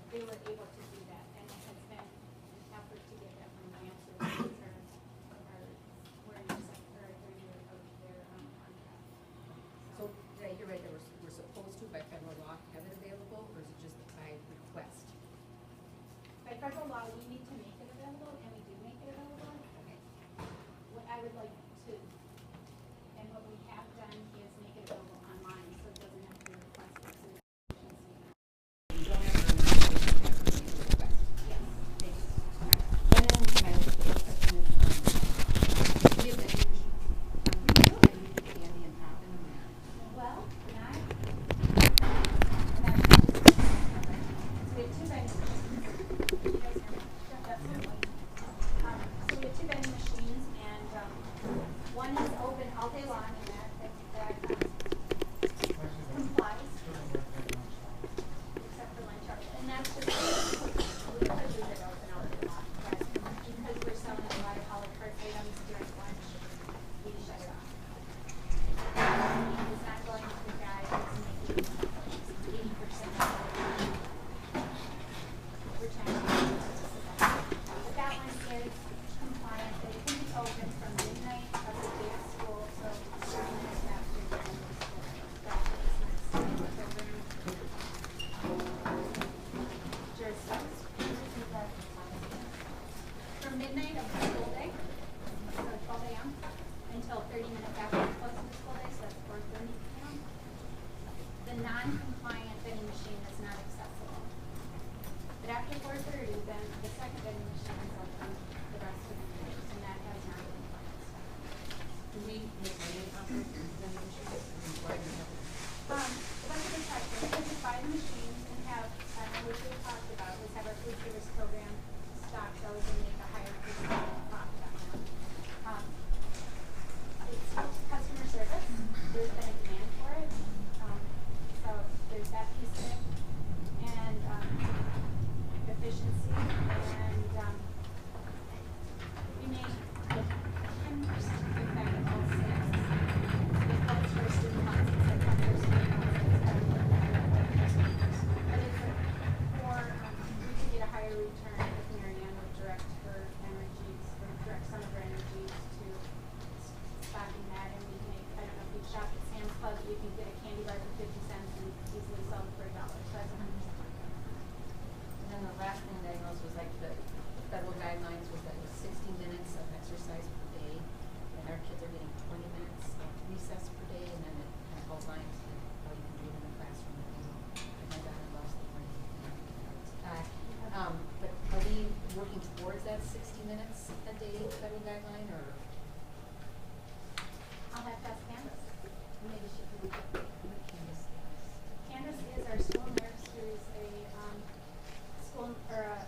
they were able to do that, and it has been an effort to get that from Lance or we're in their second or third year of their contract. So did I hear right that we're supposed to, by federal law, have it available, or is it just by request? By federal law, we need to make it available, and we do make it available. Okay. What I would like to, and what we have done is make it available online, so it doesn't have to be requested. So You don't have to request. yes. Thank you. And then my other question is, we have vending machines. We know that you can candy and pop in them. Well, not. So we have two vending machines. You guys hear me? That's the one. So we have two vending machines, and one is open all day long, and that complies, except for lunch hour. And that's just, we could leave it open all day long, but because we're selling a lot of a la carte items during lunch, we shut it off. It's not going to the guy who's making 80% of it. We're trying to get it to that. But that one is compliant. It can be open from midnight of the day of school till 30 minutes after the end of school. That is my standard program. From midnight of the school day, so 12 a.m. until 30 minutes after the close of the school day, so that's 4:30 p.m. The non-compliant vending machine is not accessible. But after 4:30, then the second vending machine is open the rest of the day, and that has non-compliant stuff. Do we make money off of vending machines? Why do we have it? That's a good question. We could buy the machines and have, which we talked about, is have our food service program stock those and make a higher percentage profit on them. It's customer service. There's been a demand for it. So there's that piece of it. And efficiency. And we make 10% of that all sales. It helps for student loans. It's like 1% of student loans. But it's a core, we could get a higher return if Marianne would direct her energies, or direct some of her energies to stocking that, and we can make, I don't know if you've shopped at Sam's Club, you can get a candy bar for 50 cents and easily sell it for $1, so that's 100%. And then the last thing that I noticed was like the federal guidelines was that it was 60 minutes of exercise per day, and our kids are getting 20 minutes of recess per day, and then it kind of outlines how you can do it in the classroom. And my daughter loves the learning. But are we working towards that 60 minutes a day federal guideline, or? I'll have to ask Candace. Maybe she can look at Candace. Candace is our school nurse, who is a school, or a,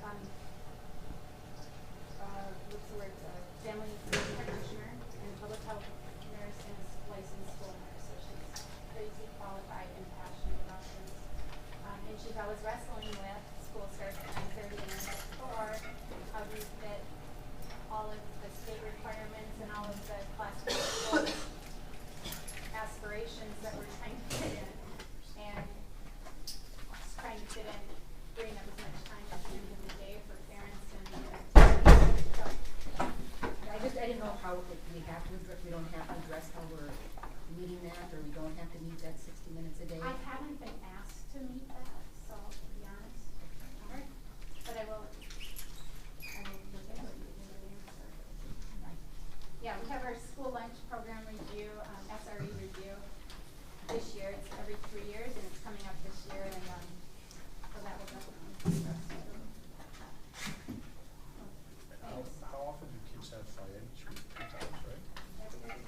what's the word, family practitioner and public health nurse and a licensed school nurse. So she's crazy qualified and passionate about this. And she's always wrestling with school starts at 9:30 and ends at 4. How do you fit all of the state requirements and all of the classical aspirations that we're trying to fit in, and just trying to fit in, freeing up as much time at the end of the day for parents and the activities. So, I didn't know how we have to address, we don't have to address how we're meeting that, or we don't have to meet that 60 minutes a day. I haven't been asked to meet that, so to be honest. But I will look into it. Yeah, we have our school lunch program review, SRE review. This year, it's every 3 years, and it's coming up this year, and so that will definitely be for us to do. How often do kids have Friday? 3 times, right?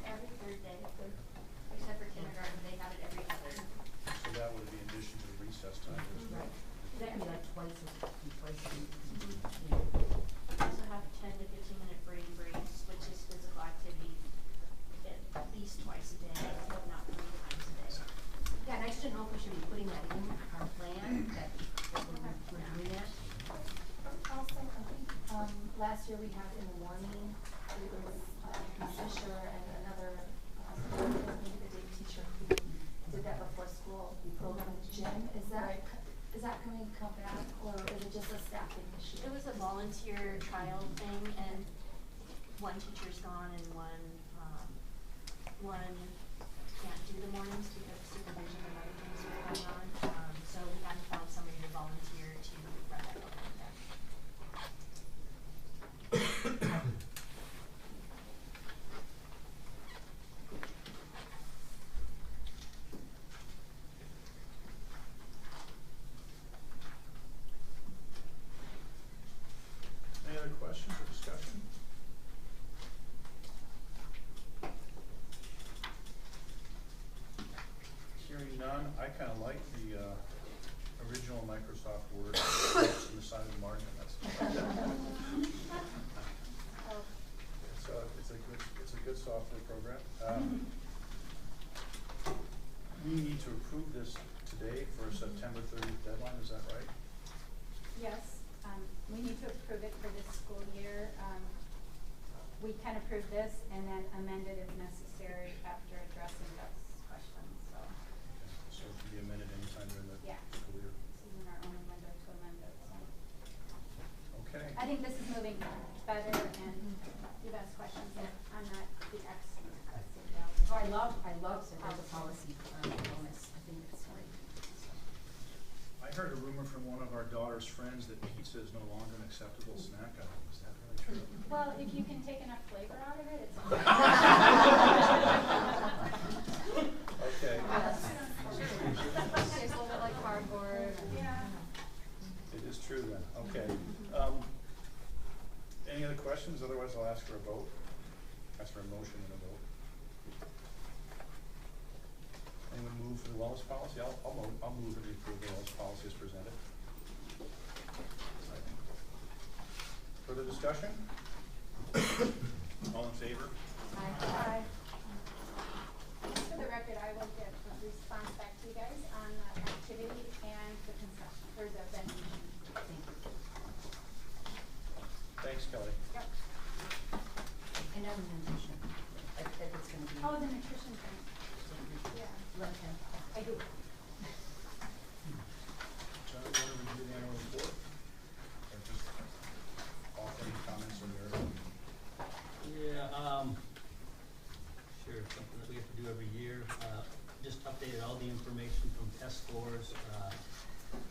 Every third day. Except for kindergarten, they have it every other. So that would be in addition to the recess time as well. That can be like twice a week. We also have 10 to 15 minute brain breaks, which is physical activity at least twice a day, if not 3 times a day. Yeah, and I just didn't know if we should be putting that in our plan, that we're doing that. Also, I think last year we had in the morning, it was Fisher and another, maybe the day teacher who did that before school program in the gym. Is that going to come back, or is it just a staffing issue? It was a volunteer trial thing, and one teacher's gone and one can't do the mornings because of supervision and other things are going on. So we hadn't found somebody to volunteer to run that program there. Any other questions or discussion? Hearing none, I kinda like the, original Microsoft Word, notes on the side of the margin, that's. It's a good software program. We need to approve this today for a September 30th deadline, is that right? Yes, we need to approve it for this school year. We can approve this and then amend it if necessary after addressing those questions, so. So it can be amended anytime during the Yeah. school year. This isn't our only window to amend it, so. Okay. I think this is moving better and you've asked questions and I'm not the expert. Oh, I love the policy bonus. I think it's great. I heard a rumor from one of our daughter's friends that pizza is no longer an acceptable snack item. Is that really true? Well, if you can take enough flavor out of it, it's. Okay. Tastes a little bit like cardboard. Yeah. It is true then. Okay. Any other questions? Otherwise, I'll ask for a vote. Ask for a motion and a vote. Anyone move for the wellness policy? I'll move that we approve the wellness policy as presented. Second. Further discussion? All in favor? Aye. Just for the record, I will get a response back to you guys on the activity and the concession, or the vending machine. Thanks, Kelly. Yep. And I'm nutrition. If it's gonna be. Oh, the nutrition thing. Yeah, Okay. I do. John, you want to review the annual report? Or just offer any comments on your? Yeah, sure, something that we have to do every year. Just updated all the information from test scores,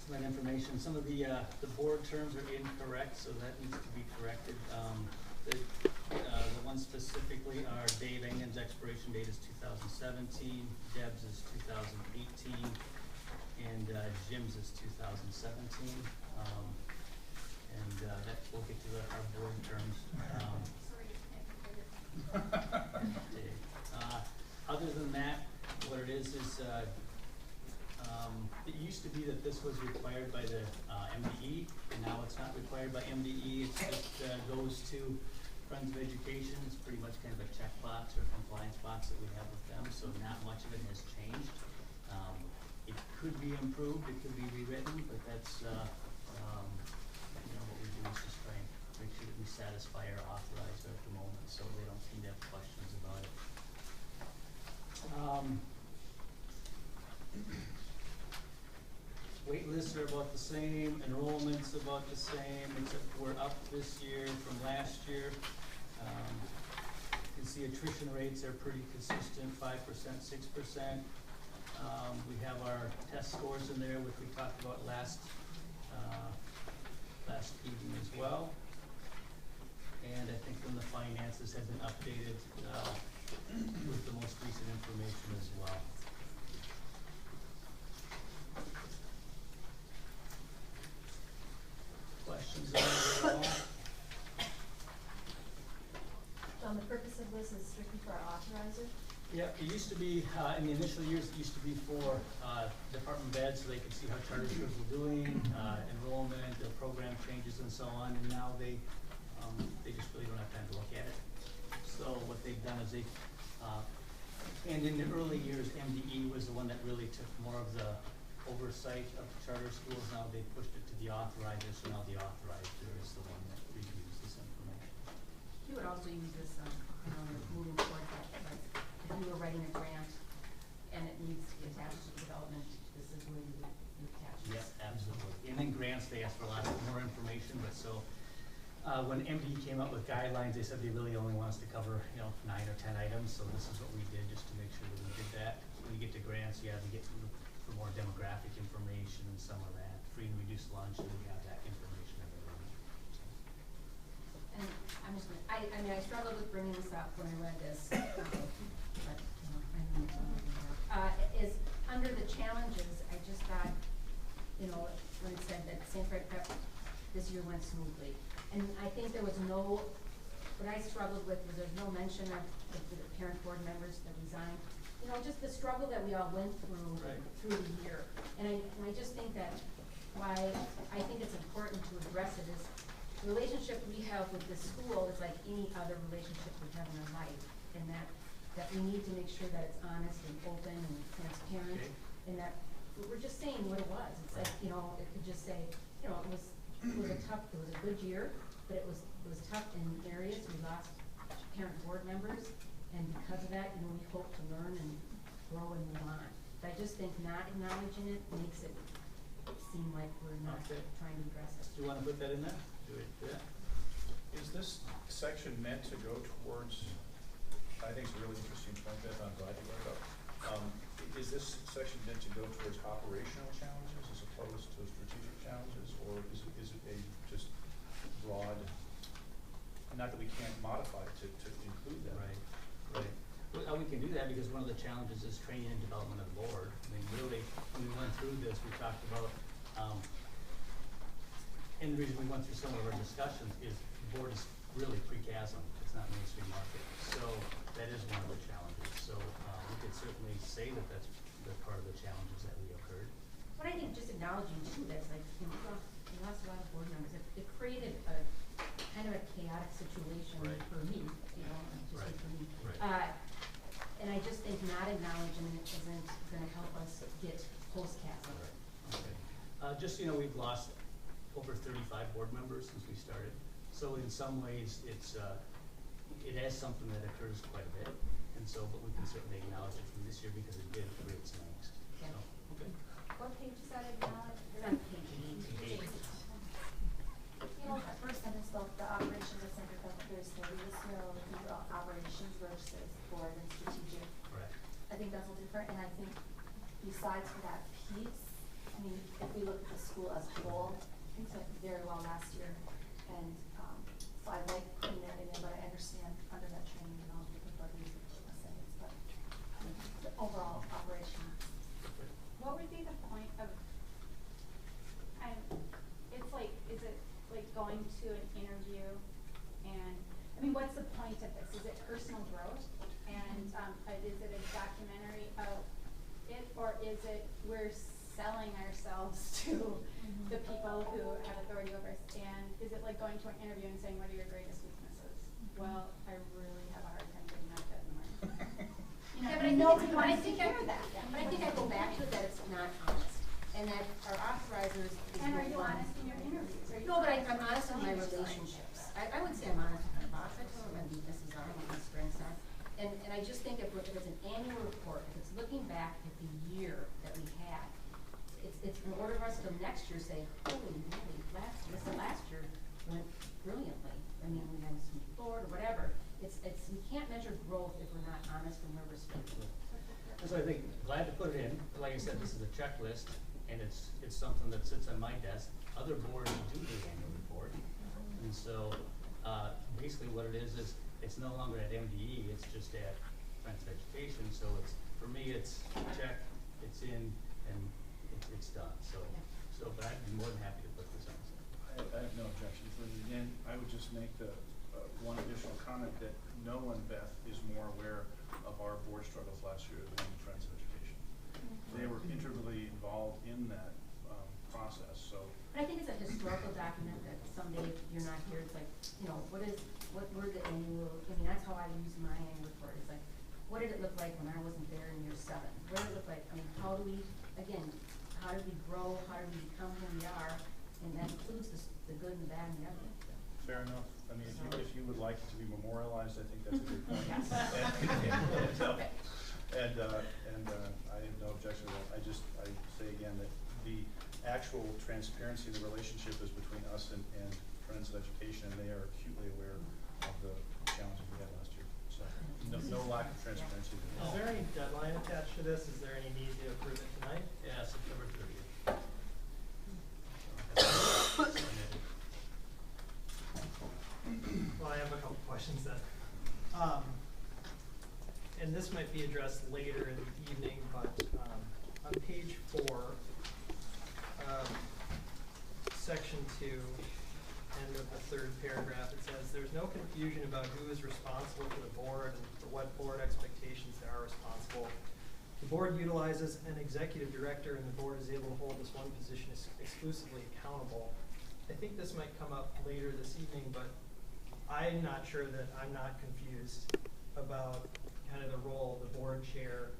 some of that information. Some of the board terms are incorrect, so that needs to be corrected. The ones specifically are Dave Engen's expiration date is 2017, Deb's is 2018, and Jim's is 2017. And that we'll get to our board terms. Sorry, you can't figure. Other than that, what it is it used to be that this was required by the MDE, and now it's not required by MDE. It just goes to Friends of Education. It's pretty much kind of a checkbox or compliance box that we have with them, so not much of it has changed. It could be improved, it could be rewritten, but that's what we do is just try and make sure that we satisfy our authorizer at the moment, so they don't seem to have questions about it. Wait lists are about the same, enrollment's about the same, except we're up this year from last year. You can see attrition rates are pretty consistent, 5%, 6%. We have our test scores in there, which we talked about last evening as well. And I think then the finances have been updated with the most recent information as well. Questions on it at all? John, the purpose of this is strictly for our authorizer? Yeah, it used to be, in the initial years, it used to be for department beds, so they could see how charter schools were doing, enrollment, the program changes and so on, and now they just really don't have time to look at it. So what they've done is and in the early years, MDE was the one that really took more of the oversight of charter schools. Now they pushed it to the authorizer, so now the authorizer is the one that reviews this information. You would also use this, moving forward, like if you were writing a grant and it needs to be attached to development, this is where you would attach it. Yes, absolutely. And then grants grants, they asked for lots more information, but so, when MD came up with guidelines, they said they really only want us to cover, 9 or 10 items, so this is what we did, just to make sure that we did that. When you get to grants, you have to get for more demographic information and some of that, free and reduced lunch, and we have that information available. And I'm just gonna, I mean, I struggled with bringing this up when I read this, but, I need to know more. Is, under the challenges, I just thought, when it said that St. Fred Prep this year went smoothly. And I think there was no, what I struggled with was there's no mention of the parent board members that resigned. Just the struggle that we all went through, Right. through the year. And I just think that why I think it's important to address it is the relationship we have with the school is like any other relationship we have in our life. And that we need to make sure that it's honest and open and transparent. Okay. And that we're just saying what it was. It's like, it could just say, it was a good year, but it was tough in areas. We lost parent board members, and because of that, we hope to learn and grow and move on. But I just think not acknowledging it makes it seem like we're not Okay. trying to address it. Do you wanna put that in there? Do it, yeah. Is this section meant to go towards, I think it's a really interesting point, Beth, I'm glad you brought it up. Is this section meant to go towards operational challenges as opposed to strategic challenges, or is it a just broad, not that we can't modify it to include that? Right. Well, we can do that because one of the challenges is training and development of the board. I mean, really, when we went through this, we talked about, and the reason we went through some of our discussions is the board is really pre-CASM. It's not mainstream market. So that is one of the challenges. So we could certainly say that that's the part of the challenges that we occurred. But I think just acknowledging too, that's like, we lost a lot of board members. It created a kind of a chaotic situation Right. for me, just Right. for me. Right. And I just think not acknowledging it isn't gonna help us get post-CASM. Okay. Just, we've lost over 35 board members since we started. So in some ways, it has something that occurs quite a bit. And so, but we can certainly acknowledge it from this year because it did create some angst. Yeah. So, okay. What page is that acknowledged? It's on page 8. That first sentence about the operations of Center Fed, there's no operations versus board and strategic. Correct. I think that's a little different, and I think besides for that piece, I mean, if we look at the school as a whole, things went very well last year, and, so I like putting that in there, but I understand under that training and all, people are using a sentence, but the overall operation. What would be the point of, it's like, is it like going to an interview and, what's the point of this? Is it personal growth? And, is it a documentary of it, or is it we're selling ourselves to the people who have authority over us? And is it like going to an interview and saying, what are your greatest weaknesses? Well, I really have a hard time getting out of bed in the morning. Yeah, but I think I go back to that it's not honest, and that our authorizers. And are you honest in your interviews? Are you No, but I'm honest honest in my in your relationships. I would say I'm honest with my boss. I tell her what my weaknesses are, what my strengths are. And I just think if it's an annual report, if it's looking back at the year that we had, it's in order for us to next year say, holy moly, last year went brilliantly. We had some board or whatever. We can't measure growth if we're not honest and where we're speaking. So I think, glad to put it in. Like I said, this is a checklist, and it's something that sits on my desk. Other boards do the annual report. And so, basically what it is it's no longer at MDE, it's just at Friends of Education. So for me, it's check, it's in, and it's done. So, but I'd be more than happy to put this on. I have no objection to it. Again, I would just make the one additional comment that no one, Beth, is more aware of our board struggles last year than Friends of Education. They were integrally involved in that process, so. But I think it's a historical document that someday if you're not here, it's like, what were the annual, that's how I use my annual report. It's like, what did it look like when I wasn't there in year 7? What did it look like? How do we, again, how did we grow? How did we become who we are? And that includes the good and the bad and the ugly. Fair enough. If you would like it to be memorialized, I think that's a good point. Yes. And I have no objection to that. I say again that actual transparency of the relationship is between us and Friends of Education, and they are acutely aware of the challenges we had last year. So no lack of transparency. Is there any deadline attached to this? Is there any need to approve it tonight? Yeah, September 30th. Well, I have a couple questions then. And this might be addressed later in the evening, but on page 4, section 2, end of the 3rd paragraph, it says, "There's no confusion about who is responsible for the board and for what board expectations they are responsible. The board utilizes an executive director, and the board is able to hold this one position exclusively accountable." I think this might come up later this evening, but I'm not sure that I'm not confused about kind of the role of the board chair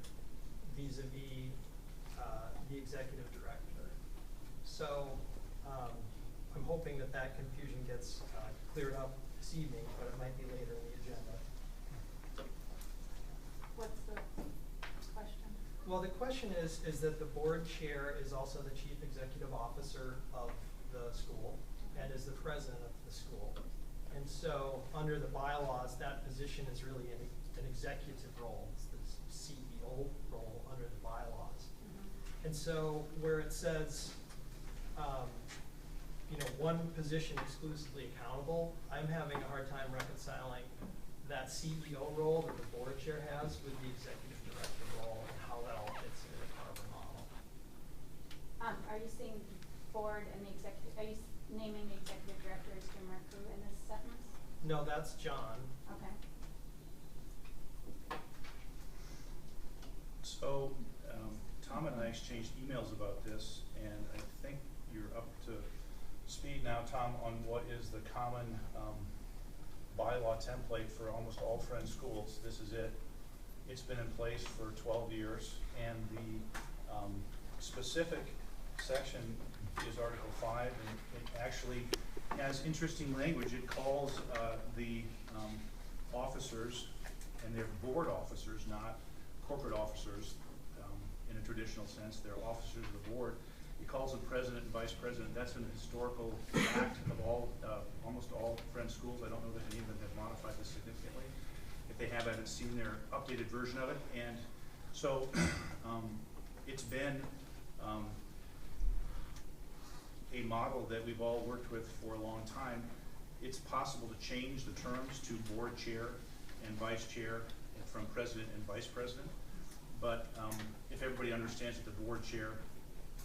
vis-a-vis the executive director. So I'm hoping that that confusion gets cleared up this evening, but it might be later in the agenda. What's the question? Well, the question is that the board chair is also the chief executive officer of the school and is the president of the school. And so under the bylaws, that position is really an executive role. It's the CEO role under the bylaws. Mm-hmm. And so where it says, one position exclusively accountable, I'm having a hard time reconciling that CEO role that the board chair has with the executive director role and how that all fits into the Carver model. Are you saying board and the executive, are you naming the executive director as Jim Marcoux in this sentence? No, that's John. Okay. So Tom and I exchanged emails about this, and I think you're up to speed now, Tom, on what is the common bylaw template for almost all Friends schools. This is it. It's been in place for 12 years, and the specific section is Article 5, and it actually has interesting language. It calls the officers, and they're board officers, not corporate officers in a traditional sense. They're officers of the board. It calls them president and vice president. That's an historical act of almost all Friends schools. I don't know that any of them have modified this significantly. If they have, I haven't seen their updated version of it. And so it's been a model that we've all worked with for a long time. It's possible to change the terms to board chair and vice chair from president and vice president. But if everybody understands that the board chair,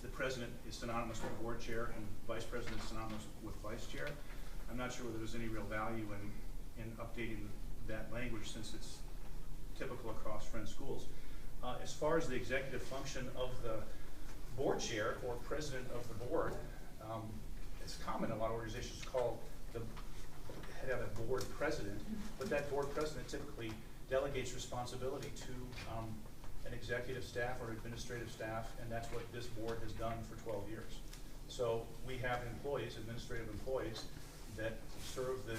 the president is synonymous with board chair and vice president is synonymous with vice chair, I'm not sure whether there's any real value in updating that language since it's typical across Friends schools. As far as the executive function of the board chair or president of the board, it's common in a lot of organizations to call the head of a board president, but that board president typically delegates responsibility to an executive staff or administrative staff, and that's what this board has done for 12 years. So we have employees, administrative employees, that serve the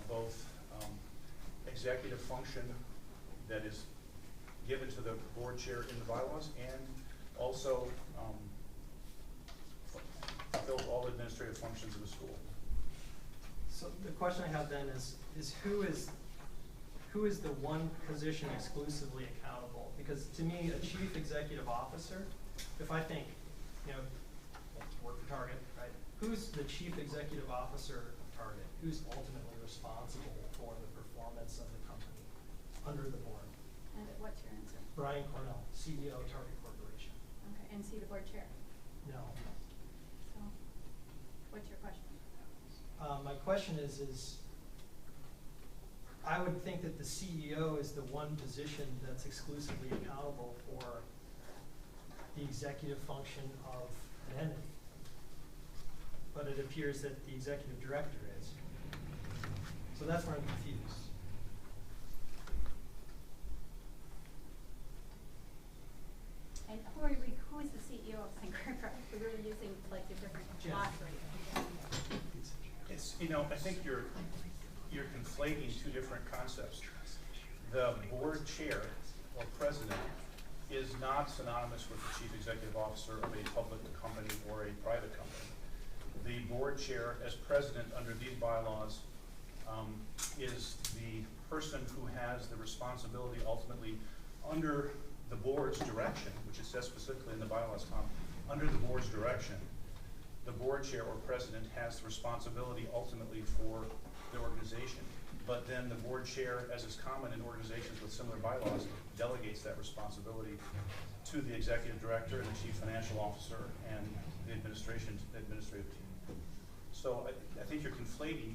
both executive function that is given to the board chair in the bylaws, and also fulfill all administrative functions of the school. So the question I have then is who is the one position exclusively accountable? Because to me, a chief executive officer, if I think, work for Target, right? Who's the chief executive officer of Target? Who's ultimately responsible for the performance of the company under the board? And what's your answer? Brian Cornell, CEO of Target Corporation. Okay, and see the board chair. No. So, what's your question? My question is I would think that the CEO is the one position that's exclusively accountable for the executive function of an entity. But it appears that the executive director is. So that's where I'm confused. And who is the CEO of St. Clair Prep? We're really using like the different glossary. It's, I think you're conflating two different concepts. The board chair or president is not synonymous with the chief executive officer of a public company or a private company. The board chair, as president under these bylaws, is the person who has the responsibility ultimately under the board's direction, which it says specifically in the bylaws, Tom, under the board's direction, the board chair or president has the responsibility ultimately for the organization. But then the board chair, as is common in organizations with similar bylaws, delegates that responsibility to the executive director and the chief financial officer and the administrative team. So I think you're conflating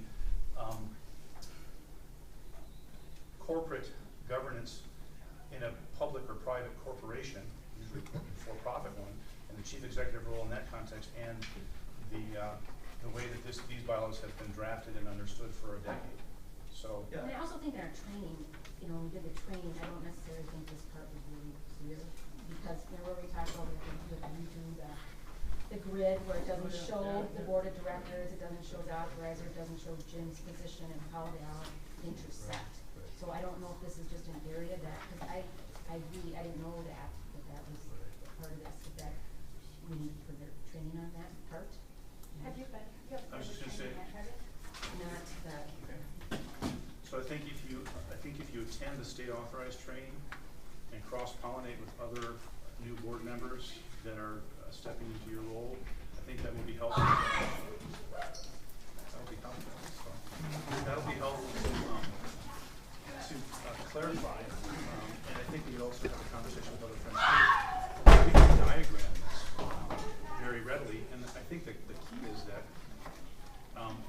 corporate governance in a public or private corporation, usually a for-profit one, and the chief executive role in that context, and the way that these bylaws have been drafted and understood for a decade. So. Yeah. And I also think in our training, when we did the training, I don't necessarily think this part was really clear, because remember we talked about we have to redo the grid where it doesn't show the board of directors, it doesn't show the authorizer, it doesn't show Jim's position and how they all intersect. So I don't know if this is just an area that, because I didn't know that was part of this, that we need further training on that part. Have you been, you have I was just gonna training say- yet, have you? Not that. So I think if you attend the state authorized training and cross-pollinate with other new board members that are stepping into your role, I think that will be helpful. That will be helpful. So, that will be helpful to clarify, and I think we could also have a conversation with other friends too. We can diagram this very readily, and I think that the key is that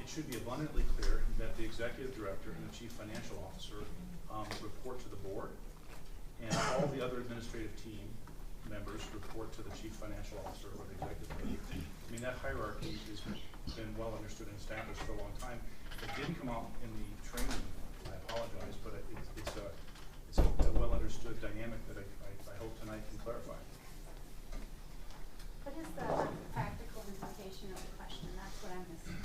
it should be abundantly clear that the executive director and the chief financial officer report to the board, and all the other administrative team members report to the chief financial officer or the executive director. I mean, that hierarchy has been well understood and established for a long time. It didn't come out in the training, I apologize, but it's a well understood dynamic that I hope tonight can clarify. What is the practical implication of the question? That's what I'm missing.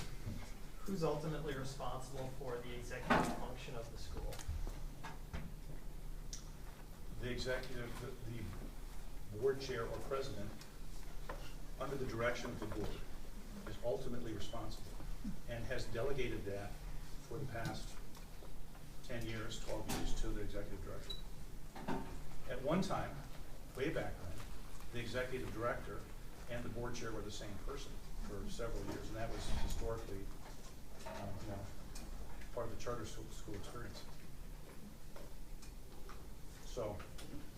Who's ultimately responsible for the executive function of the school? The executive, the board chair or president, under the direction of the board, is ultimately responsible and has delegated that for the past 10 years, 12 years to the executive director. At one time, way back then, the executive director and the board chair were the same person for several years, and that was historically part of the charter school experience. So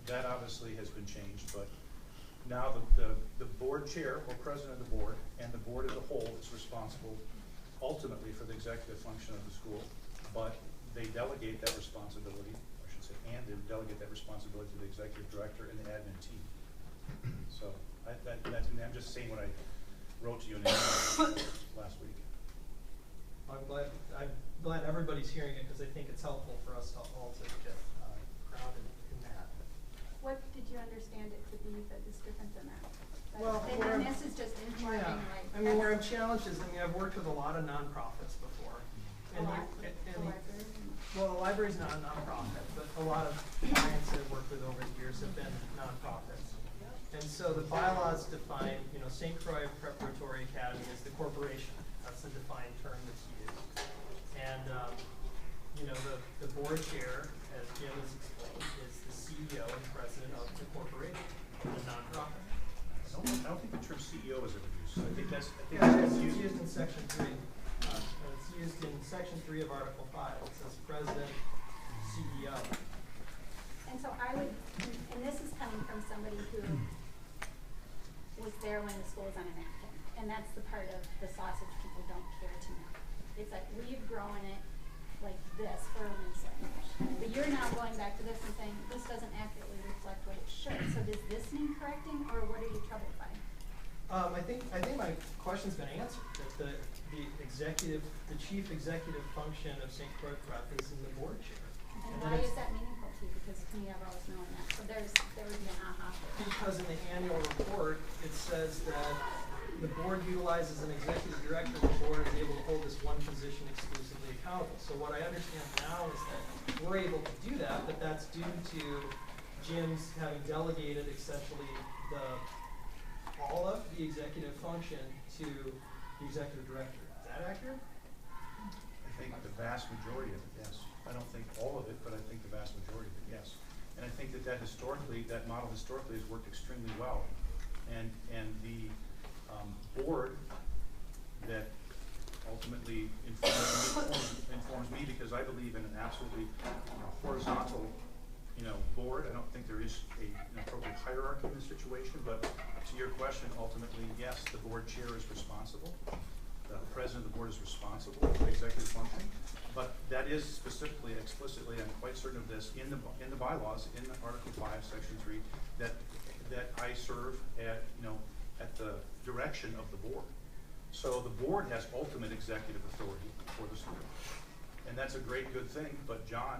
that obviously has been changed, but now the board chair or president of the board and the board as a whole is responsible ultimately for the executive function of the school, but they delegate that responsibility, I should say, and they delegate that responsibility to the executive director and the admin team. So I'm just saying what I wrote to you in the email last week. I'm glad everybody's hearing it, because I think it's helpful for us to all to get grounded in that. What did you understand it to be that is different than that? Well, And then this is just informing, Yeah, like. I mean, where I'm challenged is, I've worked with a lot of nonprofits before. And well, the library's not a nonprofit, but a lot of clients that I've worked with over the years have been nonprofits. And so the bylaws define, St. Croix Preparatory Academy is the corporation. That's the defined term that's used. And, the board chair, as Jim has explained, is the CEO and president of the corporation, the nonprofit. I don't think the term CEO is ever used. I think that's It's used in section 3. It's used in section 3 of Article 5. It says president, CEO. And so and this is coming from somebody who was there when the school was on a napkin. And that's the part of the sausage people don't care to know. It's like, we've grown it like this for a reason. But you're now going back to this and saying, this doesn't accurately reflect what it should. So does this need correcting, or what are you troubled by? I think my question's been answered. That the chief executive function of St. Croix Prep is in the board chair. And why is that meaningful to you? Because to me, I've always known that. So there would be an aha there. Because in the annual report, it says that the board utilizes an executive director. The board is able to hold this one position exclusively accountable. So what I understand now is that we're able to do that, but that's due to Jim's having delegated essentially all of the executive function to the executive director. Is that accurate? I think the vast majority of it, yes. I don't think all of it, but I think the vast majority of it, yes. And I think that that model historically has worked extremely well. And the board that ultimately informs me, because I believe in an absolutely horizontal board. I don't think there is an appropriate hierarchy in this situation, but to your question, ultimately, yes, the board chair is responsible. The president of the board is responsible for the executive function, but that is specifically, explicitly, I'm quite certain of this, in the bylaws, in Article 5, Section 3, that I serve at the direction of the board. So the board has ultimate executive authority for the school, and that's a great good thing. But John,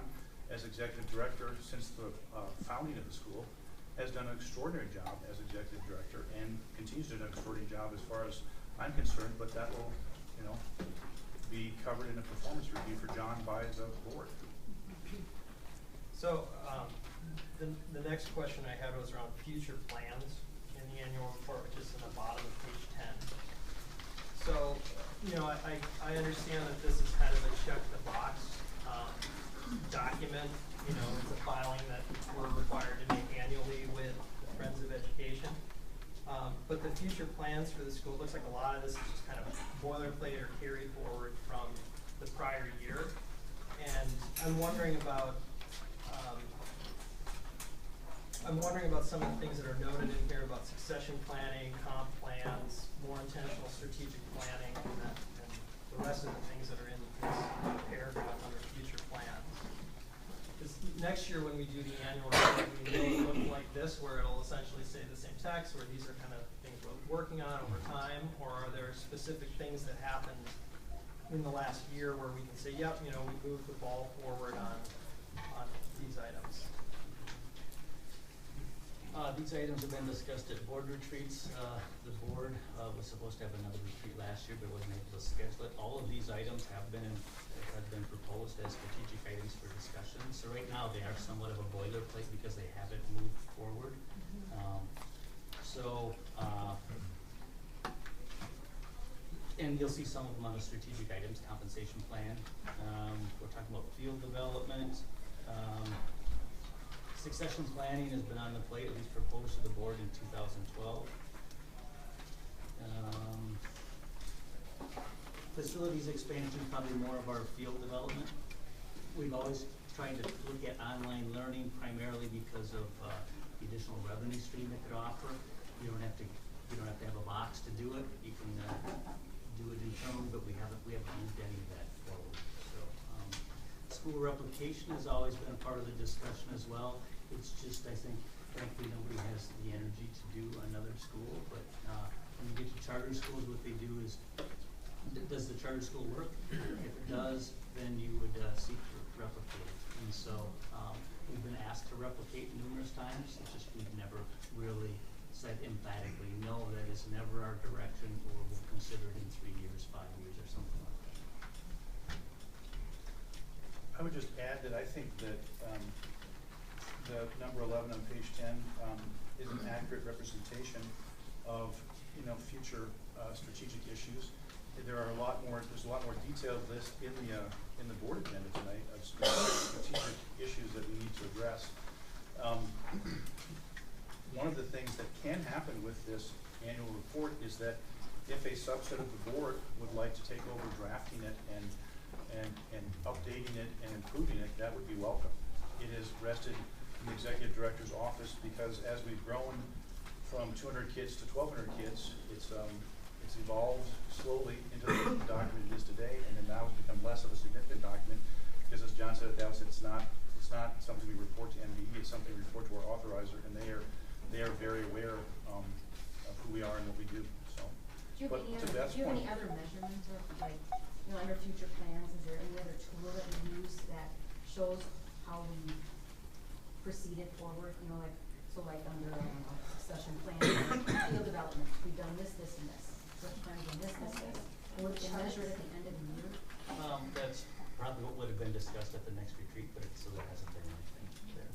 as executive director since the founding of the school, has done an extraordinary job as executive director and continues to do an extraordinary job as far as I'm concerned, but that will, be covered in a performance review for John by the board. So the next question I had was around future plans in the annual report, which is in the bottom of page 10. So, I understand that this is kind of a check the box document. It's a filing that we're required to make annually with the Friends of Education. But the future plans for the school, looks like a lot of this is just kind of boilerplate or carry forward from the prior year. And I'm wondering about some of the things that are noted in here about succession planning, comp plans, more intentional strategic planning, and the rest of the things that are in this paragraph under future plans. Because next year when we do the annual report, we know it'll look like this, where it'll essentially say the same text, where these are kind of things we're working on over time, or are there specific things that happened in the last year where we can say, yep, we moved the ball forward on these items? These items have been discussed at board retreats. The board was supposed to have another retreat last year, but wasn't able to schedule it. All of these items have been proposed as strategic items for discussion. So right now they are somewhat of a boilerplate because they haven't moved forward. And you'll see some of them on the strategic items, compensation plan. We're talking about field development. Succession planning has been on the plate, at least proposed to the board in 2012. Facilities expansion, probably more of our field development. We've always tried to look at online learning primarily because of the additional revenue stream it could offer. You don't have to have a box to do it. You can do it internally, but we haven't moved any of that forward. So school replication has always been a part of the discussion as well. It's just, I think, frankly, nobody has the energy to do another school. But when you get to charter schools, what they do is, does the charter school work? If it does, then you would seek to replicate it. And so we've been asked to replicate numerous times. It's just we've never really said emphatically, no, that is never our direction, or we'll consider it in 3 years, 5 years, or something like that. I would just add that I think that the number 11 on page 10 is an accurate representation of future strategic issues. There's a lot more detailed list in the board agenda tonight of strategic issues that we need to address. One of the things that can happen with this annual report is that if a subset of the board would like to take over drafting it and updating it and improving it, that would be welcome. It is rested in the executive director's office because as we've grown from 200 kids to 1,200 kids, it's evolved slowly into the document it is today, and then now it's become less of a significant document because, as John said at the outset, it's not something we report to NBE, it's something we report to our authorizer, and they are very aware of who we are and what we do. So, Do you have any other measurements of, like, under future plans, is there any other tool that we use that shows how we proceeded forward, like under succession plan, field development, we've done this, and this. So plans on this. And we can measure it at the end of the year. That's probably what would have been discussed at the next retreat, but so there hasn't been anything there.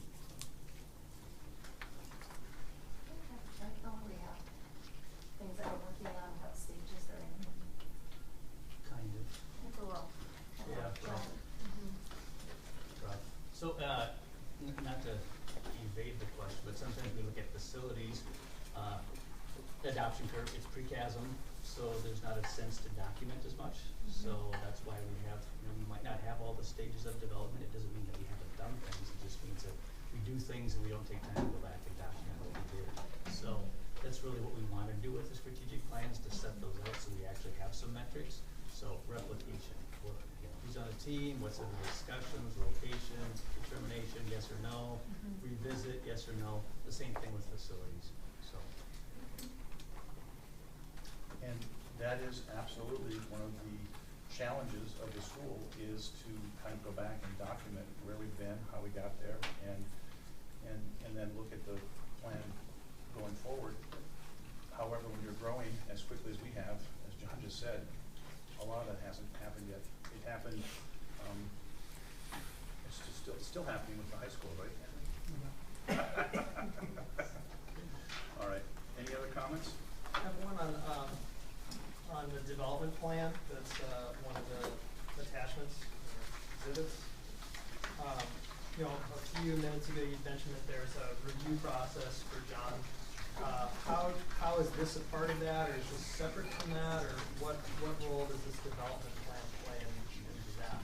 adoption curve, it's pre-chasm, so there's not a sense to document as much. So that's why we have, we might not have all the stages of development. It doesn't mean that we haven't done things, it just means that we do things and we don't take time to go back and document what we did. So that's really what we wanna do with the strategic plans, to set those out so we actually have some metrics. So replication, who's on a team, what's in the discussions, location, determination, yes or no, revisit, yes or no, the same thing with facilities, so. And that is absolutely one of the challenges of the school, is to kind of go back and document where we've been, how we got there, and then look at the plan going forward. However, when you're growing as quickly as we have, as John just said, a lot of that hasn't happened yet. It happened, it's just still happening with the high school, right? All right, any other comments? I have one on the development plan, that's, one of the attachments, or exhibits. You know, a few minutes ago, you mentioned that there's a review process for John. How is this a part of that, or is this separate from that, or what role does this development plan play in that,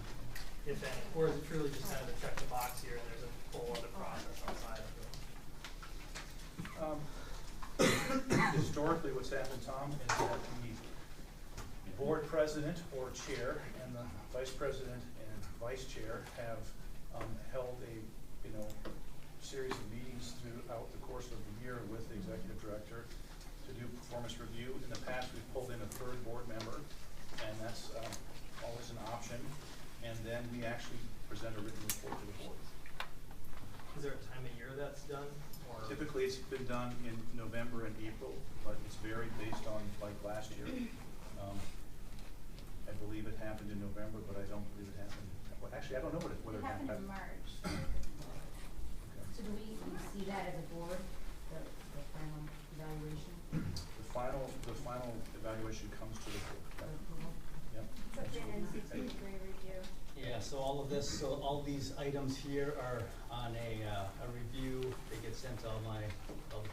if any? Or is it truly just kind of a check the box here and there's a whole other process outside of it? Historically, what's happened, Tom, is that the board president or chair and the vice president and vice chair have held a, series of meetings throughout the course of the year with the executive director to do performance review. In the past, we've pulled in a third board member, and that's always an option. And then we actually present a written report to the board. Is there a time of year that's done, or? Typically, it's been done in November and April, but it's varied based on, like last year. I believe it happened in November, but I don't believe it happened. Well, actually, I don't know whether It happened in March. So do we see that as a board, the final evaluation? The final evaluation comes to the board. Yep. It's an NCPA review. Yeah, so all of this, so all these items here are on a review. They get sent to all the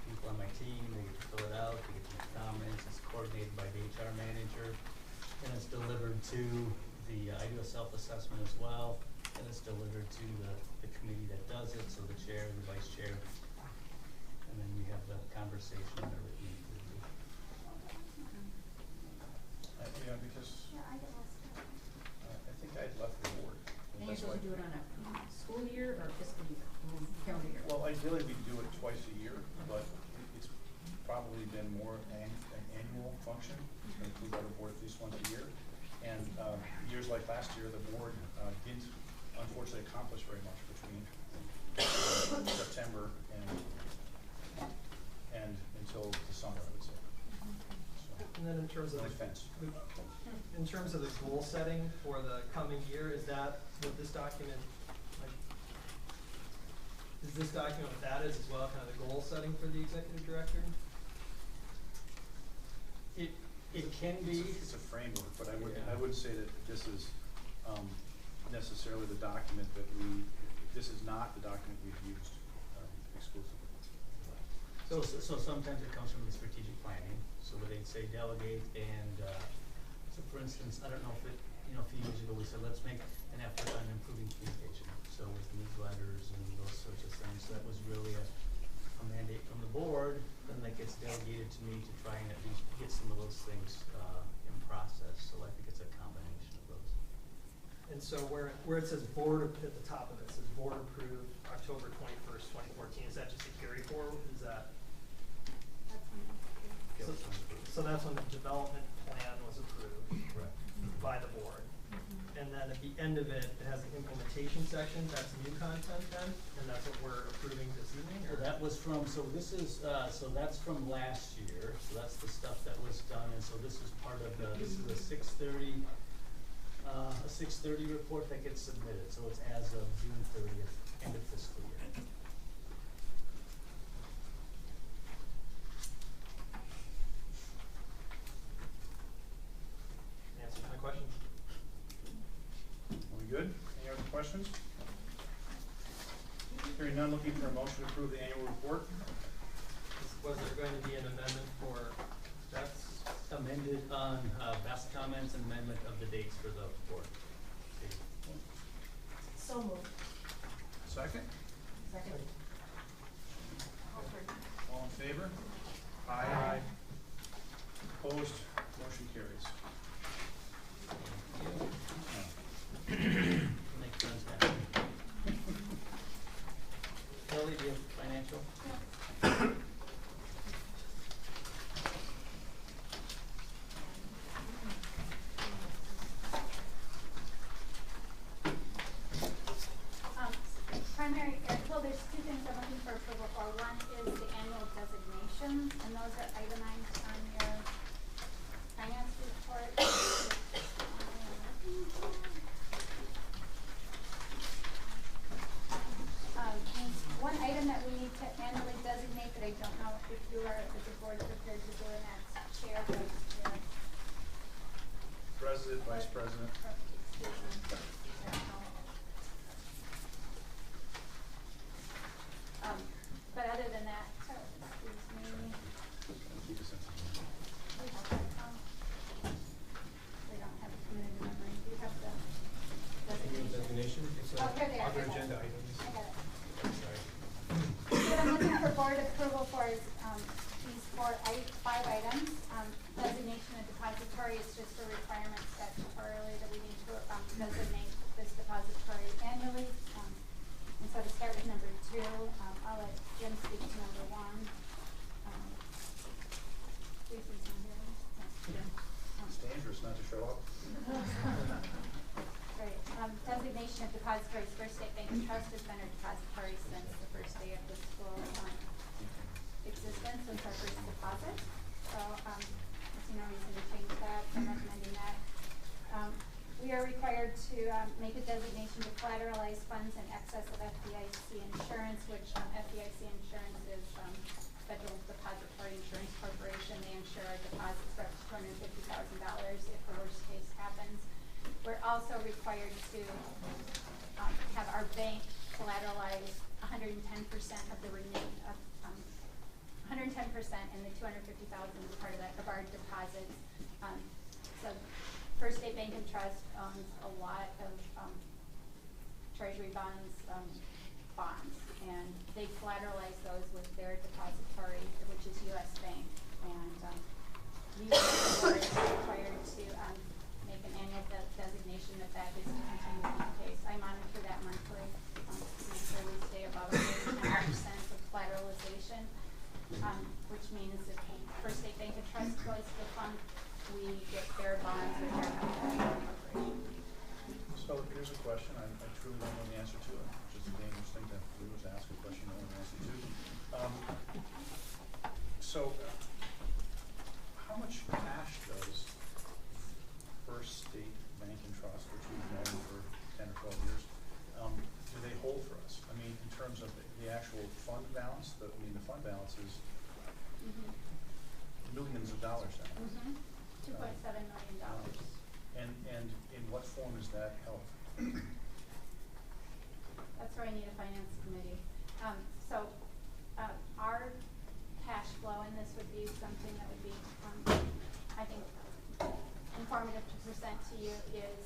people on my team, they get to fill it out, they get to make comments, it's coordinated by the HR manager, and it's delivered to the, I do a self-assessment as well, and it's delivered to the committee that does it, so the chair, the vice chair, and then we have the conversation and the review. Yeah, because Yeah, I get lost. I think I'd left the board. And you're That's why- supposed to do it on a school year or fiscal year, calendar year? Well, ideally, we do it twice a year, but it's probably been more an annual function. It's been approved by the board at least once a year. And years like last year, the board didn't unfortunately accomplish very much between September and until the summer, I would say. So, And then in terms of no offense. in terms of the goal setting for the coming year, is that what this document, like, is this document what that is as well, kind of the goal setting for the executive director? It can be. It's a framework, but I Yeah. wouldn't say that this is necessarily the document that this is not the document we've used exclusively. So sometimes it comes from the strategic planning, so where they'd say delegate and, so for instance, I don't know if a few years ago, we said, let's make an effort on improving communication. So with newsletters and those sorts of things, so that was really a mandate from the board, then that gets delegated to me to try and at least get some of those things, in process. So I think it's a combination of those. And so where it says board, at the top of it says board approved October 21st, 2014, is that just a carry forward? Is that? That's when it's So that's when the development plan was approved Correct. by the board. And then at the end of it, it has an implementation section, that's new content then, and that's what we're approving this evening, So or? that was from, so this is, so that's from last year, so that's the stuff that was done, and so this is part of the, this is a 6:30 report that gets submitted, so it's as of June 30th, end of fiscal year. Answers my questions. Are we good? Any other questions? Hearing none, looking for a motion to approve the annual report. Was there going to be an amendment for that amended on, best comments and amendment of the dates for the board. So moved. Second? Second. All in favor? Aye. Opposed? Motion carries. Make friends happy. Kelly, do you have financial? Primary, well, there's two things I'm looking for approval for. One is the annual designations, and those are itemized on your finance report. One item that we need to annually designate, that I don't know if you are, if the board is prepared to do, and that's chair, vice chair. President, vice president. Excuse me. But other than that, excuse me. Keep us in. We have that, they don't have it committed to memory. Do you have the designation? It's Oh, here they are. other I got it. agenda items. I got it. Sorry. What I'm looking for board approval for is, these five items. Designation of depository, it's just a requirement statutorily that we need to, designate this depository annually. And so to start with number 2, I'll let Jim speak to number 1. Lisa's not here. No, Jim. It's dangerous not to show up. Right, designation of depositories. First State Bank and Trust has been our depository since the first day of the school existence, since our first deposit. So, I see no reason to change that. I'm recommending that. We are required to make a designation to collateralize funds in excess of FDIC insurance, which FDIC insurance is Federal Depository Insurance Corporation. They insure our deposits for up to $250,000 if the worst case happens. We're also required to have our bank collateralize 110% of the remaining of 110%, and the $250,000 is part of that of our deposits. So First State Bank and Trust owns a lot of treasury bonds, and they collateralize those with their depository, which is U.S. Bank. And we are required to make an annual designation that that is to continue to be the case. I monitor that monthly to make sure we stay above 10% of collateralization, which means if First State Bank and Trust goes to the fund, we get their bonds or their corporation. So here's a question I truly don't know the answer to, which is a dangerous thing to do, is ask a question no one answer to. How much cash does First State Bank and Trust, which we've known for 10 or 12 years, do they hold for us? I mean, in terms of the actual fund balance, the fund balance is millions of dollars now. $2.7 million. And in what form is that held? That's where I need a finance committee. Our cash flow, and this would be something that would be, I think, informative to present to you, is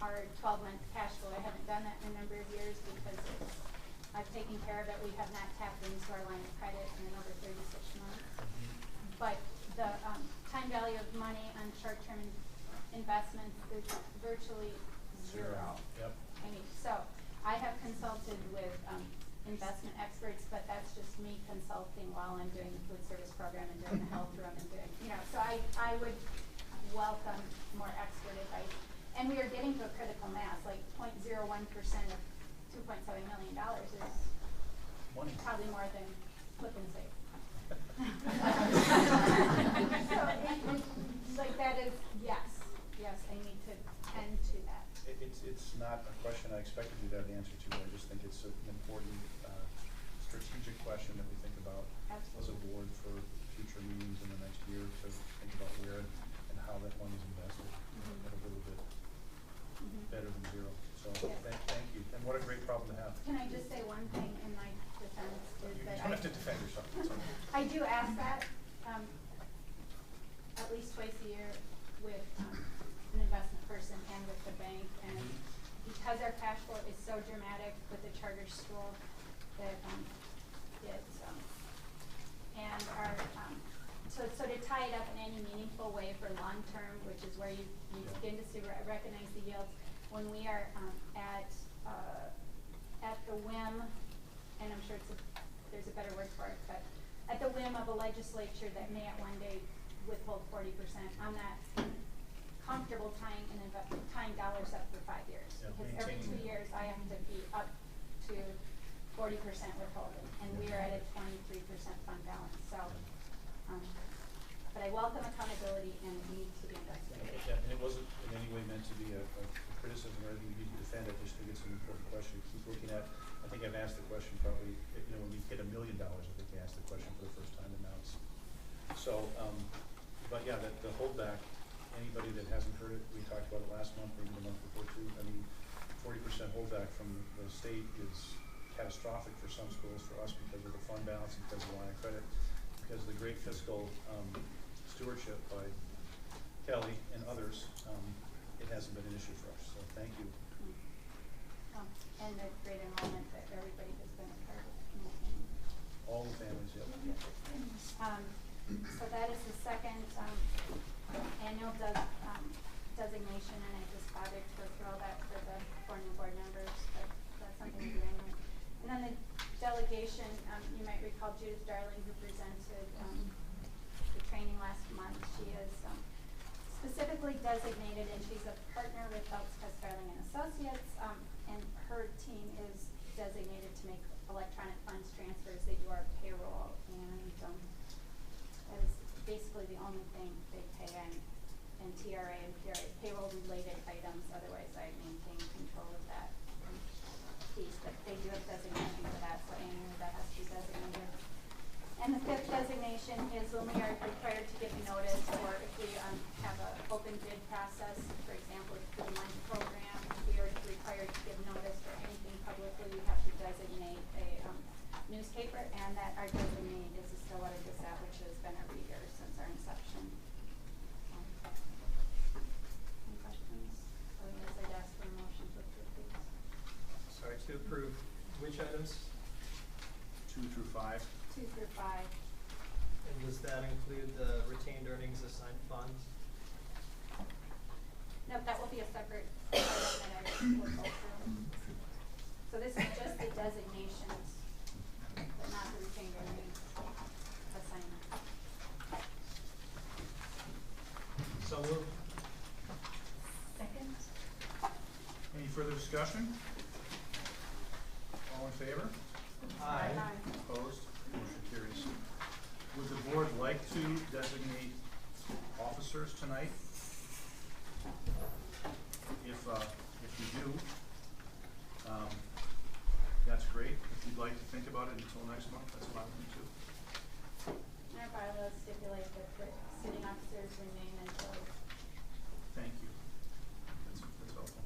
our 12-month cash flow. I haven't done that in a number of years because I've taken care of it. We have not tapped into our line of credit in over 36 months. But the time value of money on short-term investments is virtually zero. Yep. I mean, so I have consulted with investment experts, but that's just me consulting while I'm doing the food service program and doing the health room and doing, so I would welcome more expert advice. And we are getting to a critical mass, like 0.01% of $2.7 million is Money. probably more than flip and save. So like that is, yes, I need to tend to that. It's not a question I expected you to have the answer to, but I just think it's an important strategic question that we think about as a board for future meetings in the next year, to think about where and how that money is invested at a little bit better than zero. So thank you, and what a great problem to have. Can I just say one thing in my defense? Is You that don't have to defend yourself. It's okay. I do ask that at least twice a year with an investment person and with the bank. And because our cash flow is so dramatic with the charter school, that it's and our so to tie it up in any meaningful way for long term, which is where you begin to see recognize the yields when we are at the whim, and I'm sure there's a better word for it, but at the whim of a legislature that may at one day withhold 40%. I'm not comfortable tying dollars up for 5 years, Yeah, because every 2 years I have to be up to 40% withholding, and we are at a 23% fund balance. So, but I welcome accountability, and it needs to be investigated. Yeah, and it wasn't in any way meant to be a criticism or anything you need to defend. I just think it's an important question to keep looking at. I think I've asked the question probably, when we hit $1 million, I think I asked the question for the first time, and now it's so. But yeah, the holdback. Anybody that hasn't heard it, we talked about it last month, maybe the month before too. I mean, 40% holdback from the state is catastrophic for some schools, for us because of the fund balance, because of the line of credit, because of the great fiscal stewardship by Kelly and others. It hasn't been an issue for us, so thank you. And the great enrollment that everybody has been a part of maintaining. All the families, yep. So that is the second annual designation, and I just bothered to throw that for the 4 new board members, but that's something to do anyway. And then the delegation, you might recall Judith Darling, who presented the training last month. She is specifically designated, and she's a partner with Phelps, Darling and Associates, and her team is designated to make electronic funds transfers. They do our payroll, and that is basically the only thing they pay in TRA and PRA, payroll related items. Otherwise, I maintain control of that piece. But they do have designation for that, so annually that has to be designated. And the fifth designation is when we are required to give notice, or if we have an open bid process, for example, for the lunch program, if we are required to give notice for anything publicly, we have to designate a newspaper, and that our designee is the Stillwater Gazette, which has been every year since our inception. Any questions? Otherwise, I'd ask for a motion to approve these. Sorry, to approve which items? 2 through 5. 2 through 5. And does that include the retained earnings assigned funds? Nope, that will be a separate item that I will go through. So this is just the designations, but not the retained earnings assignment. So moved. Second? Any further discussion? All in favor? Aye. Opposed? Motion carries. Would the board like to designate officers tonight? If you do, that's great. If you'd like to think about it until next month, that's fine with me too. Our bylaws stipulate that the sitting officers remain until. Thank you. That's helpful.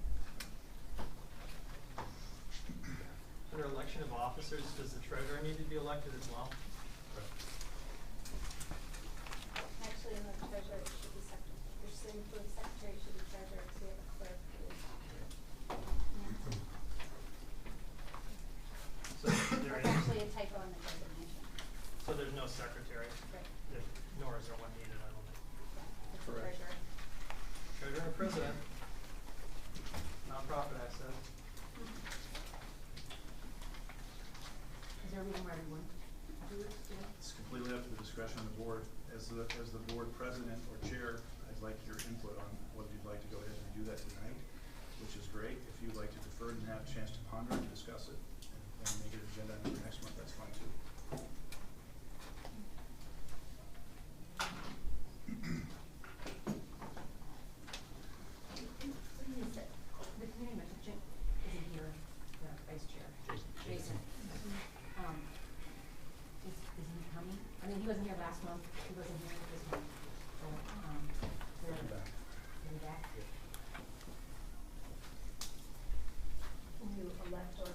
Under election of officers, does the treasurer need to be elected as well? Actually, in the treasurer, it should be secretary. You're sitting for the secretary, it should be treasurer, because we have a clerk who is. So there There's is, actually a typo in the designation. so there's no secretary, Right. nor is there one needed, I don't think. It's the Correct. treasurer. Treasurer and president, nonprofit access. Is there a reason why we want to do this? It's completely up to the discretion of the board. As the board president or chair, I'd like your input on whether you'd like to go ahead and do that tonight, which is great. If you'd like to defer and have a chance to ponder and discuss it and make it agenda item for next month, that's fine too. The community member, Jim, isn't here, the vice chair. Jason. Is he coming? I mean, he wasn't here last month, he wasn't here this month, so, Welcome back. Are you back? Can you elect or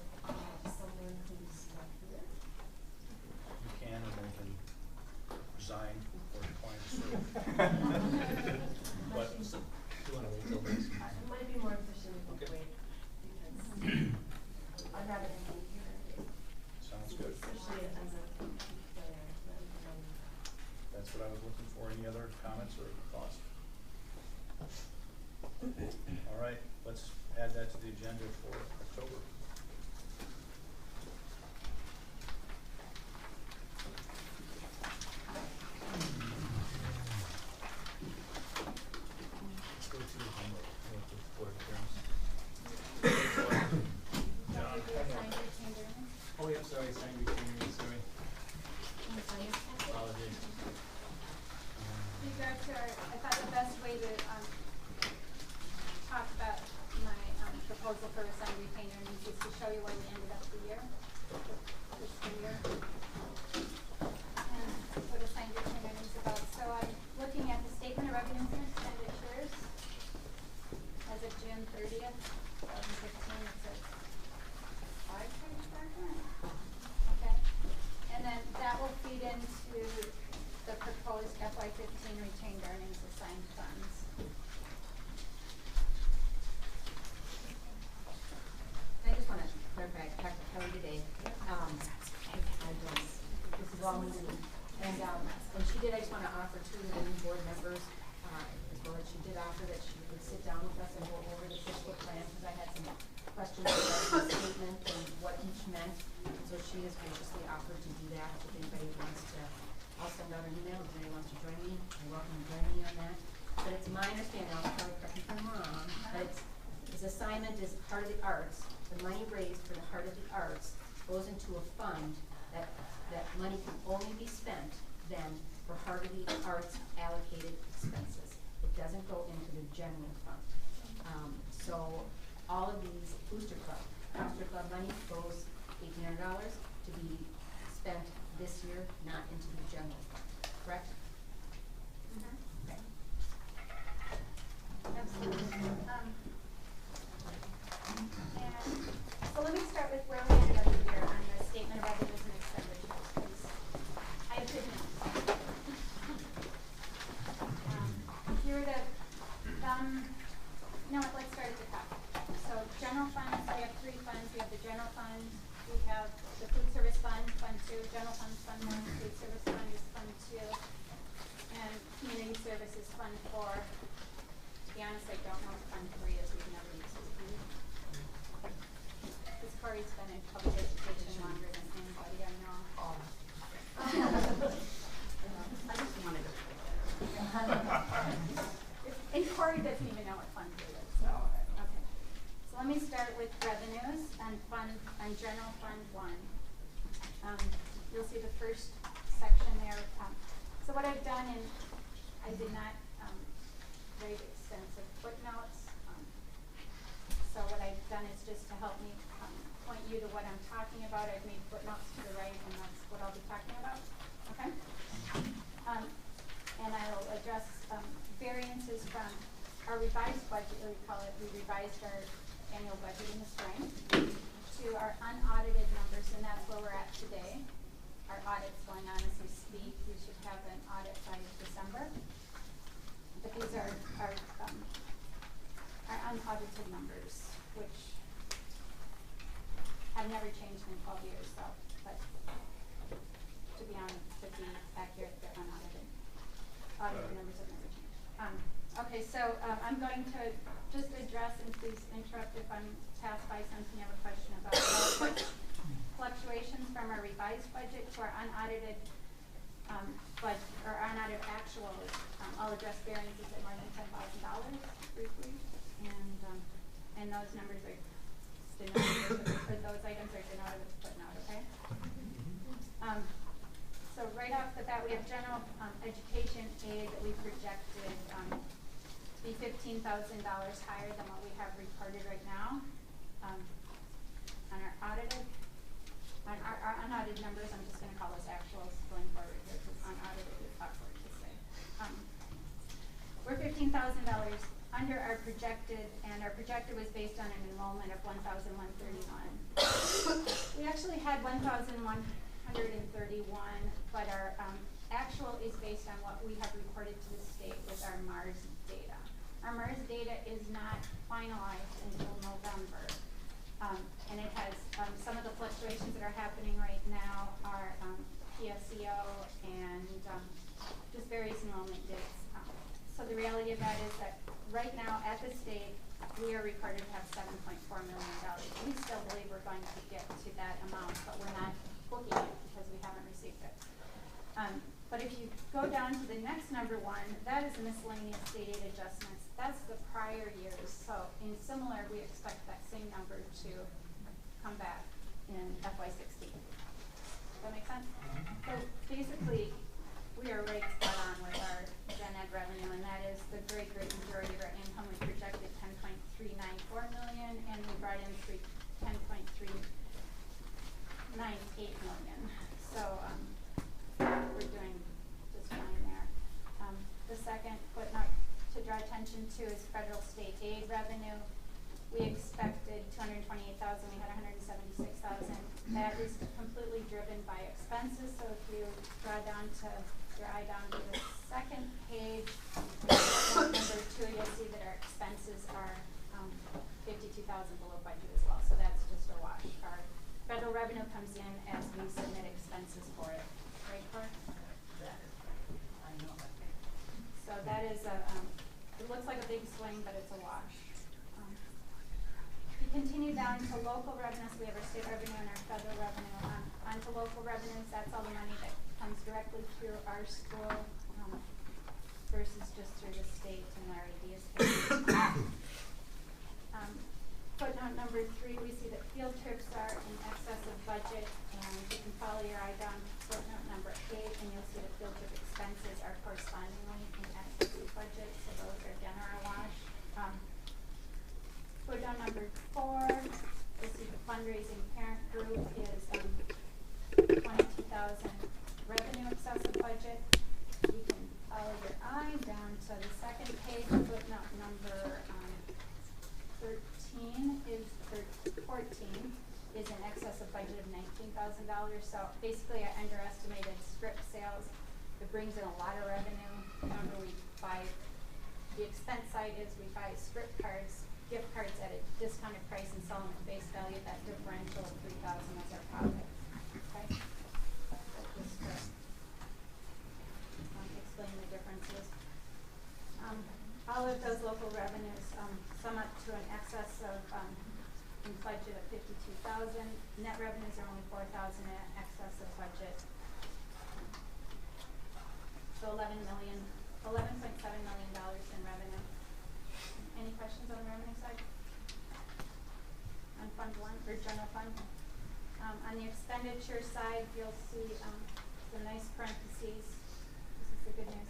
proposal for assigned retained earnings is to show you where we ended up the year, fiscal year. And what assigned retained earnings is about. So I'm looking at the statement of revenues and expenditures as of June 30th, 2015. It's a 5-page document. Okay. And then that will feed into the proposed FY15 retained earnings assigned funds. I just want to clarify, I talked to Kelly today. This is all new to me. And she did, I just want to offer to the new board members, as well as she did offer that she would sit down with us and go over the fiscal plan, because I had some questions about the statement and what each meant. And so she has graciously offered to do that. If anybody wants to, I'll send out an email. If anybody wants to join me, you're welcome to join me on that. But it's my understanding, I'll probably correct me if I'm wrong, but this assignment is Heart of the Arts. The money raised for the Heart of the Arts goes into a fund that money can only be spent then for Heart of the Arts allocated expenses. It doesn't go into the general fund. So all of these Booster Club money goes $1,800 to be spent this year, not into the general fund, correct? Okay. Absolutely. And so let me start with where we ended up here on the statement of revenues and expenditures, because I have good news. Here are the, no, let's start at the top. So general funds, we have 3 funds. We have the general fund, we have the food service fund, Fund 2, general fund is Fund 1, food service fund is Fund 2, and community services Fund 4. To be honest, I don't know what Fund 3 is, we've never used it. Because Corey's been in public education longer than anybody I know. I just wanted to. And Corey doesn't even know what Fund 3 is, so, okay. So let me start with revenues and general Fund 1. You'll see the first section there. So what I've done, and I did not write extensive footnotes. So what I've done is just to help me point you to what I'm talking about. I've made footnotes to the right, and that's what I'll be talking about. Okay? And I'll address variances from our revised budget, we call it, we revised our annual budget in the spring, to our unaudited numbers, and that's where we're at today. Our audit's going on as we speak. We should have an audit by December. But these are our unaudited numbers, which have never changed in 12 years, so, but to be honest, to be accurate, they're unaudited. Audited numbers have never changed. Okay, so I'm going to just address, and please interrupt if I'm passed by something you have a question about, fluctuations from our revised budget to our unaudited unaudited actuals. I'll address variances at more than $10,000 briefly, and those numbers are denoted, or those items are denoted with a footnote, okay? So right off the bat, we have general education aid that we projected to be $15,000 higher than what we have reported right now. On our unaudited numbers, I'm just going to call those actuals going forward here, because unaudited is awkward to say. We're $15,000 under our projected, and our projected was based on an enrollment of 1,131. We actually had 1,131, but our actual is based on what we have reported to the state with our MARS data. Our MARS data is not finalized until November, and it has some of the fluctuations that are happening right now are PSEO and just various enrollment dates. So the reality of that is that right now at the state, we are required to have $7.4 million. We still believe we're going to get to that amount, but we're not booking it because we haven't received it. But if you go down to the next number 1, that is miscellaneous state aid adjustments. That's the prior years. So in similar, we expect that same number to come back in FY16. Does that make sense? So basically, we are right spot on with our gen ed revenue, and that is the great majority of our income. We projected $10.394 million, and we've federal state aid revenue. We expected 228,000, we had 176,000. That is completely driven by expenses, so if you draw down to the second page, number 2, you'll see that our expenses are 52,000 below budget as well, so that's just a wash. Our federal revenue comes in as we submit expenses for it, right, Clark? I know. So that is it looks like a big swing, but it's a wash. If you continue down to local revenues, we have our state revenue and our federal revenue. Onto local revenues, that's all the money that comes directly through our school versus just through the state and our ADS. Footnote number 3, we see that field trips are in excess of budget, and you can follow your eye down to footnote number 8, and you'll see that field trip expenses are correspondingly in excess of budget, so those are again are a wash. Footnote number 4, we see the fundraising parent group is 22,000 revenue excess of budget. You can follow your eye down to the second page, footnote number 14 is in excess of budget of $19,000. So basically I underestimated script sales. It brings in a lot of revenue. Remember, we buy, the expense side is we buy script cards, gift cards at a discounted price and sell them at face value. That differential of $3,000 is our profit. Okay? Just to explain the differences. All of those local revenues sum up to an excess of in budget of 52,000. Net revenues are only 4,000 in excess of budget. So $11.7 million in revenue. Any questions on the revenue side? On Fund 1 or General Fund? On the expenditure side, you'll see some nice parentheses. This is the good news.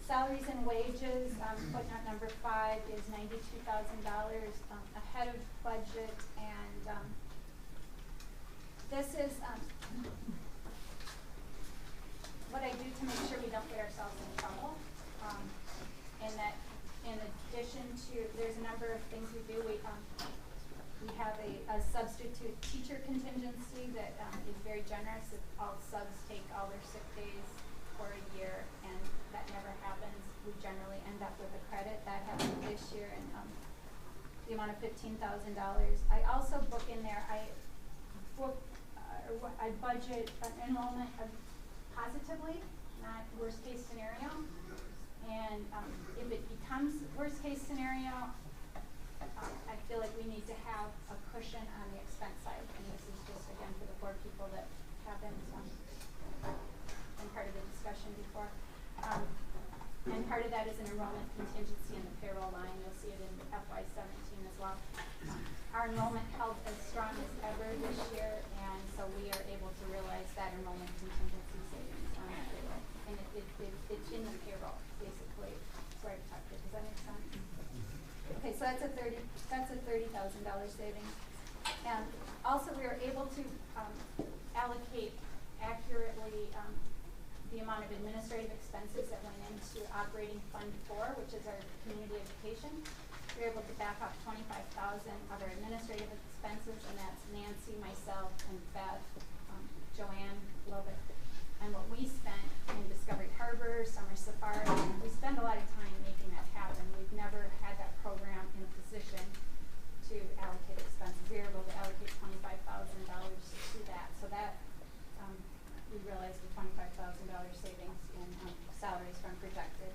Salaries and wages, footnote number 5 is $92,000 ahead of budget, and this is what I do to make sure we don't get ourselves in trouble. And that in addition to, there's a number of things we do. We have a substitute teacher contingency that is very generous. If all subs take all their sick days for a year, and that never happens, we generally end up with a credit. That happened this year, and the amount of $15,000. I also book in there, I budget an enrollment of positively, not worst case scenario. And if it becomes worst case scenario, I feel like we need to have a cushion on the expense side. And this is just, again, for the 4 people that haven't been part of the discussion before. And part of that is an enrollment contingency in the payroll line. You'll see it in FY17 as well. Our enrollment held as strong as ever this year, and so we are able to realize that enrollment contingency savings on the payroll. And it's in the payroll, basically. That's where I tucked it. Does that make sense? Okay, so that's a $30,000 savings. And also we were able to allocate accurately the amount of administrative expenses that went into operating Fund 4, which is our community education. We were able to back up 25,000 of our administrative expenses, and that's Nancy, myself, and Beth, Joanne, Lovett. And what we spent in Discovery Harbor, Summer Safari, we spend a lot of time making that happen. We've never had that program in a position to allocate expenses. We were able to allocate $25,000 to that. So that we realized the $25,000 savings in salaries from projected.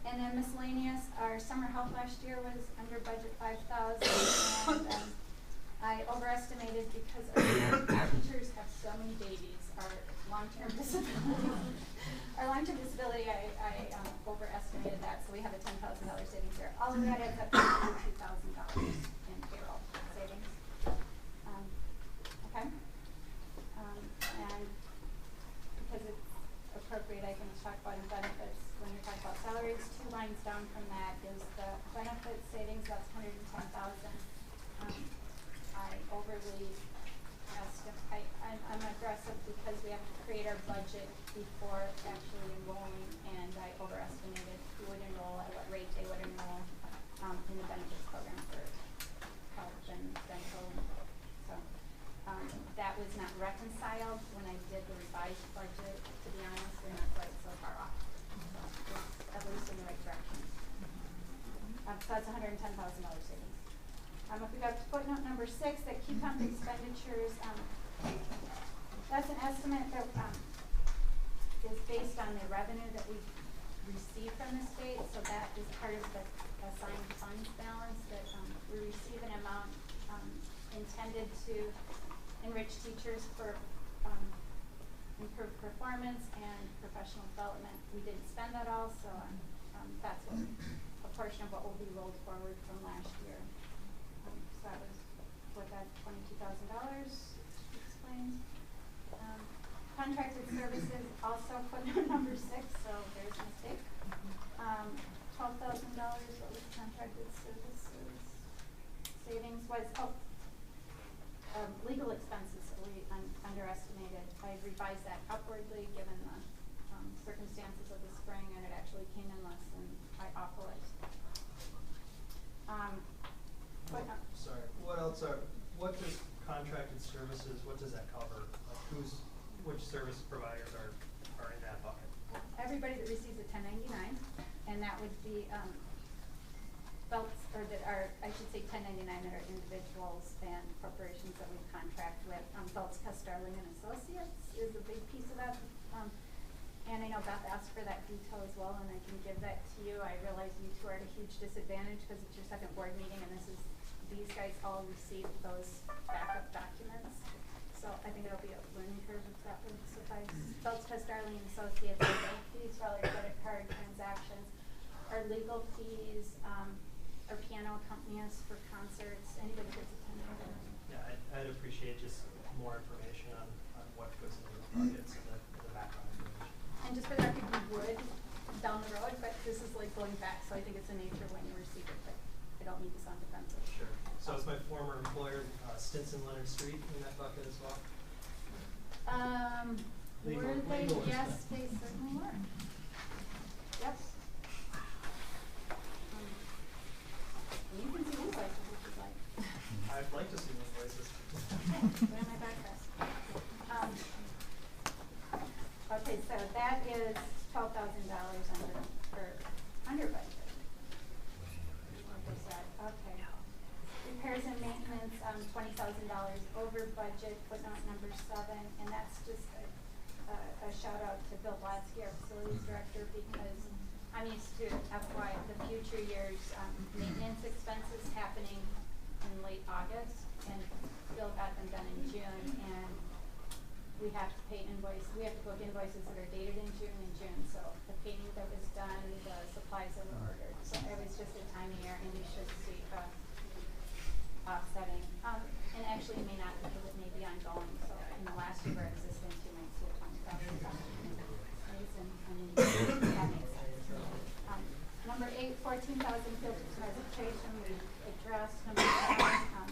And then miscellaneous, our summer help last year was under budget $5,000, and I overestimated because our teachers have so many babies. Our long-term disability, I overestimated that, so we have a $10,000 savings there. All of that adds up to $2,000 in payroll savings. Okay. And because it's appropriate, I can talk about benefits when you're talking about salaries. 2 lines down from that is the benefit savings. That's $110,000. I overly estimate. I'm aggressive because we have to create our budget before actually enrolling, and I overestimated who would enroll at what rate they would enroll. savings. If we go to footnote number 6, that key pump expenditures, that's an estimate that is based on the revenue that we receive from the state. So that is part of the assigned funds balance that we receive an amount intended to enrich teachers for improved performance and professional development. We didn't spend that all, so that's what, a portion of what will be rolled forward from last year. So that was what that $22,000 explains. Contracted services, also footnote number 6, so there's a mistake. $12,000, what was contracted services? Savings was, legal expenses that we underestimated. I revised that upwardly given the circumstances of the spring, and it actually came in less than I authorized. Sorry, what does contracted services, what does that cover? Like which service providers are in that bucket? Everybody that receives a 1099, and that would be belts, or that are, I should say 1099 that are individuals and corporations that we contract with. Belts, Starling and Associates is a big piece of that. And I know Beth asked for that detail as well, and I can give that to you. I realize you two are at a huge disadvantage because it's your second board meeting, and these guys all received those backup documents. So I think it'll be a learning curve if that would suffice. Belts, Starling and Associates, our bank fees for all our credit card transactions, our legal fees, our piano accompanist for concerts, anybody that's attending. Yeah, I'd appreciate just more information on what goes into the buckets and the background information. And just for the record, we would down the road, but this is like going back, so I think it's the nature of when you receive it, but I don't need to sound defensive. Sure. So is my former employer, Stinson Leonard Street, in that bucket as well? Were they? Legal Yes, expense. they certainly were. Yes. You can see invoices if you'd like. I'd like to see invoices. Where am I back at? Okay, so that is $12,000 under budget. What was that? Okay. Repairs and maintenance, $20,000 over budget, footnote number 7, and that's just a shout out to Bill Blatsky, our facilities director, because I'm used to the future years maintenance expenses happening in late August, and Bill got them done in June, and we have to pay we have to book invoices that are dated in June, so the painting that was done, the supplies that were ordered, so it was just a time of year, and you should see offsetting, and actually it may not, because it may be ongoing, so in the last year of our existence, you might see a $20,000 reason, that makes sense. Number 8, $14,000 field transportation, we addressed. Number 9,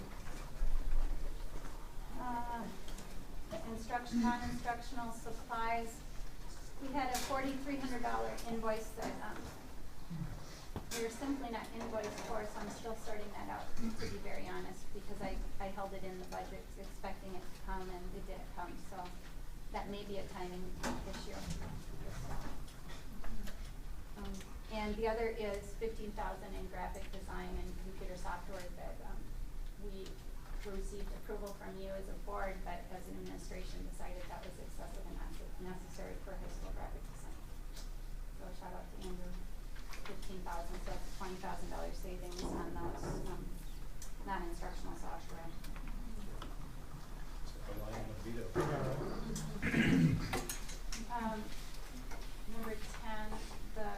non-instructional supplies. We had a $4,300 invoice that we were simply not invoiced for, so I'm still sorting that out, to be very honest, because I held it in the budget expecting it to come, and it didn't come, so that may be a timing issue. And the other is $15,000 in graphic design and computer software that we received approval from you as a board, but as an administration decided that was excessive and not necessary for high school graphic design. So shout out to Andrew, $15,000, so it's $20,000 savings on those non-instructional software. Aligning with veto. Number 10, the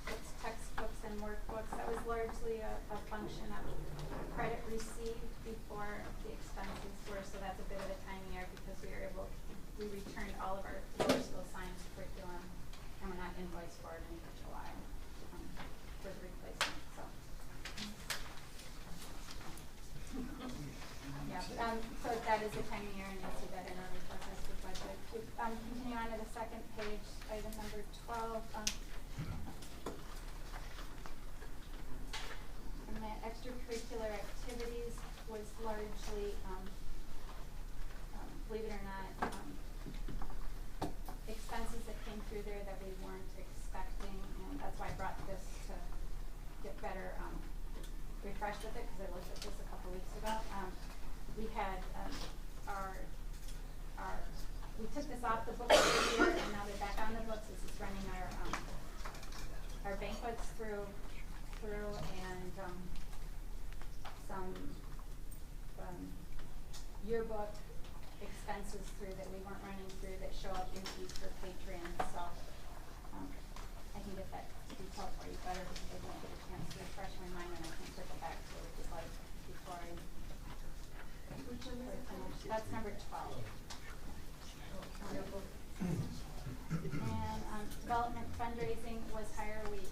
it's textbooks and workbooks. That was largely a function of credit received before the expenses were, so that's a bit of a timing error because we returned all of our lower school science curriculum, and we're not invoiced for it until July for the replacement. So, yeah, so that is a timing error, and you'll see that in our forecasted budget. Continue on to the second page, item number 12. And the extracurricular activities was largely, believe it or not, expenses that came through there that we weren't expecting, and that's why I brought this to get better ago. We had, we took this off the books this year, and now they're back on the books. This is running our banquets through, and, some, yearbook expenses through that we weren't running through that show up in fees for patrons, so, I can get that detail for you better because I didn't get a chance to refresh my mind, and I can circle back to it if you'd like before I. Which one is it? That's number 12. And, development fundraising was higher. We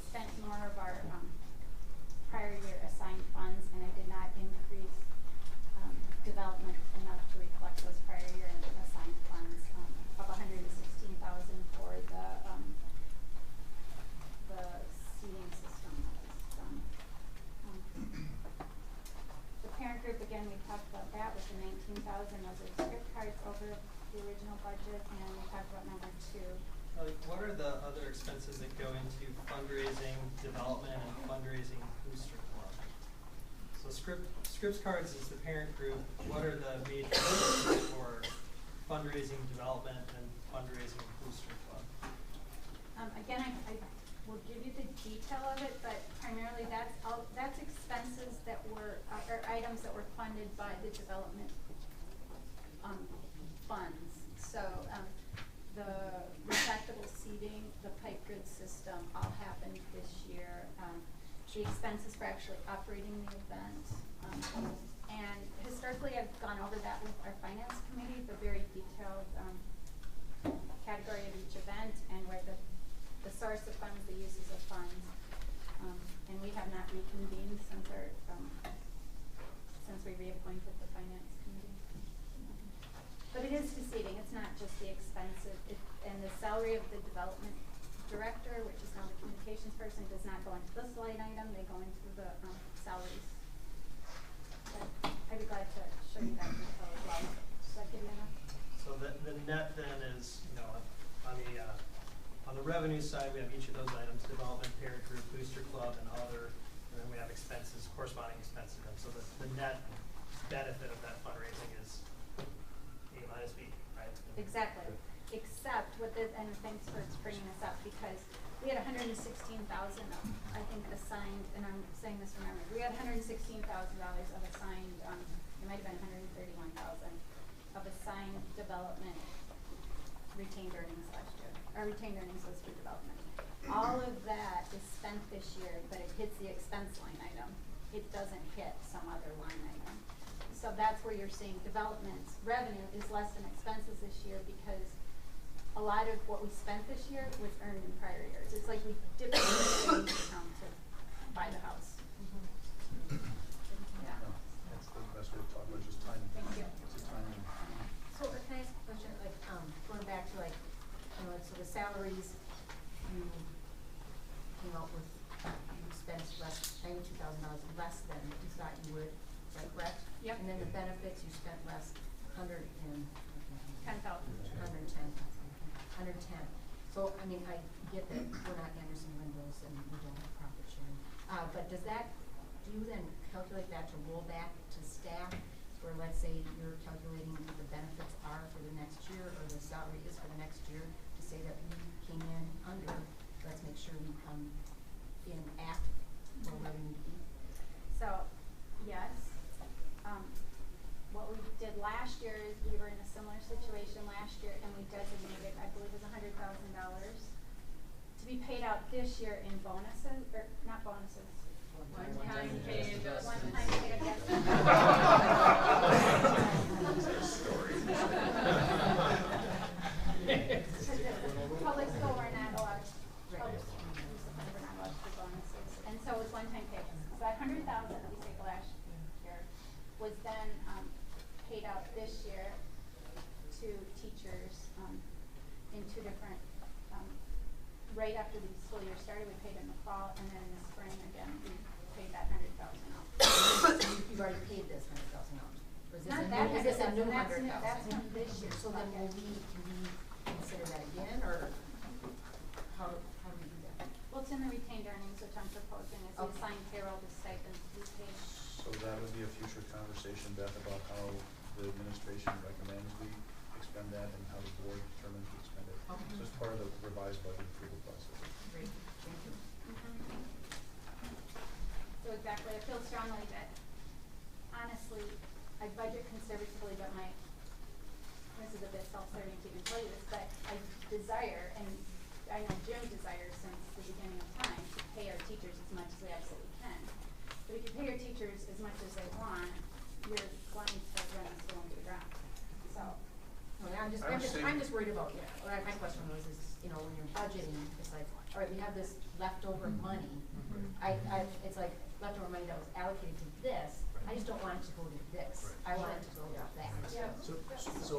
spent more of our, prior year assigned funds, and I did not increase, development enough to reflect those prior year assigned funds, of $116,000 for the seating system that was done. The parent group, again, we talked about that with the $19,000. Those are script cards over the original budget, and we talked about number 2. What are the other expenses that go into fundraising, development, and fundraising booster club? So Scripps Cards is the parent group. What are the major expenses for fundraising, development, and fundraising booster club? Again, I will give you the detail of it, but primarily that's expenses that were, or items that were funded by the development funds. So, the retractable seating, the pipe grid system all happened this year. The expenses for actually operating the event. And historically, I've gone over that with our finance committee, the very detailed category of each event and where the source of funds, the uses of funds. And we have not reconvened since we reappointed the finance committee. But it is to seating, it's not just the expensive, and the salary of the development director, which is now the communications person, does not go into this line item, they go into the salaries. But I'd be glad to show you that detail as well. Does that give you enough? So the net then is, on the revenue side, we have each of those items: development, parent group, booster club, and other. And then we have expenses, corresponding expenses. So the net benefit of that fundraising is A minus B, right? Exactly. Except and thanks for bringing this up, because we had $116,000, I think, assigned, and I'm saying this from memory. We had $116,000 of assigned, it might have been $131,000 of assigned development retained earnings last year. Our retained earnings was for development. All of that is spent this year, but it hits the expense line item. It doesn't hit some other line item. So that's where you're seeing development's revenue is less than expenses this year, because a lot of what we spent this year was earned in prior years. It's like we dipped into the savings account to buy the house. Yeah. That's the best way to talk about just timing. Thank you. It's a timing. So can I ask a question, like, going back to so the salaries, you came out with, you spent $92,000 less than you thought you would, is that correct? Yep. And then the benefits, you spent less, 10,000. 110. So, I mean, I get that we're not Anderson Windows and we don't have profit sharing. But do you then calculate that to roll back to staff, where let's say you're calculating what the benefits are for the next year, or the salary is for the next year, to say that we came in under, let's make sure we come in at where we need to be? So, yes. What we did last year is we were in a similar situation last year, and we designated, I believe it was $100,000 to be paid out this year in bonuses, or not bonuses. One-time pay adjustments. One-time pay adjustments. Public school, we're not allowed, public schools, we're not allowed to do bonuses. And so it was one-time pay. So that $100,000 that we saved last year was then paid out this year to teachers in 2 different, right after the school year started, we paid in the fall, and then in the spring again, we paid that $100,000 out. You've already paid this $100,000 out. Not that Is this a new $100,000, $100,000? that's from this year. So then can we consider that again, or how do we do that? Well, it's in the retained earnings, which I'm proposing, is the Okay. assigned payroll, the stipends, finish with conversation, Beth, about how the administration recommends we expend that and how the board determines we expend it. Okay. So it's part of the revised budget approval process. Great, thank you. So exactly, I feel strongly that, honestly, I budget conservatively, but this is a bit self-serving to even tell you this, but I desire, and I know Jim desires since the beginning of time, to pay our teachers as much as we absolutely can. But if you pay your teachers as much as they want, you're going to run the school into the ground. So, I'm just worried about, my question was, you know, when you're budgeting, it's like, all right, we have this leftover money. It's like leftover money that was allocated to this, I just don't want it to go to this. I want it to go to that. yeah. So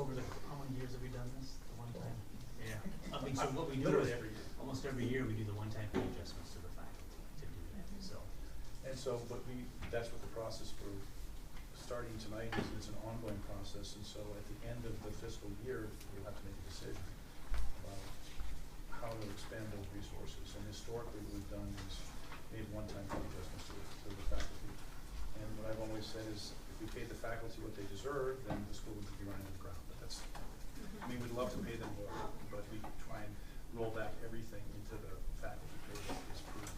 over how many years have we done this? The one time? Yeah. I mean, so what we do Literally is, every year. almost every year, we do the one-time pay adjustments to the faculty to do that, so. And so, that's what the process for starting tonight is, it's an ongoing process, and so at the end of the fiscal year, we'll have to make a decision about how to expend those resources. And historically, what we've done is made one-time pay adjustments to the faculty. And what I've always said is, if we paid the faculty what they deserve, then the school would be running to the ground. But that's, I mean, we'd love to pay them more, but we try and roll back everything into the faculty pay that is approved.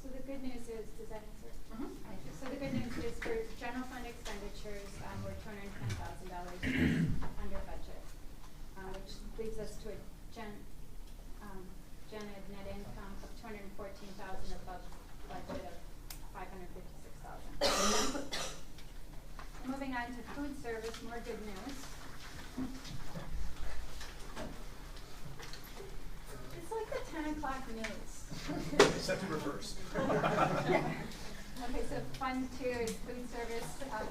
So the good news is, does that answer? Thank you. So the good news is for general fund expenditures, we're $210,000 under budget, which leads us to a gen ed net income of $214,000 above budget of $556,000. Moving on to food service, more good news. It's like the 10 o'clock news. Except in reverse. Okay, so Fund 2 is food service.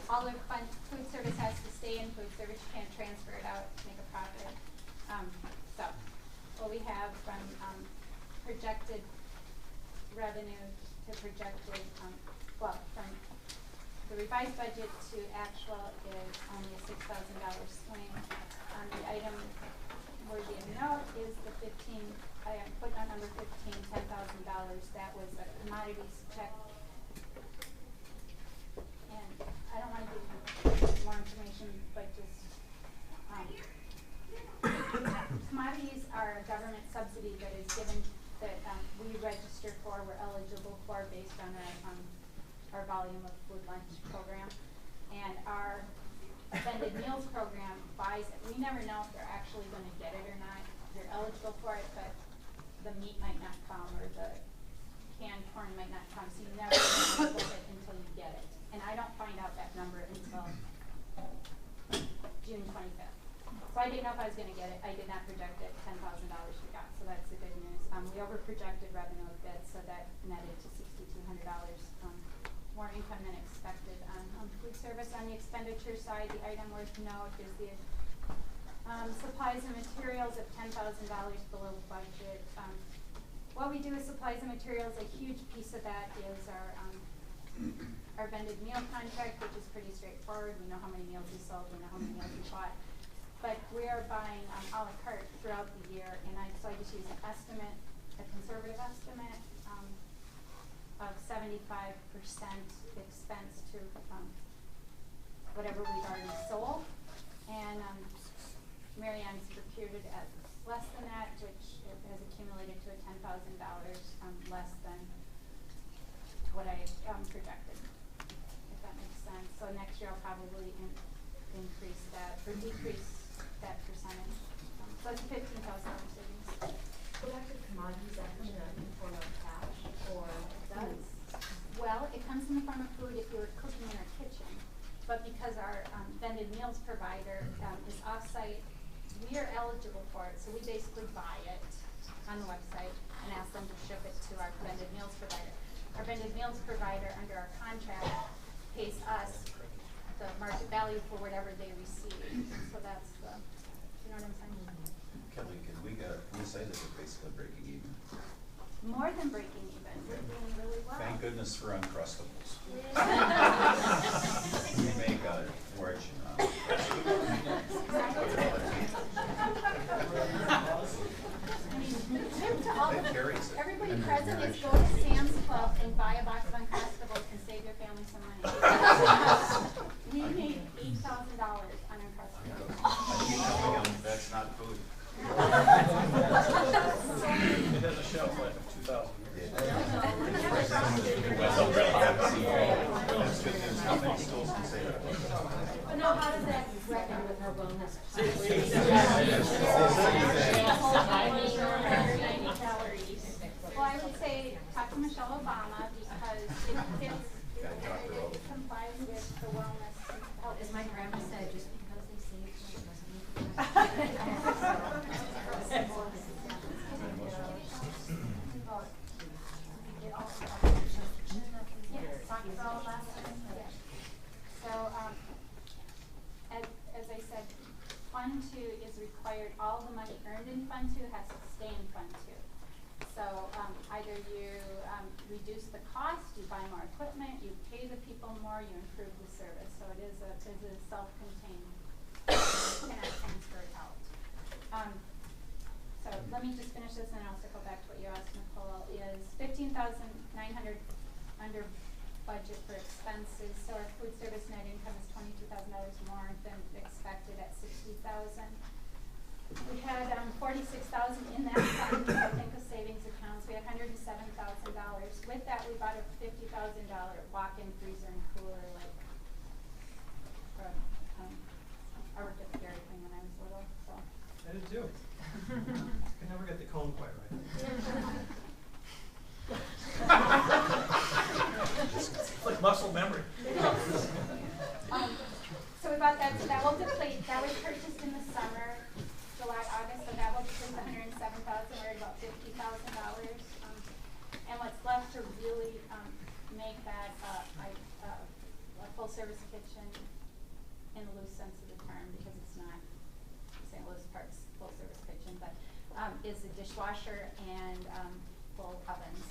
All of food service has to stay in food service. You can't transfer it out to make a profit. So what we have from projected revenue to projected, from the revised budget to actual is only a $6,000 swing. The item worthy of note is the footnote number 15, $10,000. That was a commodities check. And I don't want to give more information, but just commodities are a government subsidy that is given, that we register for, we're eligible for based on our volume of food lunch program. And our vended meals program buys it. We never know if they're actually going to get it or not. They're eligible for it, but the meat might not come or the canned corn might not come, so you never know it until you get it. And I don't find out that number until June 25th. So I didn't know if I was going to get it. I did not project it. $10,000 we got, so that's the good news. We over-projected revenue a bit, so that netted to $6,200 more income than expected on food service. On the expenditure side, the item worth note is the supplies and materials of $10,000 below budget. What we do with supplies and materials, a huge piece of that is our vended meal contract, which is pretty straightforward. We know how many meals we sold, we know how many meals we bought. But we are buying a la carte throughout the year, and so I just use an estimate, a conservative estimate of 75% expense to whatever we've already sold. And Mary Ann's procured it at less than that, which has accumulated to a $10,000 less than what I projected, if that makes sense. So next year I'll probably increase that or decrease that percentage. So it's $15,000 savings. So that could commodities that come in the form of cash or does? Well, it comes in the form of food if you were cooking in our kitchen, but because our vended meals provider is off-site, we are eligible for it. So we basically buy it on the website and ask them to ship it to our vended meals provider. Our vended meals provider, under our contract, pays us the market value for whatever they receive. So that's the, you know what I'm saying? Kelly, can we say that we're basically breaking even? More than breaking even. We're doing really well. Thank goodness for Uncrustables. We make a fortune on I mean, the tip to all That carries it. everybody present is go to Sam's Club and buy a box of Uncrustables and save your family some money. We made $8,000 on our customers. I keep telling them, that's not food. It has a shelf life of 2,000 years. Well, really, that's good news. Nothing schools can say that. But now, how does that reckon with her wellness? Well, I would say talk to Michelle Obama because it complies with the wellness. As my grandma said, just because they say it doesn't mean it. Yes, talked about last time. Yes. So, as I said, Fund 2 is required. All the money earned in Fund 2 has to stay in Fund 2. So either you reduce the cost, you buy more equipment, you pay the people more, you improve the service. So it is a self-contained. You cannot transfer it out. So let me just finish this and I'll circle back to what you asked, Nicole. Is $15,900 under budget for expenses. So our food service net income is $22,000 more than expected at $60,000. We had $46,000 in that fund, I think, of savings accounts. We had $107,000. With that, we bought a $50,000 walk-in freezer and cooler, like from I worked at the Dairy Queen when I was little, so. I did too. Could never get the cone quite right. Like muscle memory. So we bought that. So that will deplete. That was purchased in the summer, July, August. So that will deplete $107,000. We're at about $50,000. And what's left to really make that a full-service kitchen in the loose sense of the term, because it's not St. Louis Park's full-service kitchen, but is the dishwasher and full ovens.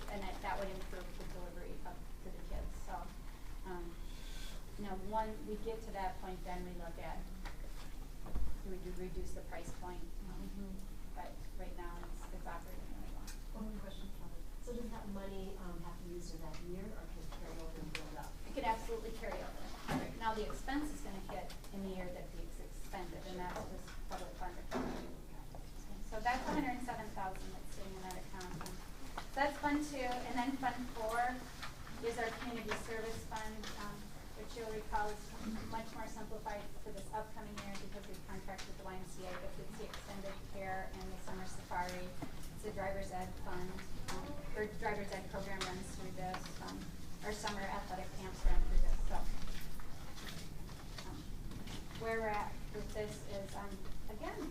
And that would improve the delivery up to the kids. So, when we get to that point, then we look at do we reduce the price point. But right now, it's operating really well. One question, Kelly. So does that money have to be used in that year, or can it carry over and build up? It could absolutely carry over. Right. Now, the expense is going to hit in the year that it's expended, and that's just public fund accounting. So that's $107,000 that's sitting in that account. So that's Fund 2, and then Fund 4 is our community service fund, which you'll recall is much more simplified for this upcoming year because we've contracted with the YMCA, but it's the extended care and the summer safari. It's the driver's ed fund, or driver's ed program runs through this. Our summer athletic camps run through this. So where we're at with this is, again,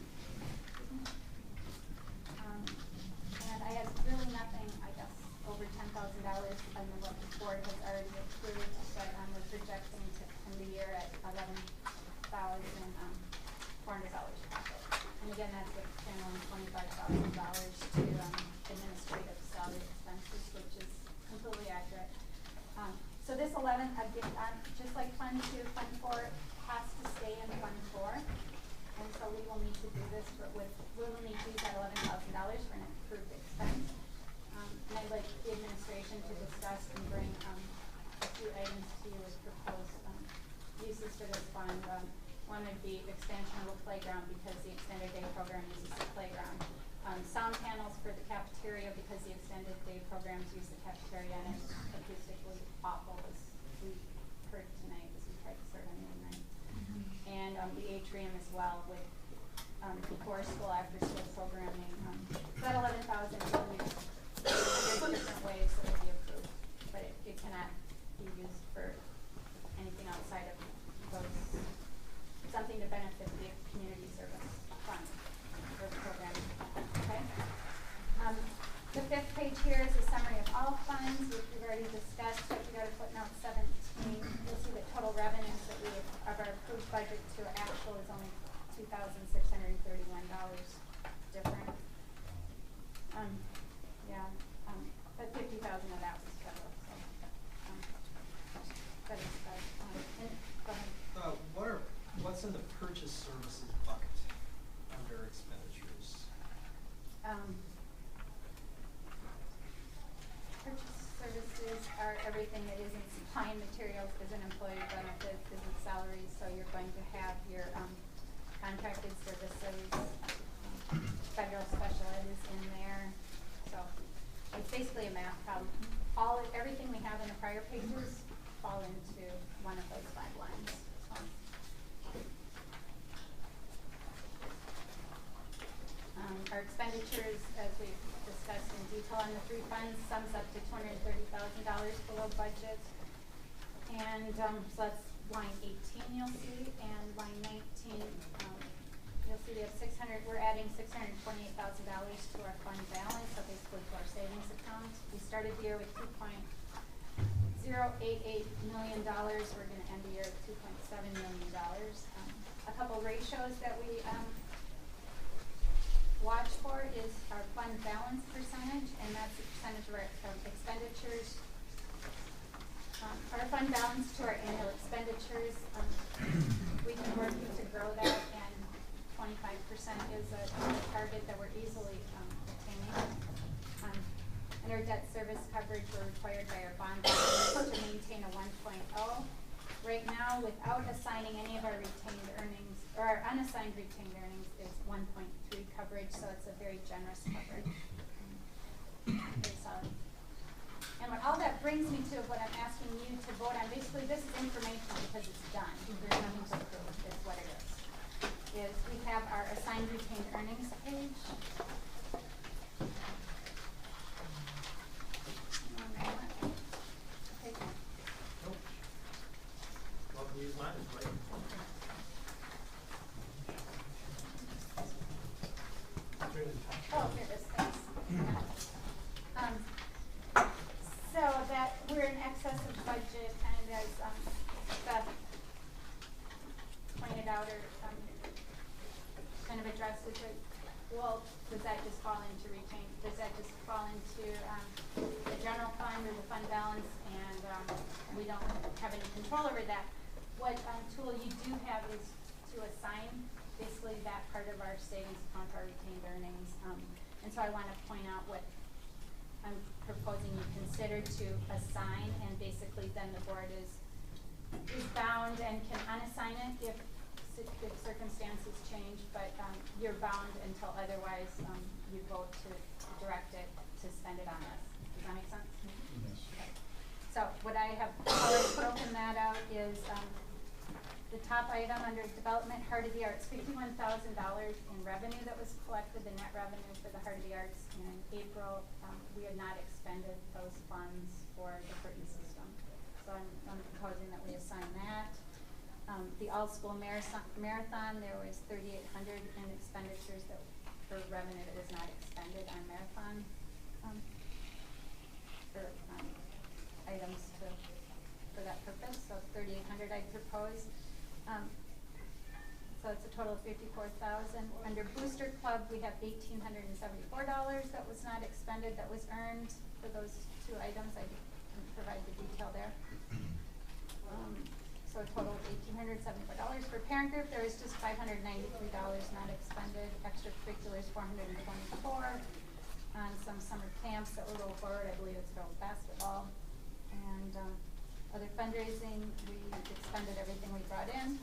and I have really nothing, I guess, over $10,000 on what the board has already approved, but we're projecting to end the year at $11,400 profit. And again, that's with channeling $25,000 to administrative salary expenses, which is completely accurate. So this 11, again, just like Fund 2, Fund 4 has to stay in Fund 4. And so we will need to do this, but we will need to use that $11,000 for an approved expense. And I'd like the administration to discuss and bring a few items to you as proposed uses for this fund. One would be expansion of a playground because the extended day program uses the playground. Sound panels for the cafeteria because the extended day programs use the cafeteria, and it's acoustically awful, as we heard tonight as we tried to start on midnight. And the atrium as well with before school, after school programming. That $11,000 will be used. There's different ways that it will be approved, but it cannot be used for anything outside of those, something to benefit the community service fund or the programming. Okay. The fifth page here is a summary of all funds, which we've already discussed. If you go to footnote 17, you'll see the total revenues that we have of our approved budget to actual is only $2,631 different. But 50,000 of that was federal. So, that is go ahead. What's in the purchase services bucket under expenditures? Purchase services are everything that isn't supply and materials isn't employee benefits, isn't salaries, so you're going to have your, contracted services, federal special ed is in there, so it's basically a math problem. Everything we have in the prior pages fall into one of those 5 lines, so. Our expenditures, as we've discussed in detail on the 3 funds, sums up to $230,000 below budget. And so that's line 18 you'll see, and line 19, you'll see we have we're adding $628,000 to our fund balance, so basically to our savings account. We started the year with $2.088 million. We're going to end the year with $2.7 million. A couple ratios that we watch for is our fund balance percentage, and that's the percentage of our expenditures. Our fund balance to our annual expenditures, we've been working to grow that, and 25% is a target that we're easily attaining. And our debt service coverage, we're required by our bond to maintain a 1.0. Right now, without assigning any of our retained earnings, or our unassigned retained earnings, is 1.3 coverage, so it's a very generous coverage. Very solid. And what all that brings me to, what I'm asking you to vote on, basically this is information because it's done. There's nothing to prove, it's what it is we have our assigned retained earnings page. Welcome to use mine, Mike. Oh, here it is, thanks. So that we're in excess of budget, and as Beth pointed out, or kind of addressed, is that, well, does that just fall into the general fund or the fund balance, and we don't have any control over that? What tool you do have is to assign basically that part of our savings account, our retained earnings, and so I want to point out what I'm proposing you consider to assign, and basically then the board is bound and can unassign it if circumstances change, but you're bound until otherwise you vote to direct it to spend it on this. Does that make sense? Yes. Okay. So what I have already broken that out is the top item under development, Heart of the Arts, $51,000 in revenue that was collected, the net revenue for the Heart of the Arts in April. We had not expended those funds for the curtain system. So I'm proposing that we assign that. The all-school marathon, there was $3,800 in expenditures for revenue that was not expended on marathon items for that purpose. So $3,800 I propose. So it's a total of $54,000. Under Booster Club, we have $1,874 that was not expended, that was earned for those 2 items. I can provide the detail there. So a total of $1,874. For parent group, there was just $593 not expended. Extracurriculars, $424. On some summer camps that were rolled forward, I believe it's girls basketball. And other fundraising, we expended everything we brought in.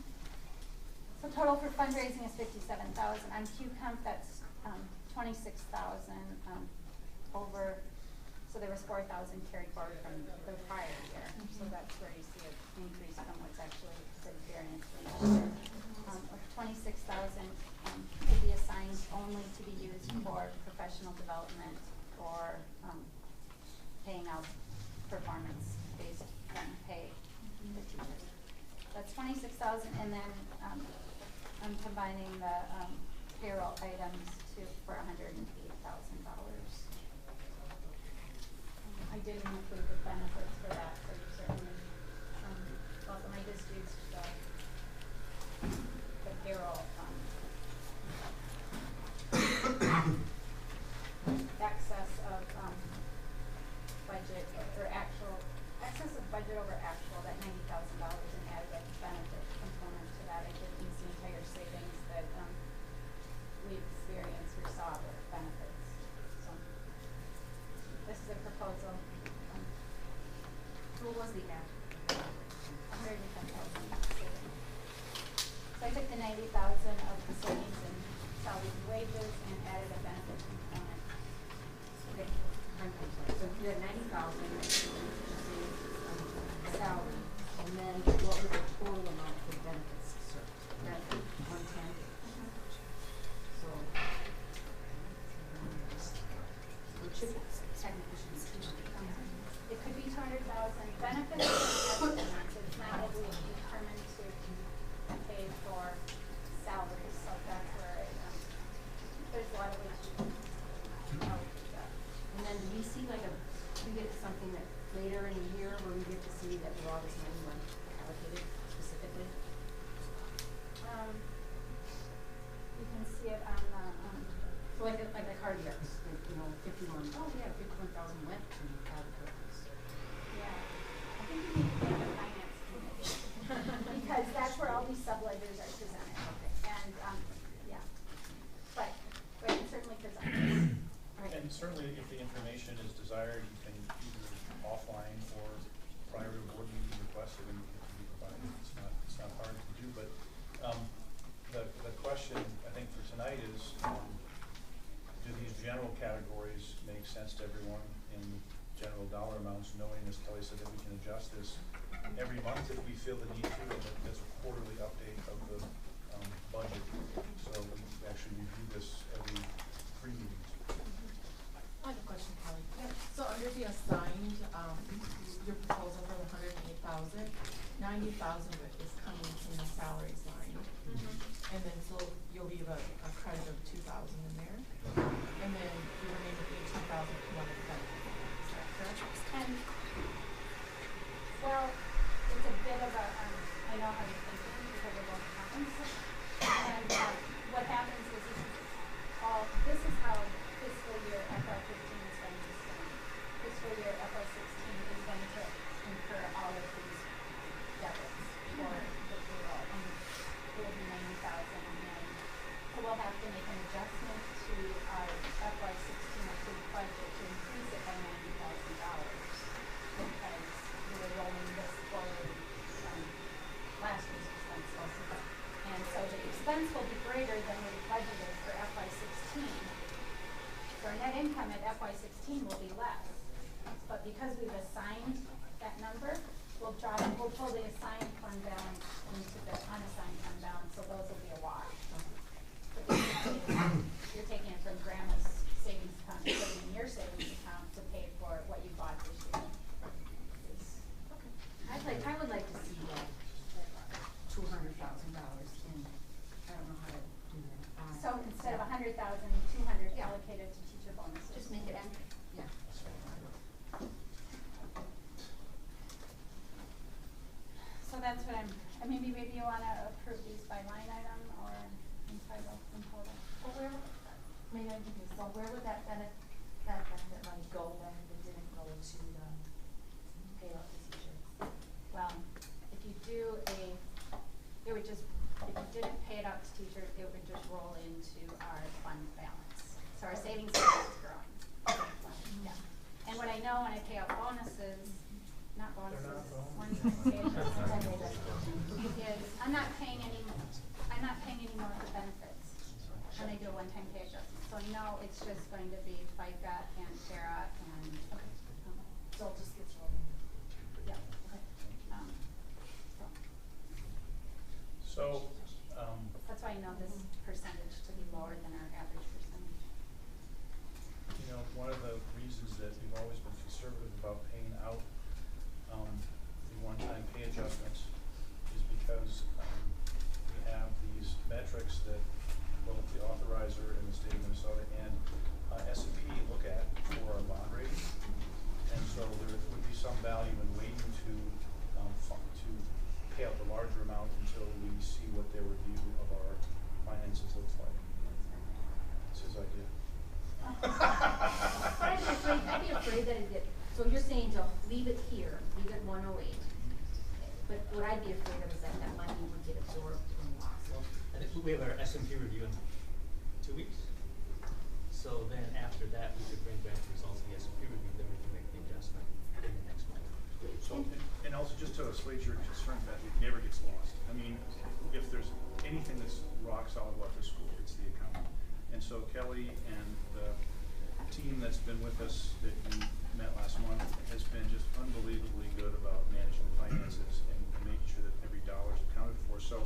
So total for fundraising is $57,000. On Q-Comp, that's $26,000 over. So there was $4,000 carried forward from the prior year. So that's where you see an increase from what's actually the variance for this year. $26,000 to be assigned only to be used for professional development or paying out performance-based pay to teachers. That's $26,000, and then I'm combining the payroll items for $108,000. I didn't include the benefits for that, so you certainly welcome. I just used the payroll excess of budget or actual excess of budget over actual, that $90,000, and added a benefit component to that. I didn't use the entire savings that we experienced or saw with benefits. So this is a proposal. was the act? 110,000 savings. So I took the 90,000 of the savings in salaries and wages and added a benefit component. Okay, I'm sorry, so you had 90,000, salary, and then what was the total amount for benefits, sir? That's 110? So. It should, technically should be 200. It could be 200,000 benefits or estimates. It's not what we determined to pay for salaries, so that's where it, there's a lot of ways to allocate that. And then do we see like we get something that later in the year where we get to see that where all this money went allocated specifically? You can see it on the, So like the cardiacs, like, you know, 51, oh yeah, 51,000 went to cardiac purpose. yeah. I think you need to be on the finance committee. Because that's where all these subledgers are presented. Okay. And, yeah. But we can certainly present this. Right. And certainly if the information is desired, you can either offline or prior to board meeting request it and it can be provided. It's not hard to do, but the question I think for tonight is, do these general categories make sense to everyone in general dollar amounts, knowing, as Kelly said, that we can adjust this every month if we feel the need to, and that there's a quarterly update of the budget. So we actually review this every 3 meetings. I have a question, Kelly. So under the assigned, your proposal for the 108,000, 90,000 of it is coming from the salaries line. And then so you'll leave a credit of 2,000 in there. And then the remaining 18,000 come out of the benefit. Is that correct? And, well, it's a bit of a, I know how you're thinking because of what happens. And what happens is this is how fiscal year FY15 is going to stand. Fiscal year FY16 is going to incur all of these debits for the payroll. And it will be 90,000 and so we'll have to make an adjustment to our FY16 approved budget to increase it by $90,000 because we were rolling this forward from last year's expense also. And so the expense will be greater than we budgeted for FY16. So our net income at FY16 will be less. But because we've assigned that number, we'll pull the assigned fund balance into the unassigned fund balance, so those will be a wash. You're taking it from grandma's savings account, and putting it in your savings account to pay for what you bought this year. I would like to see that $200,000 in, I don't know how to do that. So instead of 100,000, 200 Yeah. allocated to teacher bonuses. Just make it, yeah. So that's what maybe you wanna approve these by line item or in total? Well, maybe I'm confused, so where would that benefit money go then if it didn't go to the payout to teachers? Well, if you didn't pay it out to teachers, it would just roll into our fund balance. So our savings account is growing. Yeah. And what I know when I pay out bonuses, not bonuses, one-time pay adjustments, is I'm not paying any more for benefits when I do a one-time pay adjustment. So I know it's just going to be FICA and FARA and, So it just gets rolled in. yeah. So, That's why I know this percentage to be lower than our average percentage. you know, one of the reasons that we've always been conservative about paying out the one-time pay adjustments is because we have these metrics that both the authorizer in the state of Minnesota and SCPA look at for our bond rating. And so there would be some value in waiting to pay out the larger amount until we see what their review of our finances looks like. That's his idea. I'd be afraid that so you're saying to leave it here, leave it 108. But what I'd be afraid of is that money would get absorbed in loss. Well, I think we have our S&P review in 2 weeks. So then after that, we could bring back the results of the S&P review, then we can make the adjustment in the next month. So just to assuage your concern, that it never gets lost. I mean, if there's anything that's rock solid about this school, it's the accounting. And so Kelly and the team that's been with us that you met last month has been just unbelievably good about managing the finances and making sure that every dollar is accounted for. So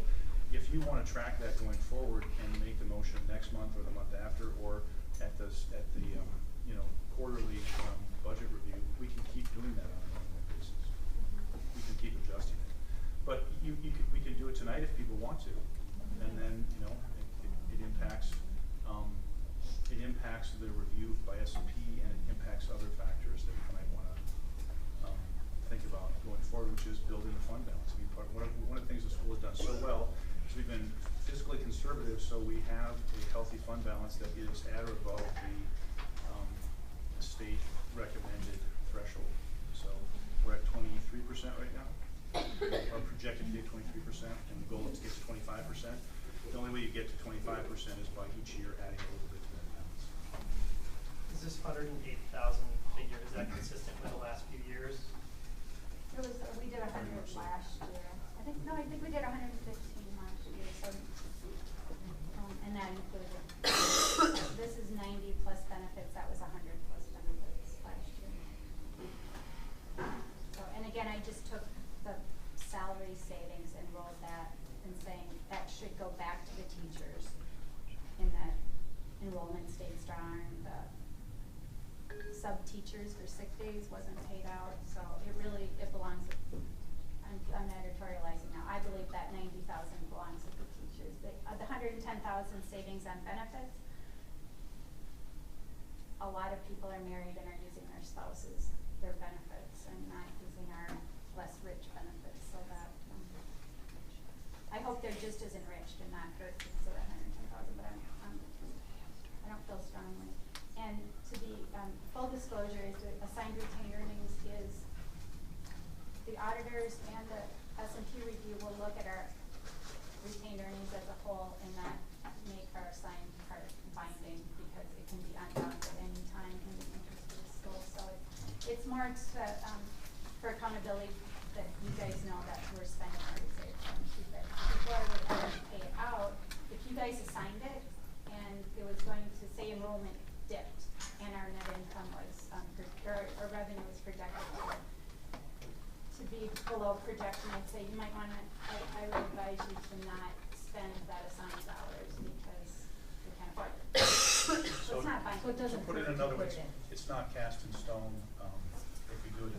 if you want to track that going forward and make the motion next month or the month after, or at the you know, quarterly budget review, we can keep doing that on an ongoing basis. We can keep adjusting it. But we can do it tonight if people want to, and then, you know, it impacts the review by SCP, and it impacts other factors that we might want to think about going forward, which is building the fund balance. I mean, one of the things the school has done so well is we've been fiscally conservative, so we have a healthy fund balance that is at or above the state recommended threshold. So we're at 23% right now. Our projected to be at 23%, and the goal is to get to 25%. The only way you get to 25% is by each year adding a little bit to that balance. Is this 108,000 figure, is that consistent with the last few years? It was, we did 100 last year. I think we did 115 last year, so, and that included, this is 90 plus benefits, that was 100 plus benefits last year. So, and again, I just took the salary savings and rolled that and saying that should go back to the teachers, in that enrollment stayed strong, the sub-teachers for sick days wasn't paid out, so it belongs, I'm editorializing now, I believe that 90,000 belongs with the teachers. The 110,000 savings on benefits, a lot of people are married and are using their spouses, their benefits, and not using our less rich benefits, so that, I hope they're just as enriched and not hurt because of that 110,000, but I don't feel strongly. And to be full disclosure, is the assigned retained earnings is the auditors and the S&P review will look at our retained earnings as a whole and not make our assigned part binding, because it can be unbound at any time in the interest of the school. So it's more to, for accountability, that you guys know that we're spending our reserve funds. Before we ever pay it out, if you guys assigned it and it was going to say enrollment dipped and our net income was, or revenue was projected to be below projection, I'd say you might want to, I would advise you to not spend that assigned dollars because we can't afford it. So it's not binding. So it doesn't To put it hurt to another way, put it in. it's not cast in stone. If we do it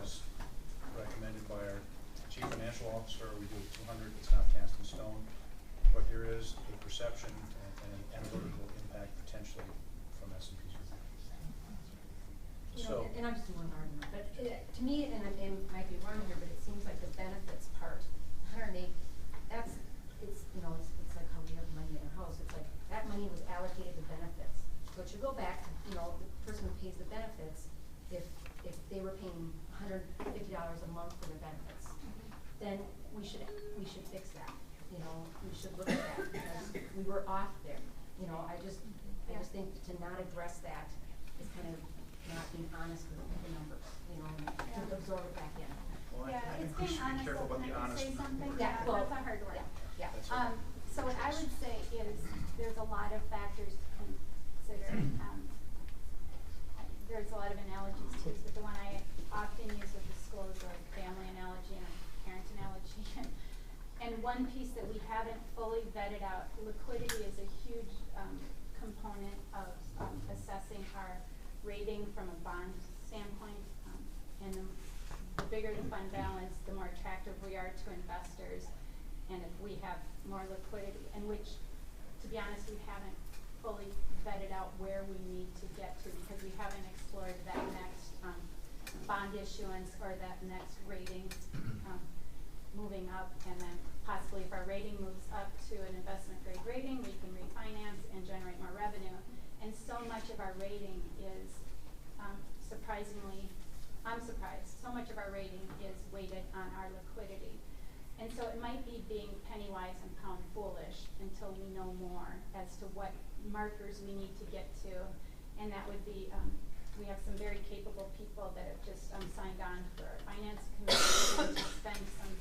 as recommended by our chief financial officer, we do it 200, it's not cast in stone. But there is a perception and an analytical impact potentially from S&P's review. You know, So, and I'm just doing argument, but to me, and I might be wrong here, but it seems like the benefits part, 108, it's like how we have money in our house. It's like that money was allocated to benefits. So it should go back to, you know, the person who pays the benefits, if they were paying $150 a month for their benefits, then we should fix that. You know, we should look at that because we were off there. You know, I just think to not address that is kind of not being honest with the numbers, you know, and to absorb it back in. well, Yeah, I it's think we being should be honest, careful about and the I can say honesty. something, Yeah, well, that's a hard word. Yeah. That's okay. So what I would say is there's a lot of factors to consider. There's a lot of analogies too, but the one I often use with the school is a family analogy and a parent analogy. And one piece that we haven't fully vetted out, liquidity is a huge component of assessing our rating from a bond standpoint. And the bigger the fund balance, the more attractive we are to investors. And if we have more liquidity, and which, to be honest, we haven't fully vetted out where we need to get to, because we haven't explored that next bond issuance or that next rating moving up, and then possibly if our rating moves up to an investment grade rating, we can refinance and generate more revenue. And so much of our rating is surprisingly, I'm surprised, so much of our rating is weighted on our liquidity. And so it might be being penny wise and pound foolish until we know more as to what markers we need to get to. And that would be we have some very capable people that have just signed on for our finance committee to spend some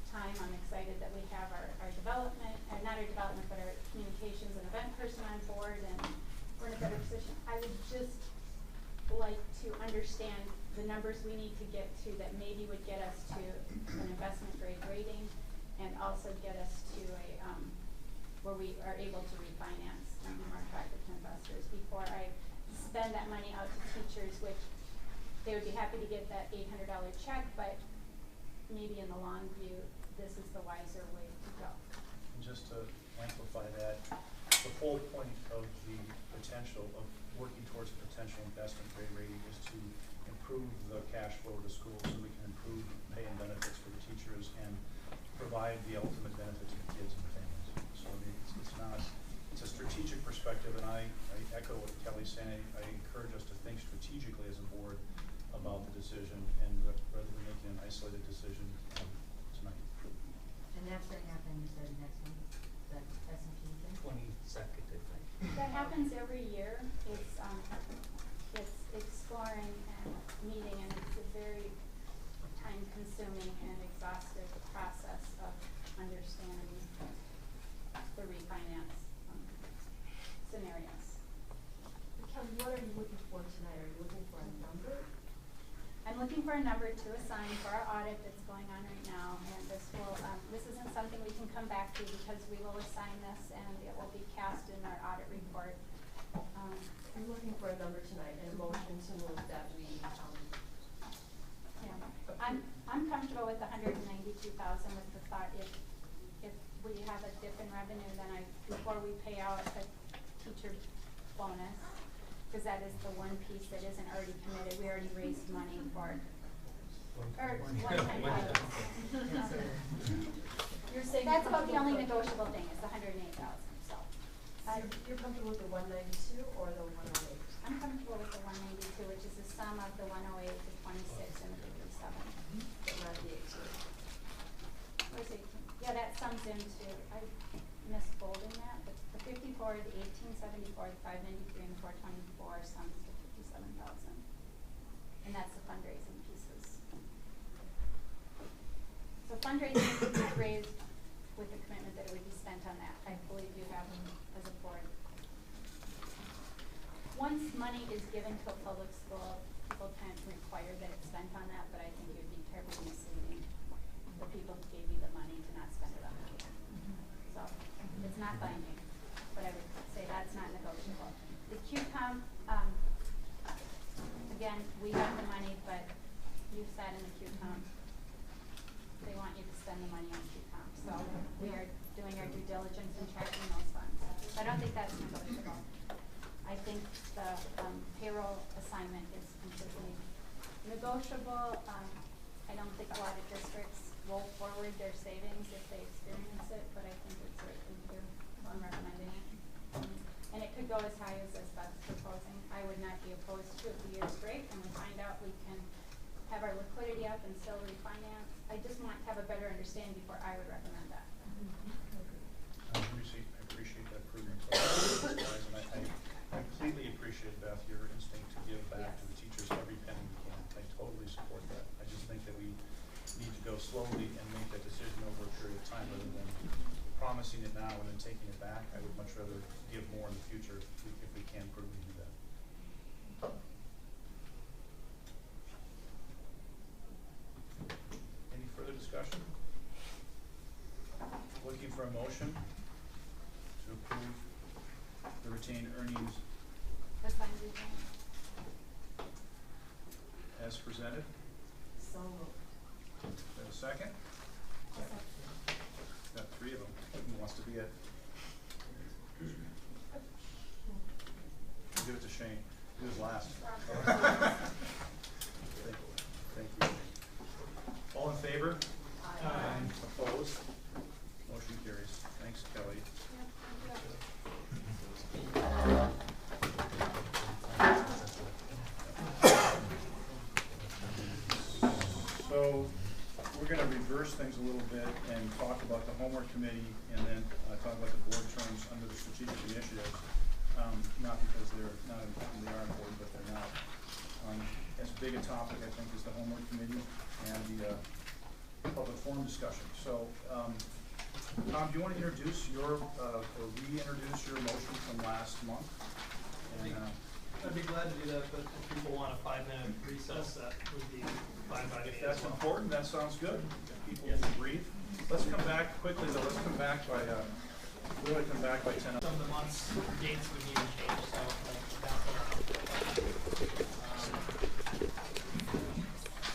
time. I'm excited that we have our development, not our development, but our communications and event person on board, and we're in a better position. I would just like to understand the numbers we need to get to that maybe would get us to an investment grade rating and also get us to a, where we are able to refinance and be more attractive to investors before I spend that money out to teachers, which they would be happy to get that $800 check, but maybe in the long view, this is the wiser way to go. And just to amplify that, the whole point of the potential of working towards a potential investment grade rating is to improve the cash flow of the school so we can improve pay and benefits for the teachers and provide the ultimate benefit to the kids and the families. So I mean, it's not, it's a strategic perspective, and I echo what Kelly's saying. I encourage us to think strategically as a board about the decision and rather than making an isolated decision tonight. And that's gonna happen, you said next month, that S&P thing? 22nd, I think. That happens every year. It's exploring and meeting, and it's a very time-consuming and exhaustive process of understanding the refinance scenarios. Kelly, what are you looking for tonight? Are you looking for a number? I'm looking for a number to assign for our audit that's going on right now, and this will, this isn't something we can come back to because we will assign this and it will be cast in our audit report. I'm looking for a number tonight and a motion to move that we, Yeah, I'm comfortable with 192,000 with the thought if we have a dip in revenue, then before we pay out a teacher bonus, because that is the one piece that isn't already committed. We already raised money for it. Or one-time items. you're saying. That's about the only negotiable thing, is the 108,000, so. You're comfortable with the 192 or the 108? I'm comfortable with the 192, which is the sum of the 108, the 26, and the 57. But not the 18? Where's 18? Yeah, that sums into, I missed bolding that, but the 54, the 1874, the 593, and the 424 sums to 57,000. And that's the fundraising pieces. So fundraising is raised with the commitment that it would be spent on that. I believe you have them as a board. Once money is given to a public school, people can't require that it's spent on that, but I think it would be terribly misleading for people who gave you the money to not spend it on that. So it's not binding, but I would say that's not negotiable. The QCOM, again, we have the money, but you sat in the QCOM. They want you to spend the money on QCOM. So we are doing our due diligence and tracking those funds. So I don't think that's negotiable. I think the payroll assignment is completely negotiable. I don't think a lot of districts roll forward their savings if they experience it, but I think it's the right thing to do, so I'm recommending it. And it could go as high as that's proposing. I would not be opposed to it. The year's great, and we find out we can have our liquidity up and still refinance. I just want to have a better understanding before I would recommend that. I appreciate that prudent and I completely appreciate, Beth, your instinct to give back to the teachers every penny we can. I totally support that. I just think that we need to go slowly and make that decision over a period of time rather than promising it now and then taking it back. I would much rather give more in the future if we can prudently do that. Any further discussion? Looking for a motion to approve the retained earnings That's fine, we can. as presented. So moved. Is there a second? Got three of them. Who wants to be it? Give it to Shane. He was last. Thank you. All in favor? Aye. Opposed? Motion carries. Thanks, Kelly. So we're going to reverse things a little bit and talk about the homework committee and then talk about the board terms under the strategic initiatives. Not because they're not important, they are important, but they're not As big a topic, I think, as the homework committee and the public forum discussion. So, Tom, do you want to introduce your, or reintroduce your motion from last month? And, I'd be glad to do that, but if people want a 5-minute recess, that would be fine by me if as that's well. important, that sounds good. If people can breathe. Let's come back quickly, though. Let's come back by, really come back by 10. Some of the months, dates would need to change, so that's what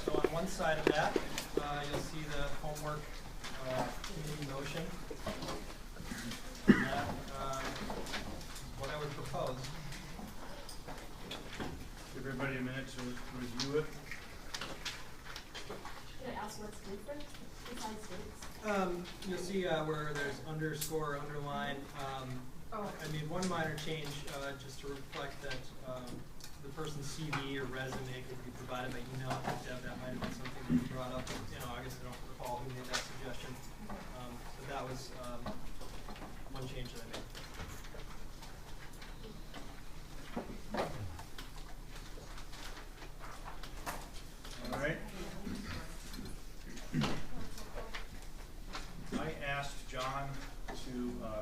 so on one side of that, you'll see the homework committee motion. And that, what I would propose. Give everybody a minute to review it. Can I ask what's different besides dates? You'll see where there's underscore, underline. I made one minor change just to reflect that the person's CV or resume could be provided by email. I think that might have been something that you brought up in August. I don't recall who made that suggestion. But that was one change that I made. All right. I asked John to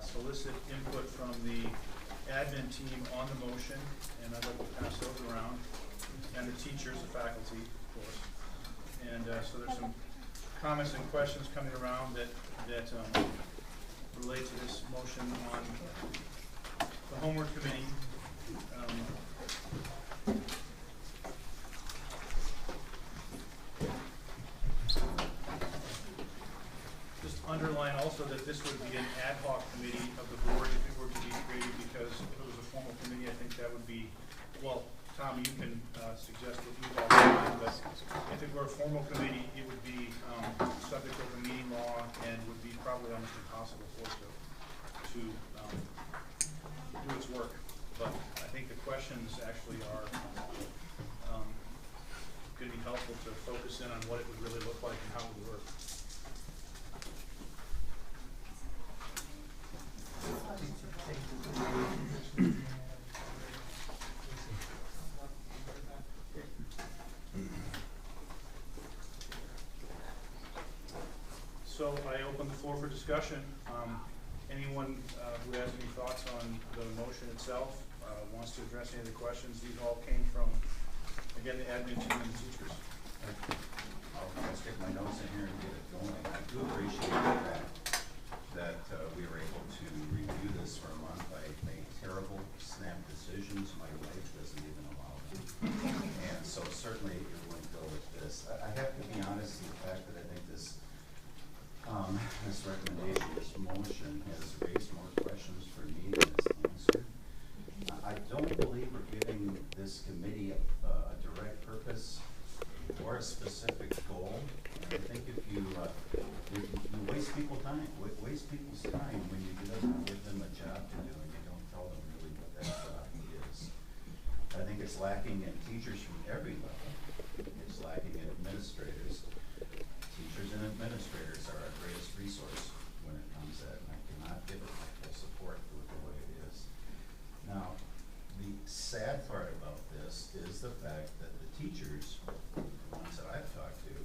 solicit input from the admin team on the motion, and I'd like to pass those around, and the teachers, the faculty, of course. And so there's some comments and questions coming around that relate to this motion on the homework committee. Just underline also that this would be an ad hoc committee of the board if it were to be created, because if it was a formal committee, I think that would be, well, Tom, you can suggest what you've all done, but if it were a formal committee, it would be subject to open meeting law and would be probably almost impossible for it to do its work. But I think the questions actually are going to be helpful to focus in on what it would really look like and how it would work. So I open the floor for discussion. Anyone who has any thoughts on the motion itself, wants to address any of the questions, these all came from, again, the admin team and the teachers. I'll stick my nose in here and get it going. I do appreciate the fact that we were able to review this for a month. I made terrible snap decisions. My wife doesn't even allow them. And so certainly it wouldn't go with this. I have to be honest in the fact that I think this recommendation, this motion has raised more questions for me than it's answered. I don't believe we're giving this committee a direct purpose or a specific goal. And I think if you waste people's time when you don't give them a job to do and you don't tell them really what that job is. I think it's lacking in teachers from every level. It's lacking in administrators. Teachers and administrators are our greatest resource when it comes to that, and I cannot give it my full support for the way it is. Now, the sad part about this is the fact that the teachers, the ones that I've talked to,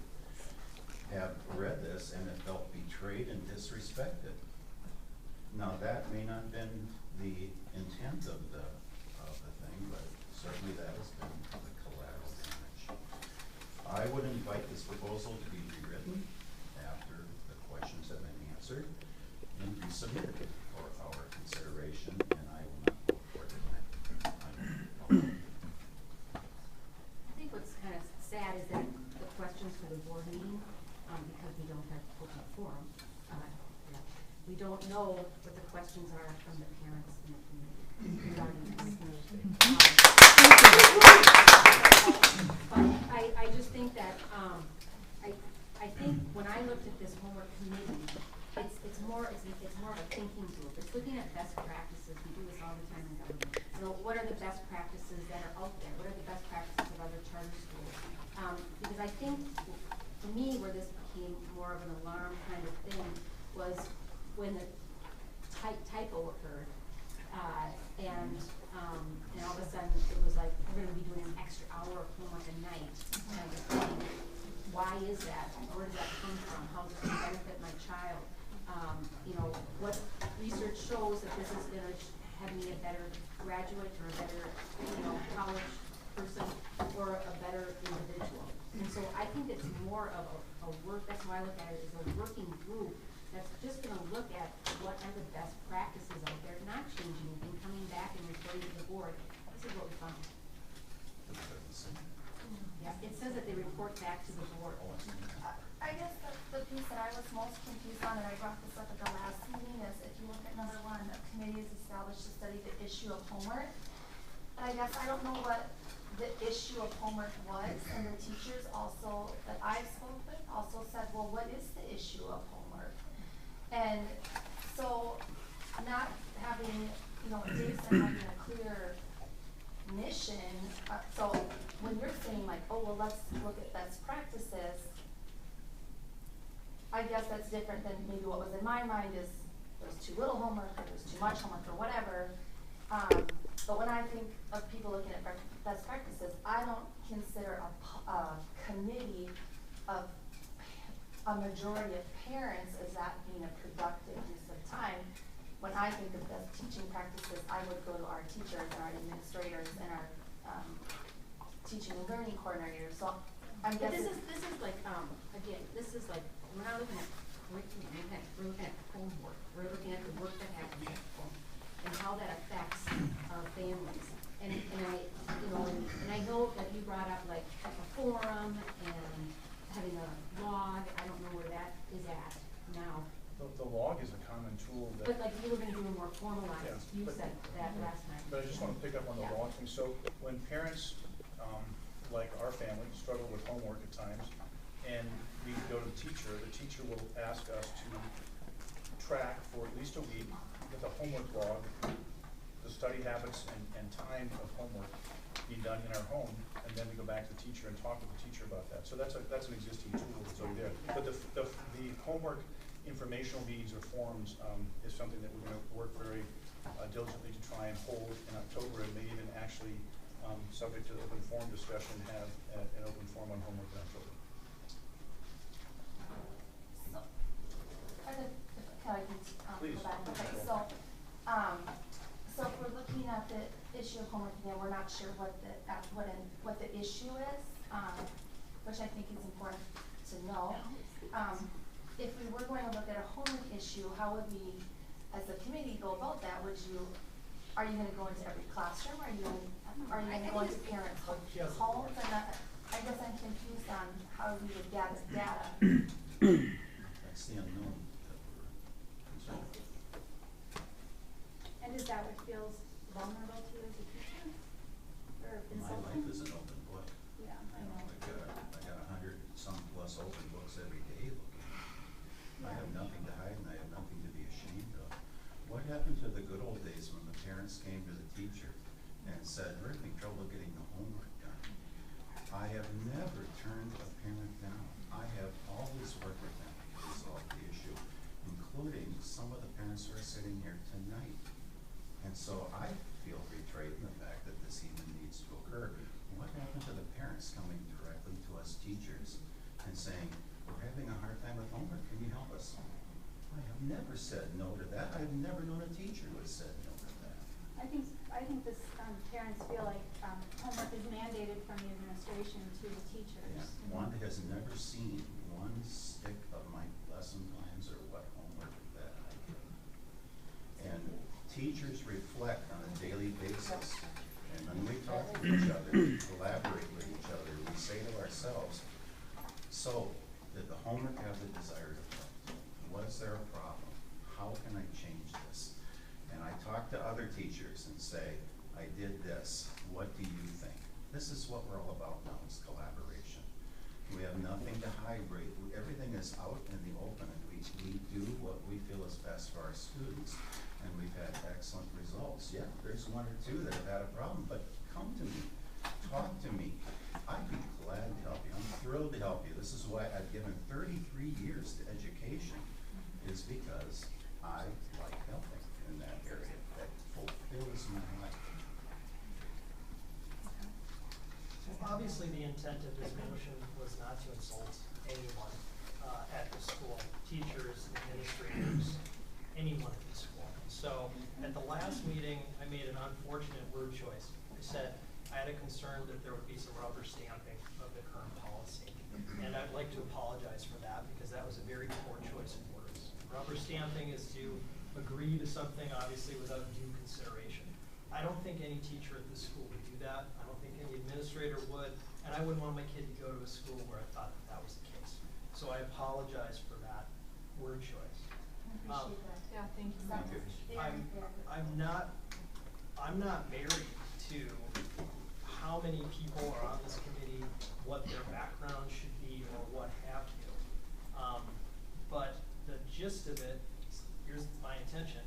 have read this and have felt betrayed and disrespected. Now, that may not have been the intent of the thing, but certainly that has been the collateral damage. I would invite this proposal to be rewritten after the questions have been answered and resubmitted for our consideration, and I will not vote for it tonight. I think what's kind of sad is that the questions for the board meeting, because we don't have open forum, we don't know what the questions are from the parents in the community regarding this. But I just think that, I think when I looked at this homework committee, it's more of a thinking group. It's looking at best practices. We do this all the time in government. So what are the best practices that are out there? What are the best practices of other charter schools? Because I think, for me, where this became more of an alarm kind of thing was when the typo occurred, and all of a sudden it was like, we're going to be doing an extra hour of homework why is that? Where does that come from? How does it benefit my child? You know, what research shows that this is gonna have me a better graduate or a better, you know, college person or a better individual. And so I think it's more of a work, that's why I look at it as a working group that's just gonna look at what are the best practices out there, not changing and coming back and reporting to the board. This is what we found. Yeah, it says that they report back to the board. I guess the piece that I was most confused on, and I brought this up at the last meeting, is if you look at number 1, a committee is established to study the issue of homework. And I guess I don't know what the issue of homework was, and the teachers also, that I spoke with, also said, well, what is the issue of homework? And so, not having, you know, Jason having a clear mission, so when you're saying like, oh, well, let's look at best practices, I guess that's different than maybe what was in my mind is there's too little homework or there's too much homework or whatever. But when I think of people looking at best practices, I don't consider a committee of a majority of parents as that being a productive use of time. When I think of best teaching practices, I would go to our teachers and our administrators and our teaching and learning coordinators. So I'm But guessing this is like, again, this is like, we're not looking at curriculum, we're looking at homework. We're looking at the work that happens at home and how that affects our families. And I, you know, and I know that you brought up like a forum and having a log. I don't know where that is at now. The log is a common tool that. But like you were gonna do a more formalized, Yeah, you but- said that last night. But I just want to pick up on the Yeah. log thing. So when parents, like our family, struggle with homework at times, and we go to the teacher will ask us to track for at least a week with a homework log, the study habits and time of homework being done in our home, and then we go back to the teacher and talk with the teacher about that. So that's an existing tool that's over there. But the homework informational meetings or forums is something that we're going to work very diligently to try and hold in October, and maybe even actually, subject to the open forum discussion, have an open forum on homework in October. so, can I Please. go back? Okay, so if we're looking at the issue of homework again, we're not sure what the issue is, which I think is important to know. If we were going to look at a homework issue, how would we, as a committee, go about that? Are you going to go into every classroom? Are you going to go into parents' homes? And I guess I'm confused on how we would gather data. That's the unknown that we're concerned with. And is that what feels vulnerable to you as a teacher? Or My insulting? life is an open book. Yeah, I know. I got 100-some plus open books every day looking. I have nothing to hide and I have nothing to be ashamed of. What happened to the good old days when the parents came to the teacher and said, we're having trouble getting the homework done? I have never turned a parent down. I have always worked with them to resolve the issue, including some of the parents who are sitting here tonight. And so I feel betrayed in the fact that this even needs to occur. What happened to the parents coming directly to us teachers and saying, we're having a hard time with homework, can you help us? I have never said no to that. I've never known a teacher who has said no to that. I think this, parents feel like, homework is mandated from the administration to the teachers. Yeah. One has never seen one stick of my lesson plans or what homework that I give. And teachers reflect on a daily basis. And when we talk to each other, we collaborate with each other, we say to ourselves, so, did the homework have the desired effect? Was there a problem? How can I change this? And I talk to other teachers and say, I did this, what do you think? This is what we're all about now, is collaboration. We have nothing to hide, everything is out in the open, and we do what we feel is best for our students. And we've had excellent results. Yeah, there's one or two that have had a problem, but come to me, talk to me. I'd be glad to help you. I'm thrilled to help you. This is why I've given 33 years to education, is because I like helping in that area. That fulfills my life. obviously the intent of this motion was not to insult anyone at the school, teachers, administrators, anyone at the school. So at the last meeting, I made an unfortunate word choice. I said I had a concern that there would be some rubber stamping of the current policy. And I'd like to apologize for that because that was a very poor choice of words. Rubber stamping is to agree to something obviously without due consideration. I don't think any teacher at the school would do that. I don't think any administrator would. And I wouldn't want my kid to go to a school where I thought that that was the case. So I apologize for that word choice. I appreciate that. Yeah, thank you. Thank you. I'm not married to how many people are on this committee, what their background should be, or what have you. But the gist of it, here's my intention,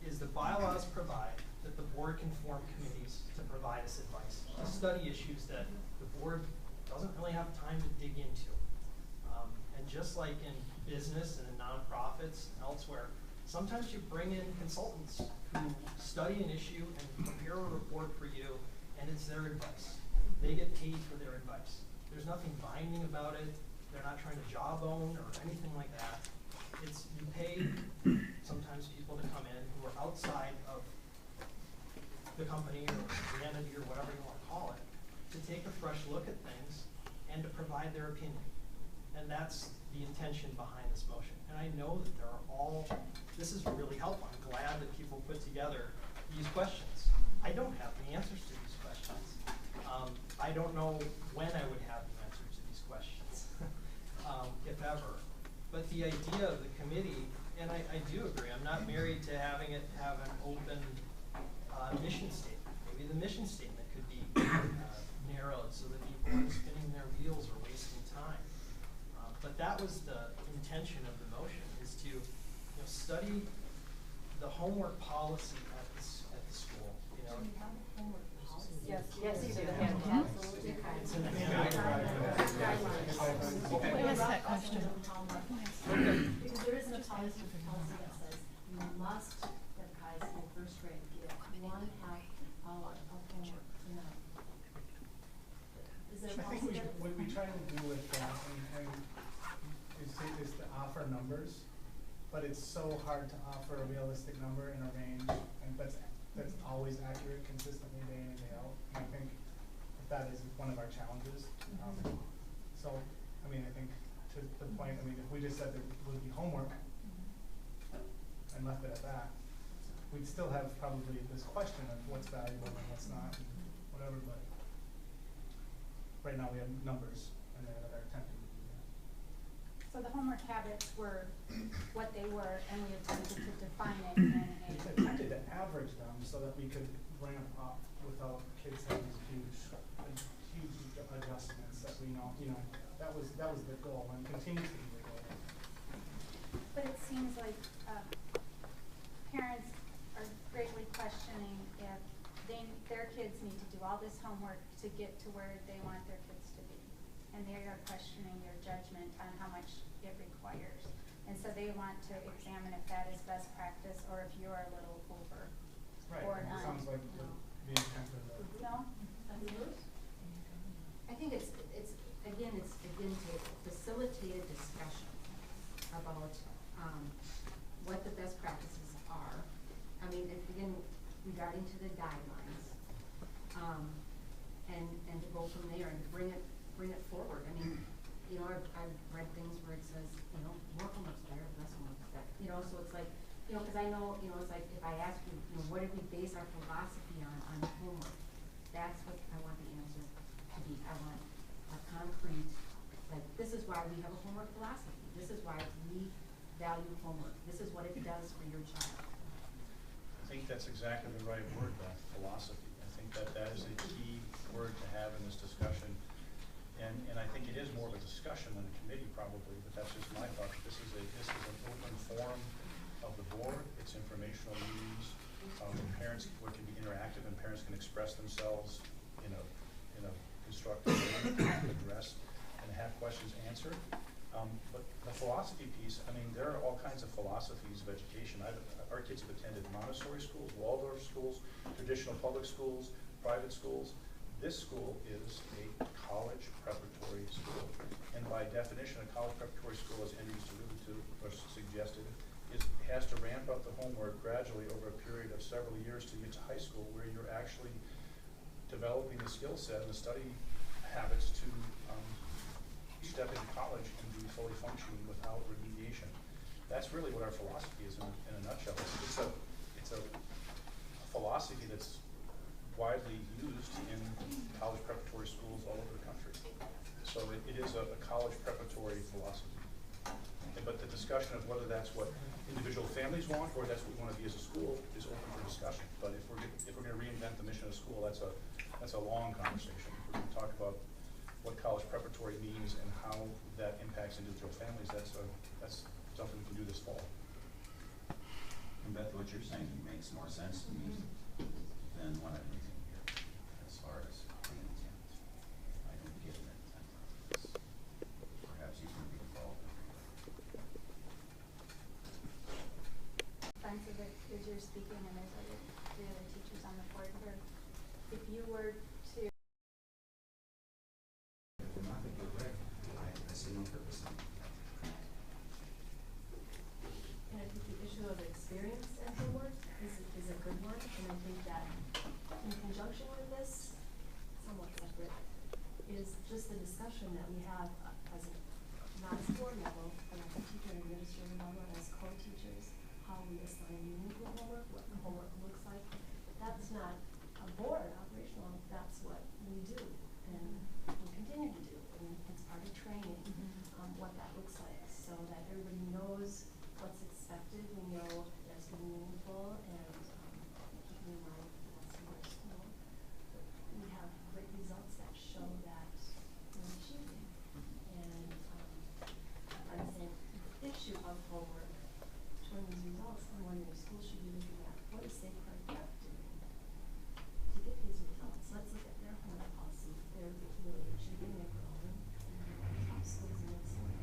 is the bylaws provide that the board can form committees to provide us advice, to study issues that the board doesn't really have time to dig into. And just like in business and in nonprofits and elsewhere, sometimes you bring in consultants who study an issue and prepare a report for you, and it's their advice. They get paid for their advice. There's nothing binding about it. They're not trying to jawbone or anything like that. It's, you pay sometimes people to come in who are outside of the company or the entity or whatever you want to call it, to take a fresh look at things and to provide their opinion. And that's the intention behind this motion. And I know that there are this is really helpful. I'm glad that people put together these questions. I don't have the answers to these questions. I don't know when I would have the answer to these questions, if ever. But the idea of the committee, and I do agree, I'm not married to having it have an open mission statement. Maybe the mission statement could be narrowed so that people aren't spinning their wheels or wasting time. But that was the intention of the motion, is to study the homework policy at the school. Do we have a homework policy? Yes, Yes, you you do. do. Absolutely. It's in the guidelines. What was that question? Because there isn't a policy that says you must, that guys in first grade get 1 half hour of homework per night. Is there a I think policy that? what we try to do with that is to offer numbers, but it's so hard to offer a realistic number in a range, and that's always accurate consistently day in and day out. And I think that is one of our challenges. So, I mean, I think to the point, I mean, if we just said there would be homework and left it at that, we'd still have probably this question of what's valuable and what's not, and whatever, but right now we have numbers and that are attempting to do that. So the homework habits were what they were, and we attempted to define it in We a. attempted to average them so that we could ramp up without kids having these huge adjustments that we know, that was the goal and continues to be the goal. But it seems like parents are greatly questioning if their kids need to do all this homework to get to where they want their kids to be. And they are questioning your judgment on how much it requires. And so they want to examine if that is best practice or if you're a little over or Right, not. it sounds like the intent of the. No? I think it's again to facilitate a discussion about what the best practices are. I mean, again, regarding to the guidelines, and to go from there and bring it forward. I mean, I've read things where it says, more homework's better, less homework's better. So it's like, because I know, it's like if I ask you, what did we base our philosophy on homework? That's what I want the answer to be. I want a concrete, like, this is why we have a homework philosophy. This is why we value homework. This is what it does for your child. I think that's exactly the right word, Beth, philosophy. I think that is a key word to have in this discussion. And I think it is more of a discussion than a committee probably, but that's just my thought. This is an open forum of the board. It's informational meetings. Parents, where it can be interactive and parents can express themselves in a constructive way, address and have questions answered. But the philosophy piece, I mean, there are all kinds of philosophies of education. Our kids have attended Montessori schools, Waldorf schools, traditional public schools, private schools. this school is a college preparatory school. And by definition, a college preparatory school, as Andrew alluded to or suggested, has to ramp up the homework gradually over a period of several years to get to high school, where you're actually developing the skill set and the study habits to step into college and be fully functioning without remediation. That's really what our philosophy is in a nutshell. It's a philosophy that's widely used in college preparatory schools all over the country. So it is a college preparatory philosophy. But the discussion of whether that's what individual families want or that's what we want to be as a school is open for discussion. But if we're going to reinvent the mission of school, that's a long conversation. If we're going to talk about what college preparatory means and how that impacts individual families, that's something we can do this fall. And Beth, what you're saying makes more sense to me than what I'm reading here, as far as the intent. I don't get an intent on this. Perhaps you can be involved in it. Sense of it as you're speaking, and there's the other teachers on the board here. If you were to I think you're right. I see no purpose in it. And I think the issue of experience and homework is a good one, and I think that in conjunction with this, somewhat separate, is just the discussion that we have as a, not as board level, but as a teacher and administrator level, and as co-teachers, how we assign meaningful homework, what the homework looks like. That's not a board operational, that's what we do, and we continue to do, and it's part of training, what that looks like, so that everybody knows what's expected. We know that's been meaningful, and keeping in mind that's our school. We have great results that show that we're achieving. And I'm saying the issue of homework showing these results, I'm wondering if schools should be looking at what is safeguard prep doing to get these results. Let's look at their homework policy. They're really achieving their own top schools in Minnesota.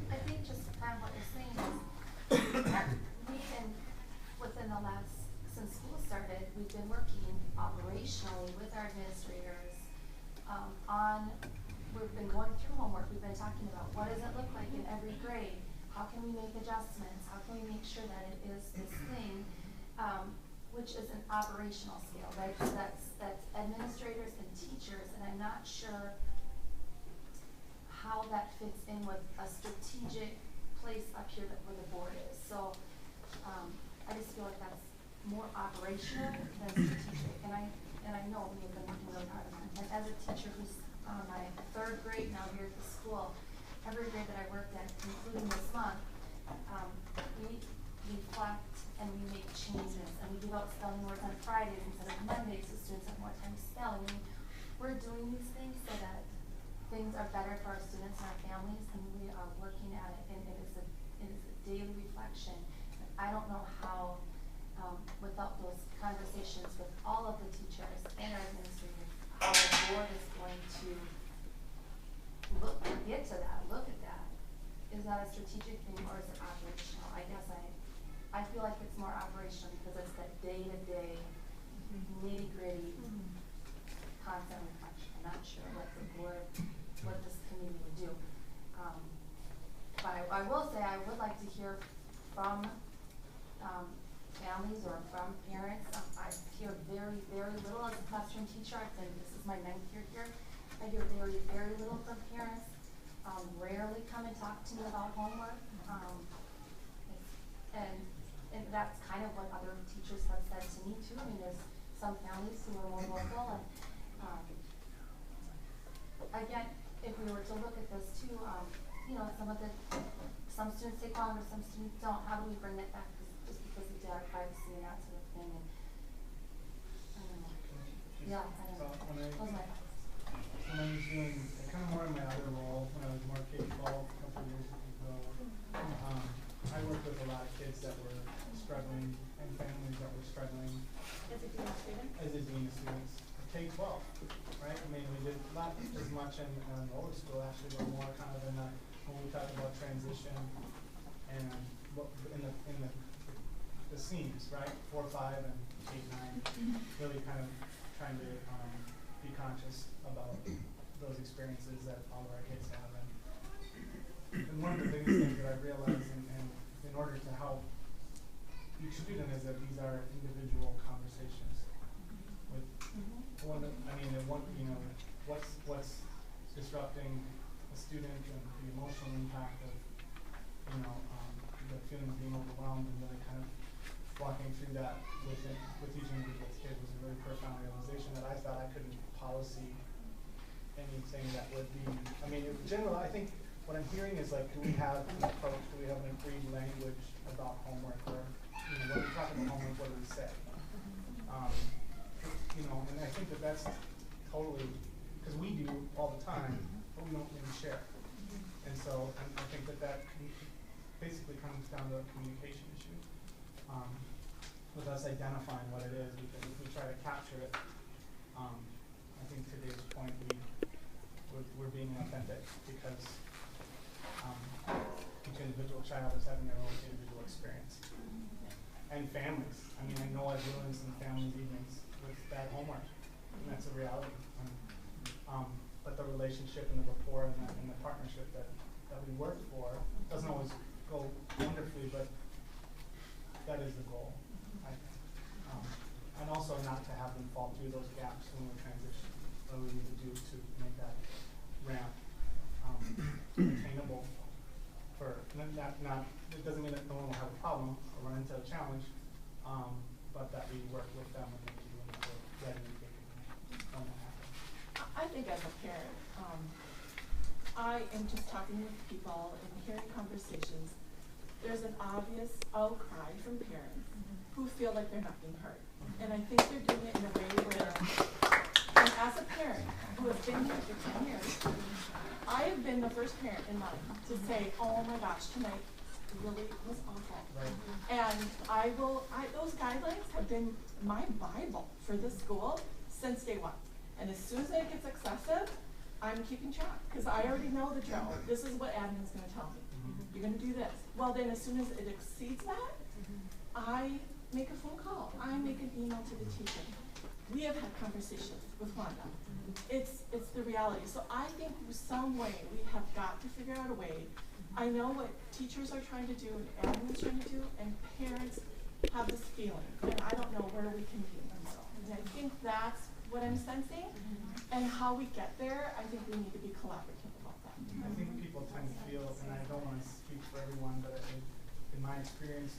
I think just kind of what you're saying is, we've been, within the last, since school started, we've been working operationally with our administrators, we've been going through homework, we've been talking about what does it look like in every grade, how can we make adjustments, how can we make sure that it is this thing, which is an operational scale, right? So that's administrators and teachers, and I'm not sure how that fits in with a strategic place up here that where the board is. So I just feel like that's more operational than strategic. And I know we have been working really hard on that. And as a teacher who's on my third grade now here at the school, every grade that I worked at, including this month, we reflect and we make changes, and we give out spelling words on Fridays instead of Mondays so students have more time to spell. I mean, we're doing these things so that things are better for our students and our families, and we are working at it, and it is a daily reflection. I don't know how, without those conversations with all of the teachers and our administrators, how the board is going to look at that. Is that a strategic thing or is it operational? I guess I feel like it's more operational because it's that day-to-day nitty-gritty constant reflection. I'm not sure what the board, what this committee would do. But I will say I would like to hear from families or from parents. I hear very, very little as a classroom teacher. I've been, this is my 9th year here. I hear very, very little from parents. Rarely come and talk to me about homework. And that's kind of what other teachers have said to me too. I mean, there's some families who are more vocal, and again, if we were to look at this too, you know, some students take longer, some students don't. How do we bring it back just because of data privacy and that sort of thing? And I don't know. Yeah, I don't know. Those are my thoughts. When I was doing, kind of more in my other role, when I was more K-12 a couple of years ago, I worked with a lot of kids that were struggling and families that were struggling. as a dean of students. As a dean of students, K-12, right? I mean, we did not as much in lower school, actually, but more kind of in the, when we talk about transition and what in the seams, right? 4, 5, and K-9, really kind of trying to be conscious about those experiences that all of our kids have. And one of the biggest things that I realized in order to help each student is that these are individual conversations with one, what's disrupting a student and the emotional impact of, the feeling of being overwhelmed, and really kind of walking through that with each individual kid was a really profound realization that I thought I couldn't policy anything that would be, in general, I think what I'm hearing is like, do we have an approach, do we have an agreed language about homework, or, when we talk about homework, what do we say? And I think that that's totally, because we do all the time, but we don't really share. And so I think that basically comes down to a communication issue, with us identifying what it is, because if we try to capture it, I think today's point, we're being authentic, because each individual child is having their own individual experience. And families. I know I've ruined some families' evenings with bad homework, and that's a reality. But the relationship and the rapport and the partnership that we work for doesn't always go wonderfully, but that is the goal, I think. And also not to have them fall through those gaps when we're transitioning. What we need to do to make that ramp attainable for, it doesn't mean that no one will have a problem or run into a challenge, but that we work with them and make sure that we're ready and capable when that happens. I think as a parent, I am just talking with people and hearing conversations. There's an obvious outcry from parents who feel like they're not being heard. And I think they're doing it in a way where, and as a parent who has been here for 10 years, I have been the first parent in life to say, oh my gosh, tonight really was awful. Right. And those guidelines have been my Bible for this school since day one. And as soon as it gets excessive, I'm keeping track, because I already know the drill. This is what admin's gonna tell me. You're gonna do this. Well, then as soon as it exceeds that, I make a phone call. I make an email to the teacher. We have had conversations with Wanda. It's the reality. So I think some way we have got to figure out a way. I know what teachers are trying to do and admin's trying to do, and parents have this feeling, and I don't know where we can meet in the middle. And I think that's what I'm sensing, and how we get there, I think we need to be collaborative about that. I think people tend to feel, and I don't want to speak for everyone, but in my experience,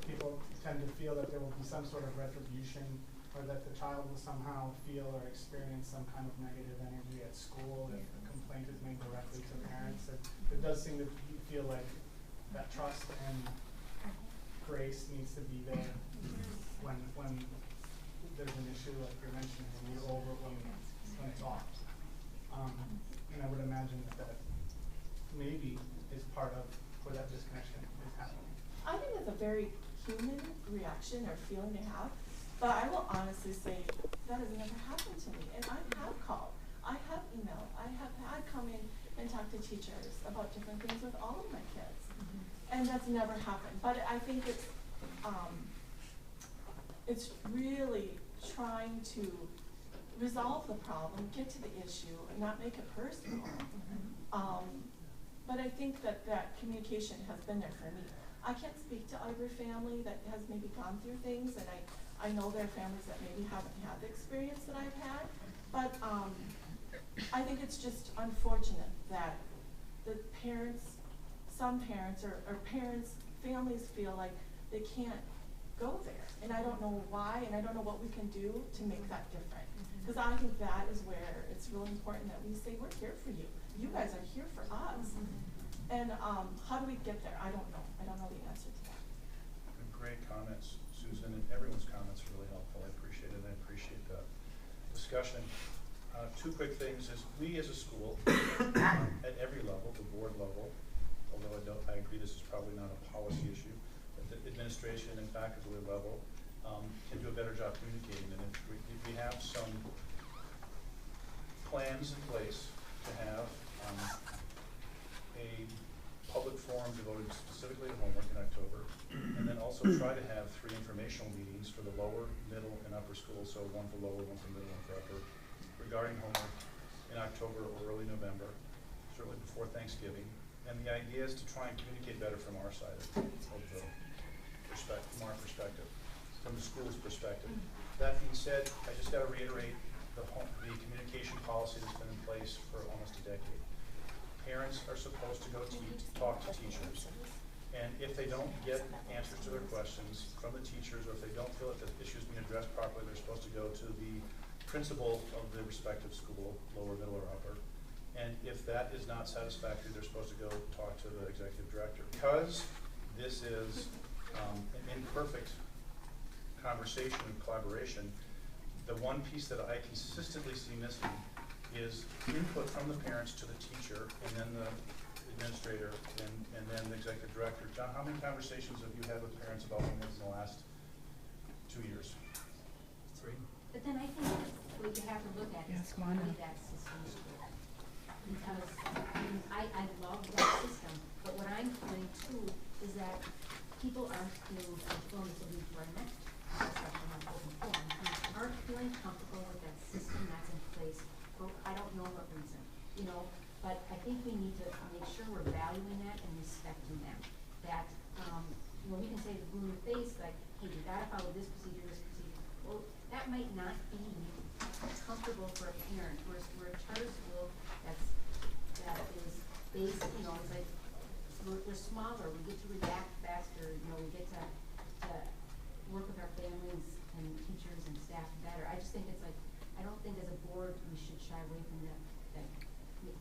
people tend to feel that there will be some sort of retribution, or that the child will somehow feel or experience some kind of negative energy at school if a complaint is made directly to parents. It does seem to feel like that trust and grace needs to be there when there's an issue like you're mentioning, when you're over, when it's off. And I would imagine that maybe is part of where that disconnection is happening. I think it's a very human reaction or feeling to have, but I will honestly say that has never happened to me. And I have called, I have emailed, I have had come in and talk to teachers about different things with all of my kids. And that's never happened. But I think it's really trying to resolve the problem, get to the issue, and not make it personal. But I think that communication has been there for me. I can't speak to every family that has maybe gone through things, and I know there are families that maybe haven't had the experience that I've had, but I think it's just unfortunate that the parents, some parents or families feel like they can't go there. And I don't know why, and I don't know what we can do to make that different. Because I think that is where it's really important that we say, we're here for you. You guys are here for us. And how do we get there? I don't know. I don't know the answer to that. Great comments, Susan, and everyone's comments are really helpful. I appreciate it. I appreciate the discussion. Two quick things is we as a school, at every level, the board level, although I agree this is probably not a policy issue, but the administration and faculty level can do a better job communicating. And if we have some plans in place to have a public forum devoted specifically to homework in October, And then also try to have 3 informational meetings for the lower, middle, and upper schools, so one for lower, one for middle, one for upper, regarding homework in October or early November, certainly before Thanksgiving. And the idea is to try and communicate better from our side of the from our perspective, from the school's perspective. That being said, I just got to reiterate the communication policy that's been in place for almost a decade. Parents are supposed to go talk to teachers. And if they don't get answers to their questions from the teachers, or if they don't feel that the issue's being addressed properly, they're supposed to go to the principal of the respective school, lower, middle, or upper. And if that is not satisfactory, they're supposed to go talk to the executive director. Because this is an imperfect conversation and collaboration, the one piece that I consistently see missing is input from the parents to the teacher, and then the administrator, and then the executive director. John, how many conversations have you had with parents about homework in the last 2 years? 3. But then I think what you have to look at is the way that system is built. Because, I mean, I love that system, but what I'm feeling too is that people aren't feeling comfortable, so before our next discussion on open forum, aren't feeling comfortable with that system that's in place for I don't know what reason, you know. But I think we need to make sure we're valuing that and respecting that. That, you know, we can say the blue in the face, like, hey, you gotta follow this procedure, this procedure. Well, that might not be comfortable for a parent. We're a charter school that is based, you know, it's like, we're smaller, we get to react faster, you know, we get to work with our families and teachers and staff better. I just think it's like, I don't think as a board we should shy away from that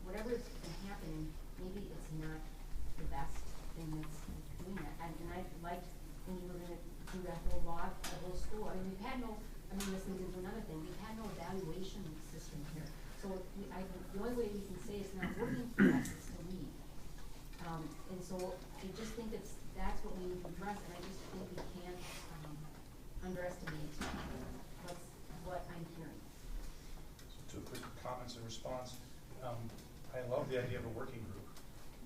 whatever's been happening, maybe it's not the best thing that's doing that. And I liked when you were going to do that whole log, the whole school. I mean, we've had no, I mean, this leads into another thing, we've had no evaluation system here. So I think the only way we can say it's not working for us is to leave. And so I just think that's what we need to address, and I just think we can't underestimate what I'm hearing. So 2 quick comments in response. I love the idea of a working group,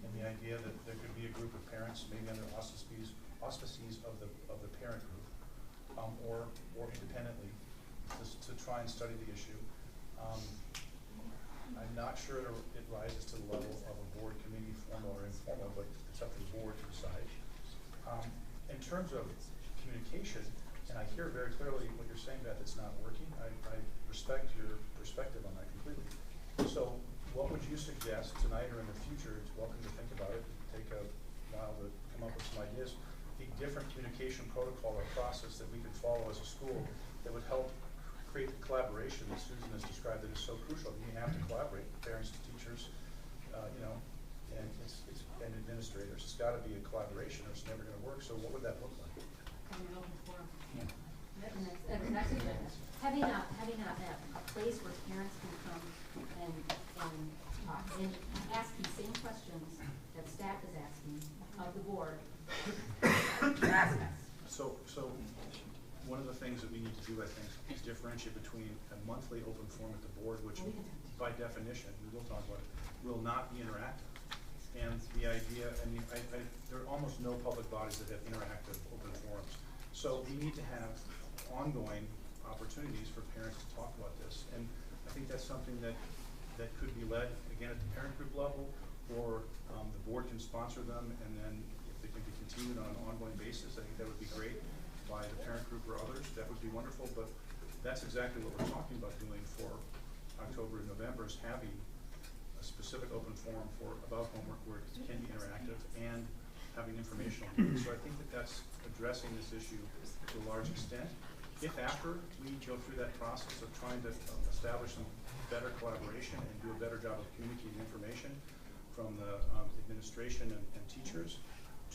and the idea that there could be a group of parents, maybe under auspices of the parent group, or independently, to try and study the issue. I'm not sure it rises to the level of a board committee, formal or informal, but it's up to the board to decide. In terms of communication, and I hear very clearly what you're saying, Beth, it's not working. I respect your perspective on that completely. So what would you suggest tonight or in the future? It's welcome to think about it, take a while to come up with some ideas. A different communication protocol or process that we could follow as a school that would help create the collaboration that Susan has described that is so crucial. You have to collaborate, parents, teachers, you know, and and administrators. It's got to be a collaboration or it's never going to work. So what would that look like? Having an open forum. Having a place where parents can come and talk and ask the same questions that staff is asking of the board. So one of the things that we need to do, I think, is differentiate between a monthly open forum at the board, which by definition, we will talk about it, will not be interactive. And the idea, I mean, there are almost no public bodies that have interactive open forums. So we need to have ongoing opportunities for parents to talk about this. And I think that's something that could be led, again, at the parent group level, or the board can sponsor them, and then if they can be continued on an ongoing basis, I think that would be great by the parent group or others. That would be wonderful, but that's exactly what we're talking about doing for October and November, is having a specific open forum about homework where it can be interactive and having informational meetings. So I think that's addressing this issue to a large extent. If after we go through that process of trying to establish some better collaboration and do a better job of communicating information from the administration and teachers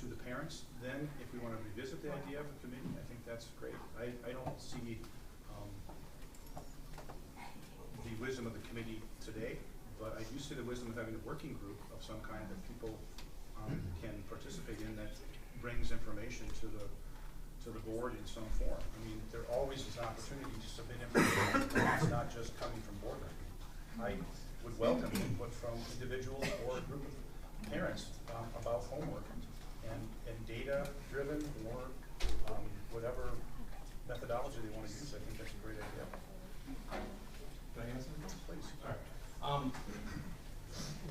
to the parents, then if we want to revisit the idea of a committee, I think that's great. I don't see the wisdom of the committee today, but I do see the wisdom of having a working group of some kind that people can participate in, that brings information to the board in some form. I mean, there always is an opportunity to submit information. It's not just coming from board members. I would welcome input from individuals or a group of parents about homework and data-driven or whatever methodology they want to use, I think that's a great idea. Can I answer this, please? All right.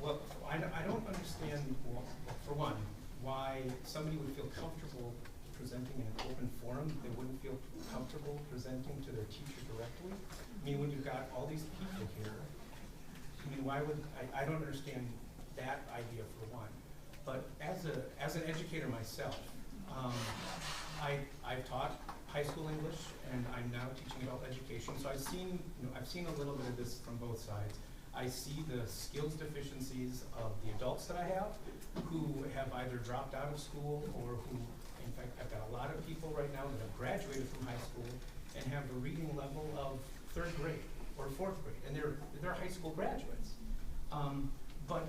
Well, I don't understand, well, for one, why somebody would feel comfortable presenting in an open forum, they wouldn't feel comfortable presenting to their teacher directly. I mean, when you've got all these people here, I mean, why would, I don't understand that idea for one. But as an educator myself, I've taught high school English and I'm now teaching adult education. So I've seen a little bit of this from both sides. I see the skills deficiencies of the adults that I have who have either dropped out of school or who, in fact, I've got a lot of people right now that have graduated from high school and have a reading level of 3rd grade or 4th grade, and they're high school graduates. But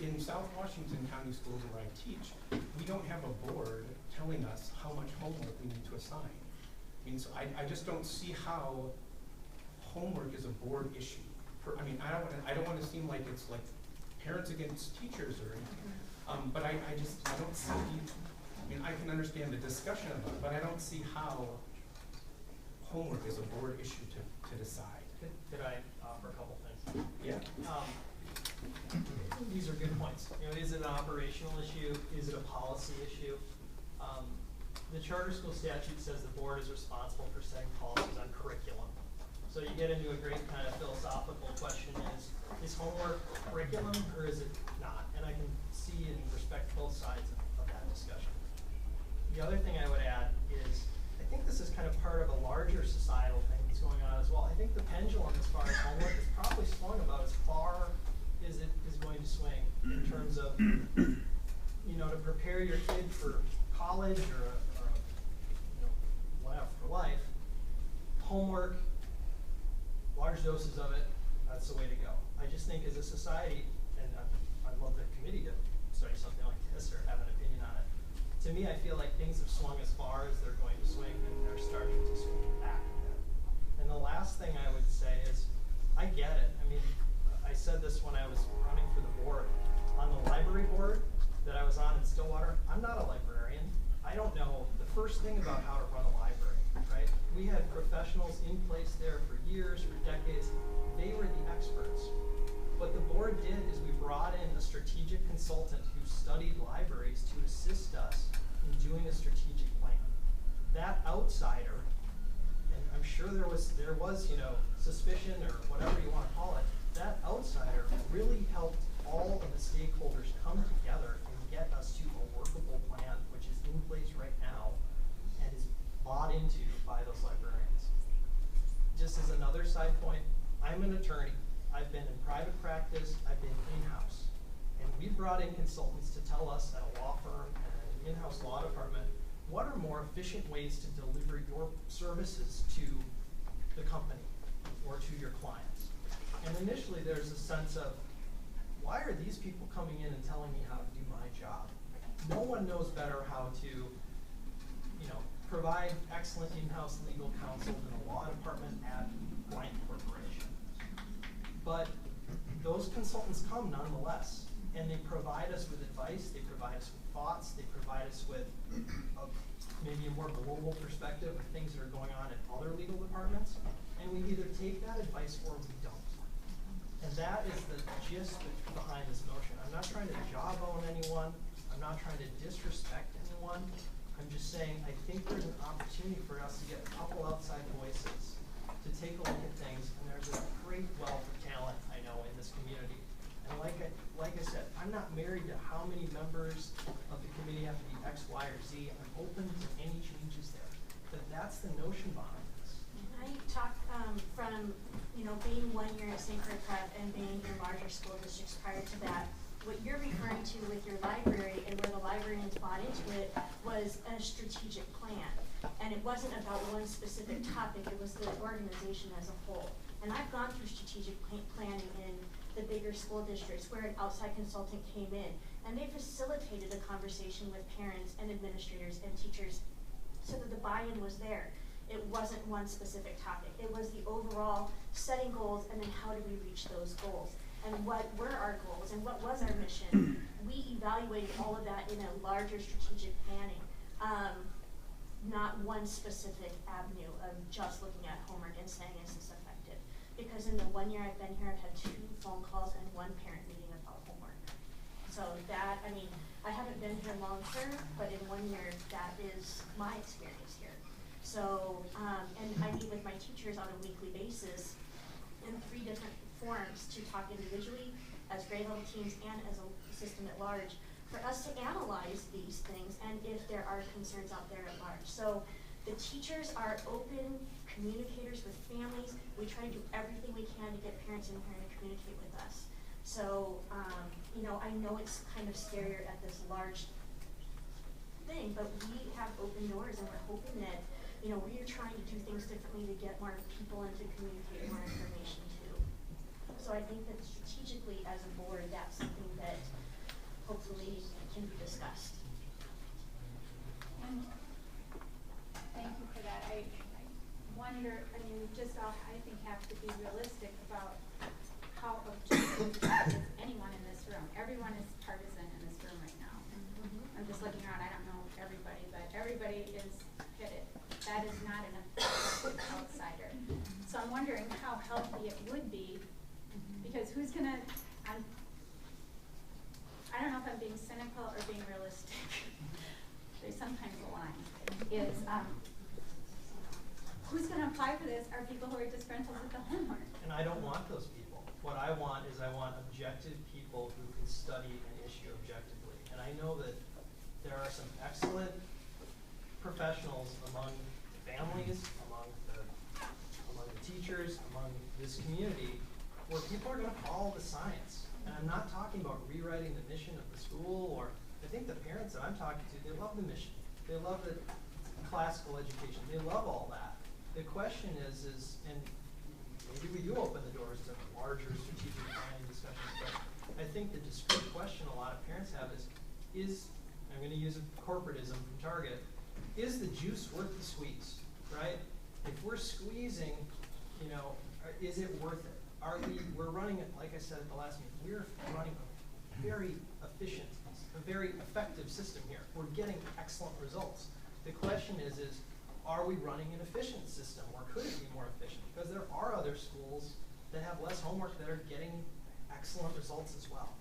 in South Washington County schools where I teach, we don't have a board telling us how much homework we need to assign. I mean, so I just don't see how homework is a board issue. I don't want to seem like it's like parents against teachers or anything. But I don't see, I mean, I can understand the discussion of it, but I don't see how homework is a board issue to decide. Could I offer a couple things? Yeah. These are good points. You know, is it an operational issue? Is it a policy issue? The charter school statute says the board is responsible for setting policies on curriculum. So you get into a great kind of philosophical question is homework curriculum or is it not? And I can see and respect both sides of that discussion. The other thing I would add is I think this is kind of part of a larger societal thing that's going on as well. I think the pendulum as far as homework is probably swung about as far as it is going to swing in terms of, you know, to prepare your kid for college or you know, whatever, for life. Homework, large doses of it, that's the way to go. I just think as a society, and I'd love the committee to study something like this or have an opinion on it. To me, I feel like things have swung as far as they're going to swing, and they're starting to swing back a bit. And the last thing I would say is, I get it. I mean, I said this when I was running for the board. On the library board that I was on in Stillwater, I'm not a librarian. I don't know the first thing about how to run a library, right? We had professionals in place there for years, for decades. They were the experts. What the board did is we brought in a strategic consultant who studied libraries to assist us in doing a strategic plan. That outsider, and I'm sure there was you know, suspicion or whatever you want to call it, that outsider really helped all of the stakeholders come together and get us to a workable plan, which is in place right now and is bought into by those librarians. Just as another side point, I'm an attorney. I've been in private practice, I've been in-house. And we brought in consultants to tell us at a law firm and an in-house law department, what are more efficient ways to deliver your services to the company or to your clients? And initially there's a sense of, why are these people coming in and telling me how to do my job? No one knows better how to, you know, provide excellent in-house legal counsel than a law department at blank corporation. But those consultants come nonetheless, and they provide us with advice, they provide us with thoughts, they provide us with maybe a more global perspective of things that are going on in other legal departments, and we either take that advice or we don't. And that is the gist behind this motion. I'm not trying to jawbone anyone, I'm not trying to disrespect anyone, I'm just saying I think there's an opportunity for us to get a couple outside voices to take a look at things, and there's a great wealth of talent, I know, in this community. And like I said, I'm not married to how many members of the committee have to be X, Y, or Z. I'm open to any changes there. But that's the notion behind this. I talk from, you know, being 1 year at St. Clair Prep and being in larger school districts prior to that. What you're referring to with your library and where the librarians bought into it was a strategic plan. And it wasn't about one specific topic, it was the organization as a whole. And I've gone through strategic planning in the bigger school districts where an outside consultant came in and they facilitated a conversation with parents and administrators and teachers so that the buy-in was there. It wasn't one specific topic. It was the overall setting goals and then how do we reach those goals. and what were our goals and what was our mission. We evaluated all of that in a larger strategic planning, not one specific avenue of just looking at homework and saying, is this effective? Because in the 1 year I've been here, I've had 2 phone calls and 1 parent meeting about homework. So that, I mean, I haven't been here long term, but in 1 year, that is my experience here. So, and I meet with my teachers on a weekly basis in 3 different forums to talk individually, as grade level teams, and as a system at large, for us to analyze these things and if there are concerns out there at large. So the teachers are open communicators with families. We try to do everything we can to get parents in here to communicate with us. So, you know, I know it's kind of scarier at this large thing, but we have open doors, and we're hoping that, you know, we are trying to do things differently to get more people and to communicate more information too. So I think that strategically as a board, that's something that hopefully can be discussed. And thank you for that. I wonder, I mean, we just all, I think, have to be realistic about how objective is anyone in this room. Everyone is partisan in this room right now. I'm just looking around, I don't know everybody, but everybody is pitted. That is not an objective outsider. So I'm wondering how healthy it would be, because who's gonna, I don't know if I'm being cynical or being realistic. They sometimes align. Is who's going to apply for this are people who are disgruntled with the homework. And I don't want those people. What I want is I want objective people who can study an issue objectively. And I know that there are some excellent professionals among families, among the teachers, among this community, where people are going to follow the science. And I'm not talking about rewriting the mission of the school, or I think the parents that I'm talking to, they love the mission. They love the classical education. They love all that. The question is, and maybe we do open the doors to larger strategic planning discussions, but I think the discrete question a lot of parents have is I'm going to use a corporatism from Target, is the juice worth the squeeze, right? If we're squeezing, you know, is it worth it? We're running it, like I said at the last meeting, we're running a very efficient, a very effective system here. We're getting excellent results. The question is are we running an efficient system, or could it be more efficient? Because there are other schools that have less homework that are getting excellent results as well.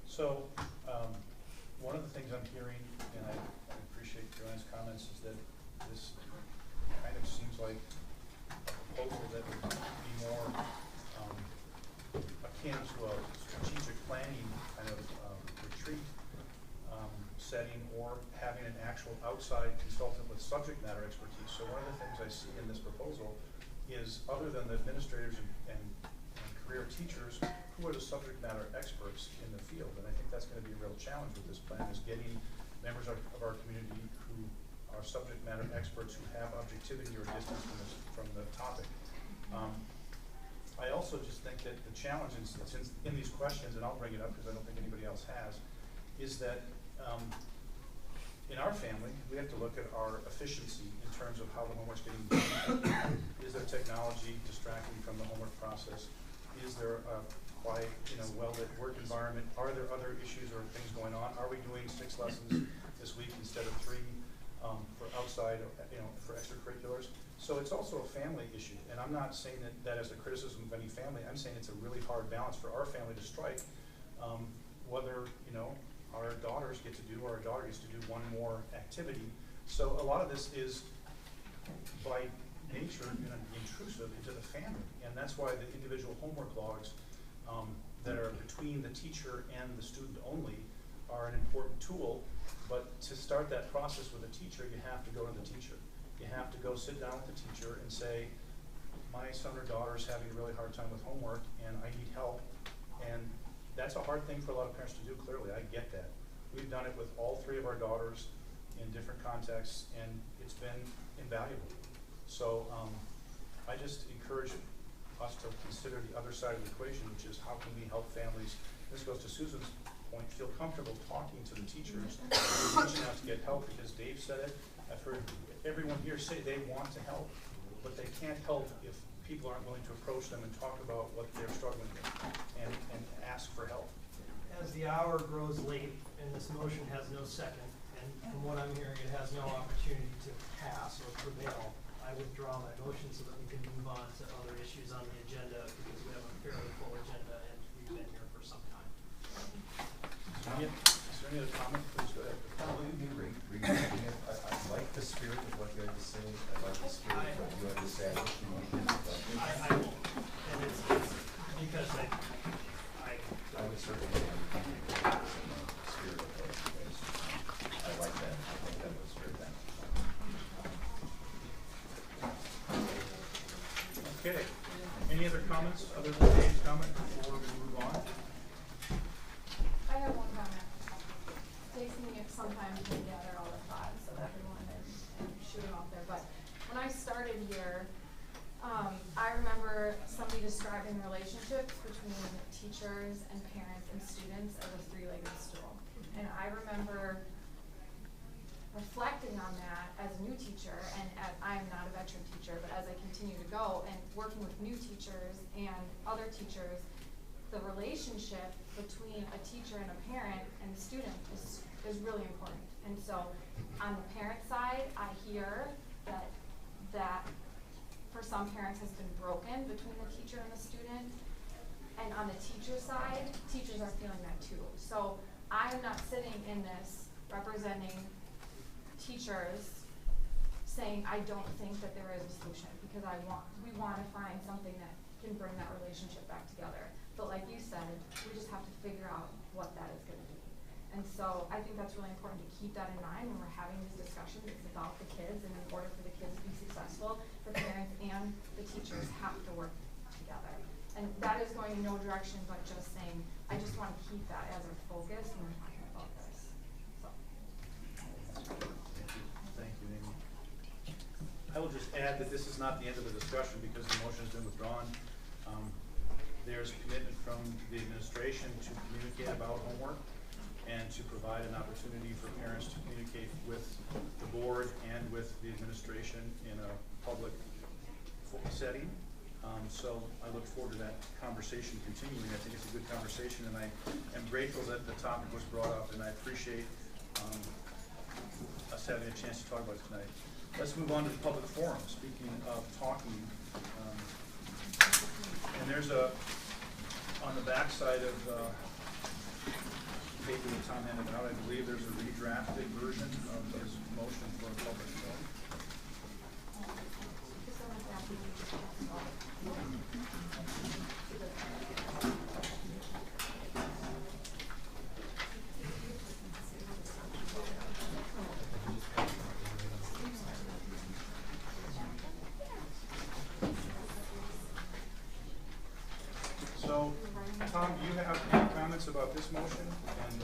So, one of the things I'm hearing, and I appreciate Joanne's comments, is that this kind of seems like a proposal that would be more akin to a strategic planning kind of retreat setting, or having an actual outside consultant with subject matter expertise. So one of the things I see in this proposal is, other than the administrators and career teachers, who are the subject matter experts in the field? And I think that's going to be a real challenge with this plan, is getting members of our community who are subject matter experts, who have objectivity or distance from the topic. I also just think that the challenge in these questions, and I'll bring it up because I don't think anybody else has, is that in our family, we have to look at our efficiency in terms of how the homework's getting done. Is there technology distracting from the homework process? Is there a quiet, well-lit work environment? Are there other issues or things going on? Are we doing 6 lessons this week instead of 3 for outside, for extracurriculars? So it's also a family issue, and I'm not saying that as a criticism of any family. I'm saying it's a really hard balance for our family to strike, whether our daughters get to do, or our daughter gets to do one more activity. So a lot of this is, by nature, intrusive into the family, and that's why the individual homework logs that are between the teacher and the student only are an important tool. But to start that process with a teacher, you have to go to the teacher. You have to go sit down with the teacher and say, my son or daughter is having a really hard time with homework, and I need help. And that's a hard thing for a lot of parents to do, clearly. I get that. We've done it with all 3 of our daughters in different contexts, and it's been invaluable. So I just encourage us to consider the other side of the equation, which is how can we help families, this goes to Susan's point, feel comfortable talking to the teachers, reaching out to get help, because Dave said it. I've heard everyone here say they want to help, but they can't help if people people aren't willing to approach them and talk about what they're struggling with and ask for help. As the hour grows late and this motion has no second, and from what I'm hearing, it has no opportunity to pass or prevail, I withdraw my motion so that we can move on to other issues on the agenda because we have a fairly full agenda and we've been here for some time. Is there any other comment? Please go ahead. I like the spirit of what you had to say. I like the spirit of what you had to say. I won't, and it's because I would certainly have the spirit of what you guys. I like that. I think that was very beneficial. Okay. Any other comments other than Dave's comment before we move on? I have one comment. It takes me some time to gather all the thoughts of everyone and shoot them out there. But when I started here, I remember somebody describing relationships between teachers and parents and students as a three-legged stool. And I remember reflecting on that as a new teacher, and I am not a veteran teacher, but as I continue to go and working with new teachers and other teachers, the relationship between a teacher and a parent and a student is really important. And so on the parent side, I hear that for some parents has been broken between the teacher and the student. And on the teacher side, teachers are feeling that too. So I am not sitting in this representing teachers saying I don't think that there is a solution, because we want to find something that can bring that relationship back together. But like you said, we just have to figure out what that is going to be. And so I think that's really important to keep that in mind when we're having these discussions. It's about the kids, and in order for the kids to be successful, the parents and the teachers have to work together. And that is going in no direction but just saying, I just want to keep that as our focus when we're talking about this. So. Thank you, Amy. I will just add that this is not the end of the discussion because the motion has been withdrawn. There's a commitment from the administration to communicate about homework and to provide an opportunity for parents to communicate with the board and with the administration in a public setting. So I look forward to that conversation continuing. I think it's a good conversation, and I am grateful that the topic was brought up, and I appreciate us having a chance to talk about it tonight. Let's move on to the public forum. Speaking of talking, and there's on the back side of paper that Tom handed out, I believe there's a redrafted version of his motion for a public forum. So, Tom, do you have any comments about this motion? And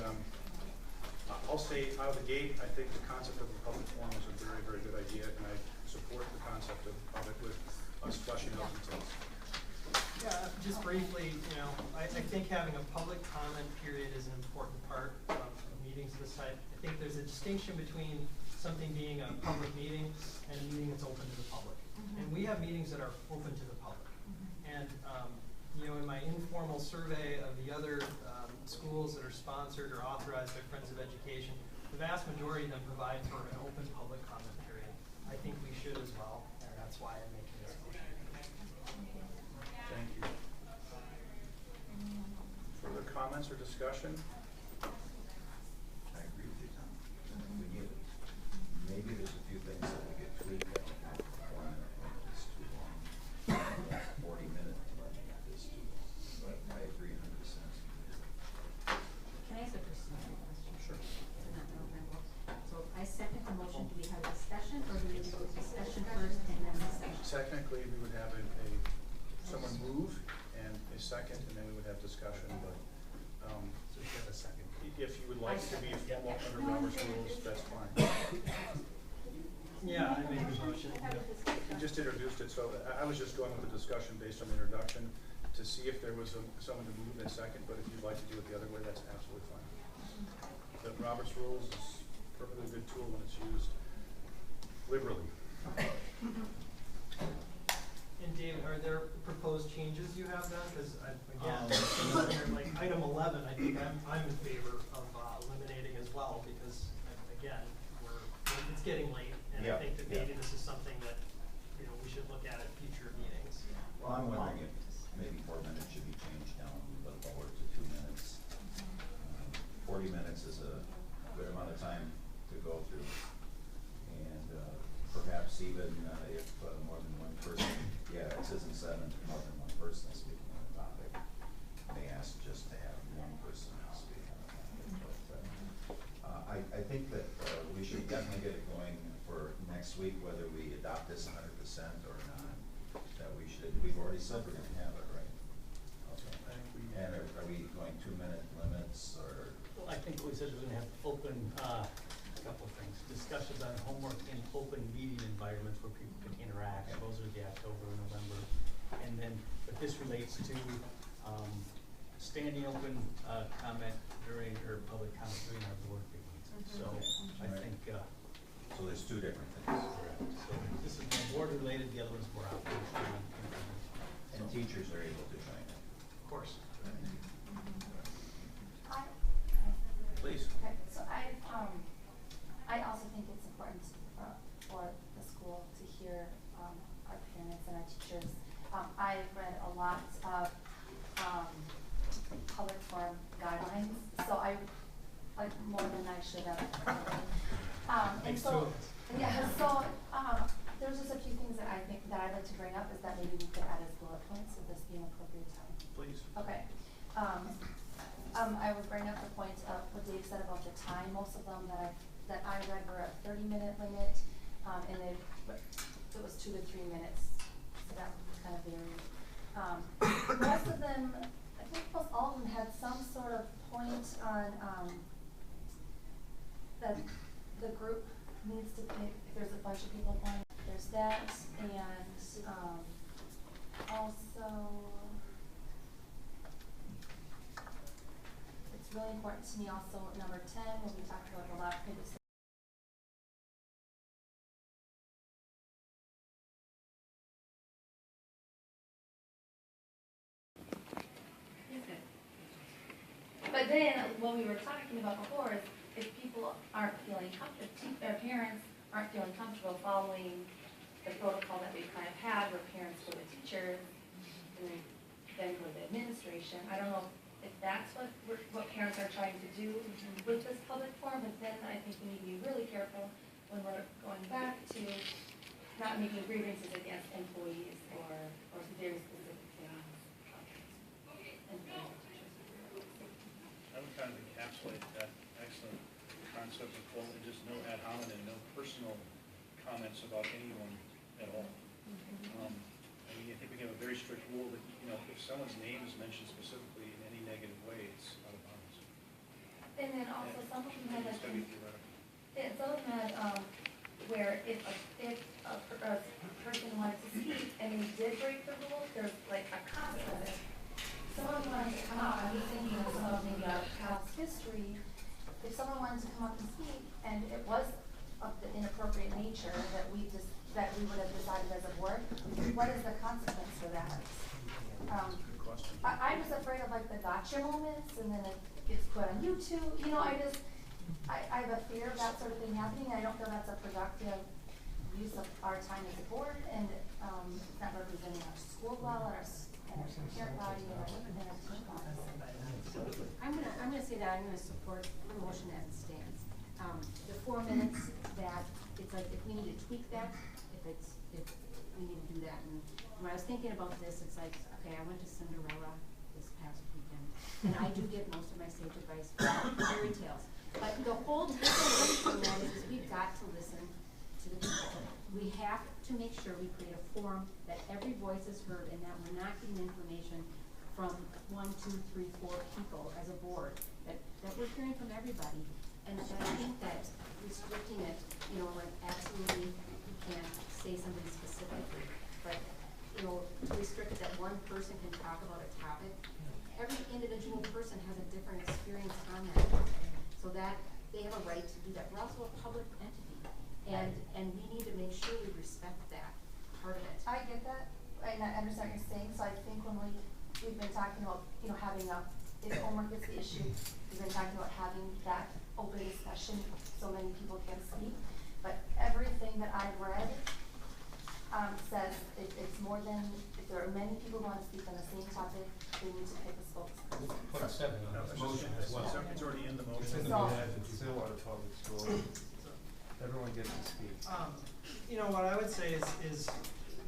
I'll say out of the gate, I think the concept of a public forum is a very, very good idea, and I support the concept of it with us fleshing out details. Yeah, just briefly, I think having a public comment period is an important part of meetings of this type. I think there's a distinction between something being a public meeting and a meeting that's open to the public. And we have meetings that are open to the public. And in my informal survey of the other schools that are sponsored or authorized by Friends of Education, the vast majority of them provide for an open public comment period. I think we should as well, and that's why I'm making this motion. Thank you. Further comments or discussion? I agree with you, Tom. We need it. Maybe there's a few things that we could tweak. I don't know if 1 minute is too long. 40-minute is too long. But I agree 100%. Can I ask a procedural question? Sure. So I second the motion. Do we have a discussion, or do we do a discussion first and then discussion? Technically, we would have someone move and a second, and then we would have discussion, but So you have a second. if you would like to be formal under Robert's rules, that's fine. Yeah, I made the motion. You just introduced it, so I was just going with the discussion based on the introduction to see if there was someone to move in second, but if you'd like to do it the other way, that's absolutely fine. The Robert's rules is a perfectly good tool when it's used liberally. And David, are there proposed changes you have then? Because again, like item 11, I think I'm in favor of eliminating as well, because again, it's getting late, and I think that maybe this is something that, you know, we should look at future meetings. Well, I'm wondering if maybe 4 minutes should be changed down a little bit lower to 2 minutes. 40 minutes is a good amount of time to go through. And perhaps even if more than one person, it isn't 7, more than one person is speaking on the topic, they ask just to have one person speak on the topic. But I think that we should definitely get it going for next week, whether we adopt this 100% or not. That we should, we've already said we're gonna have it, right? Okay. And are we going 2-minute limits or? Well, I think we said we're gonna have open, a couple of things, discussions on homework in open meeting environments where people can interact. Those are the October and November. And then, but this relates to, standing open, comment during, or public comment during our board meetings. So I think, So there's 2 different things. so this is more board related, the other one's more operational. And teachers are able to join in. Of course. Please. Okay, so I also think it's important for the school to hear our parents and our teachers. I've read a lot of public forum guidelines, so I like more than I should have. And so, yeah, so there's just a few things that I think that I'd like to bring up is that maybe we could add as bullet points at this being appropriate time. Please. Okay. I would bring up the point of what Dave said about the time. Most of them that I read were a 30-minute limit, and it was 2 to 3 minutes, so that kind of varied. Most of them, I think almost all of them had some sort of point on that the group needs to pick. If there's a bunch of people playing, there's that, and also. It's really important to me also, number 10, when we talked about the lab previously. But then, what we were talking about before is if people aren't feeling comfortable, if parents aren't feeling comfortable following the protocol that we've kind of had, where parents go to teachers, and then go to the administration, I don't know if that's what parents are trying to do with this public forum, but then I think we need to be really careful when we're going back to not making grievances against employees or very specific things. I would kind of encapsulate that excellent concept of quote, and just no ad hominem, no personal comments about anyone at all. I mean, I think we have a very strict rule that, you know, if someone's name is mentioned specifically in any negative way, it's out of bounds. And then also some of them had It's gotta be theoretical. some of them had where if a person wanted to speak and they did break the rules, there's like a consequence. Someone wanted to come out, I'm just thinking of some of maybe our past history. If someone wanted to come up and speak and it was of the inappropriate nature that we would have decided as a board, what is the consequence for that? Good question. I'm just afraid of like the gotcha moments, and then it gets put on YouTube. You know, I have a fear of that sort of thing happening. I don't feel that's a productive use of our time as a board, and it's not representing our school well, and our parent body, and our teacher body. I'm gonna say that I'm gonna support the motion as it stands. The 4 minutes, that it's like if we need to tweak that, if we need to do that. And when I was thinking about this, it's like, okay, I went to Cinderella this past weekend, and I do give most of my sage advice for fairy tales. But the whole difference from that is we've got to listen to the people. We have to make sure we create a forum that every voice is heard, and that we're not getting information from 1, 2, 3, 4 people as a board, that we're hearing from everybody. And I think that restricting it, you know, like absolutely you can't say something specifically, but, you know, to restrict that one person can talk about a topic, every individual person has a different experience on that topic, so that they have a right to do that. We're also a public entity, and we need to make sure we respect that part of it. I get that, and I understand what you're saying, so I think when we've been talking about, you know, having if homework is the issue, we've been talking about having that open discussion so many people can speak. But everything that I've read, says it's more than, if there are many people who want to speak on the same topic, they need to pick a spokesperson. Put a 7 on No, this it's motion just- as well. It's already in the It's in motion. the So- motion. It's still out of public school. Everyone gets to speak. You know, what I would say is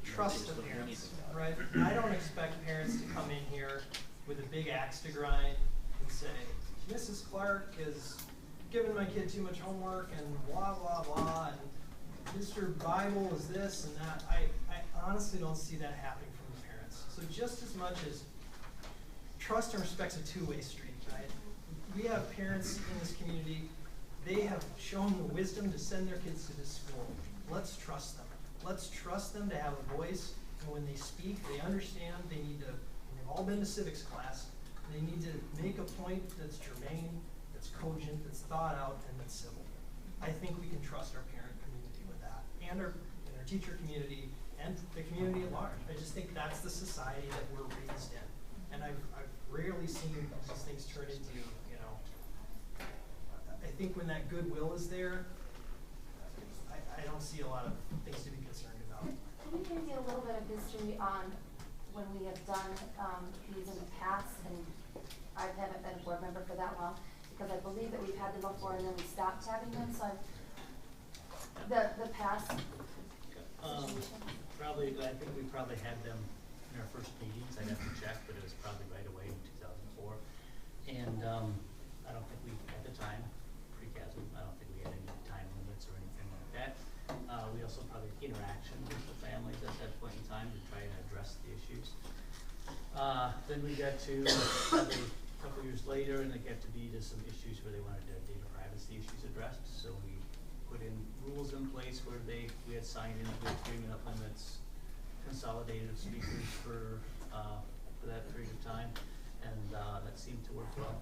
trust the parents, right? I don't expect parents to come in here with a big axe to grind and say, Mrs. Clark is giving my kid too much homework and blah, blah, blah, and Mr. Bible is this and that. I honestly don't see that happening from the parents. So just as much as trust and respect's a two-way street, right? We have parents in this community, they have shown the wisdom to send their kids to this school. Let's trust them. Let's trust them to have a voice, and when they speak, they understand they need to, they've all been to civics class, they need to make a point that's germane, that's cogent, that's thought out, and that's civil. I think we can trust our parent community with that, and our teacher community, and the community at large. I just think that's the society that we're raised in. And I've rarely seen these things turn into, you know, I think when that goodwill is there, I don't see a lot of things to be concerned about. Can you give me a little bit of history on when we have done these in the past? And I haven't been a board member for that long, because I believe that we've had them before and then we stopped having them, so the past situation. Probably, I think we probably had them in our first meetings. I'd have to check, but it was probably right away in 2004. And I don't think we, at the time, pre-CASM, I don't think we had any time limits or anything like that. We also probably had interaction with the families at that point in time to try and address the issues. Then we got to probably a couple years later, and it got to be to some issues where they wanted data privacy issues addressed. So we put in rules in place where we had signed in with 3-minute limits, consolidated speakers for that period of time, and that seemed to work well.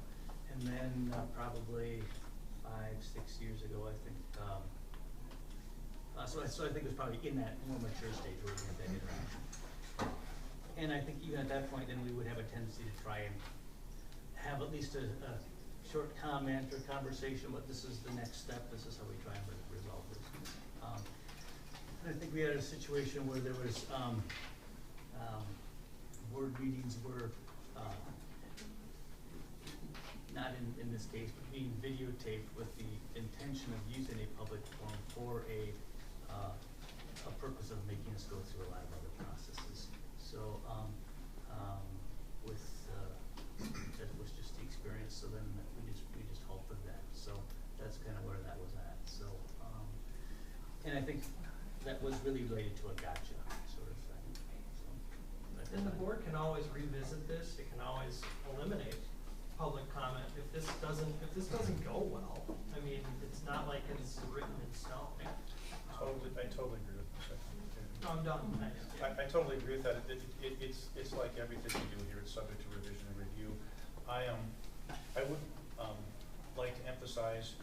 And then probably 5-6 years ago, I think, so I think it was probably in that more mature stage where we had that interaction. And I think even at that point, then we would have a tendency to try and have at least a short comment or conversation, but this is the next step, this is how we try and resolve this. And I think we had a situation where there was board meetings were not in this case, but being videotaped with the intention of using a public forum for a purpose of making us go through a lot of other processes. So that was just the experience. So then we just halted that. So that's kind of where that was at. So and I think that was really related to a gotcha sort of thing. So, And the board can always revisit this. It can always eliminate public comment if this doesn't go well. I mean, it's not like it's written in stone. I totally agree with that. No, I'm done. I totally agree with that. It's like everything we do here. It's subject to revision and review. I would like to emphasize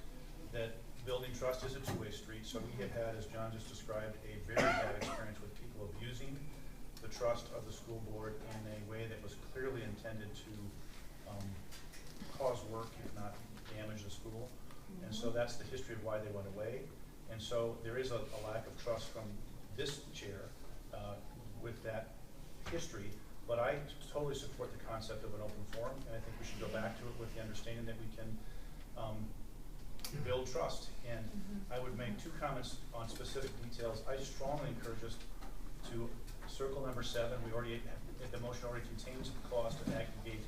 that building trust is a two-way street. So we have had, as John just described, a very bad experience with people abusing the trust of the school board in a way that was clearly intended to cause work, if not damage the school. And so that's the history of why they went away. And so there is a lack of trust from this chair with that history, but I totally support the concept of an open forum, and I think we should go back to it with the understanding that we can build trust. And I would make 2 comments on specific details. I strongly encourage us to circle number 7. We already, the motion already contains the clause to aggregate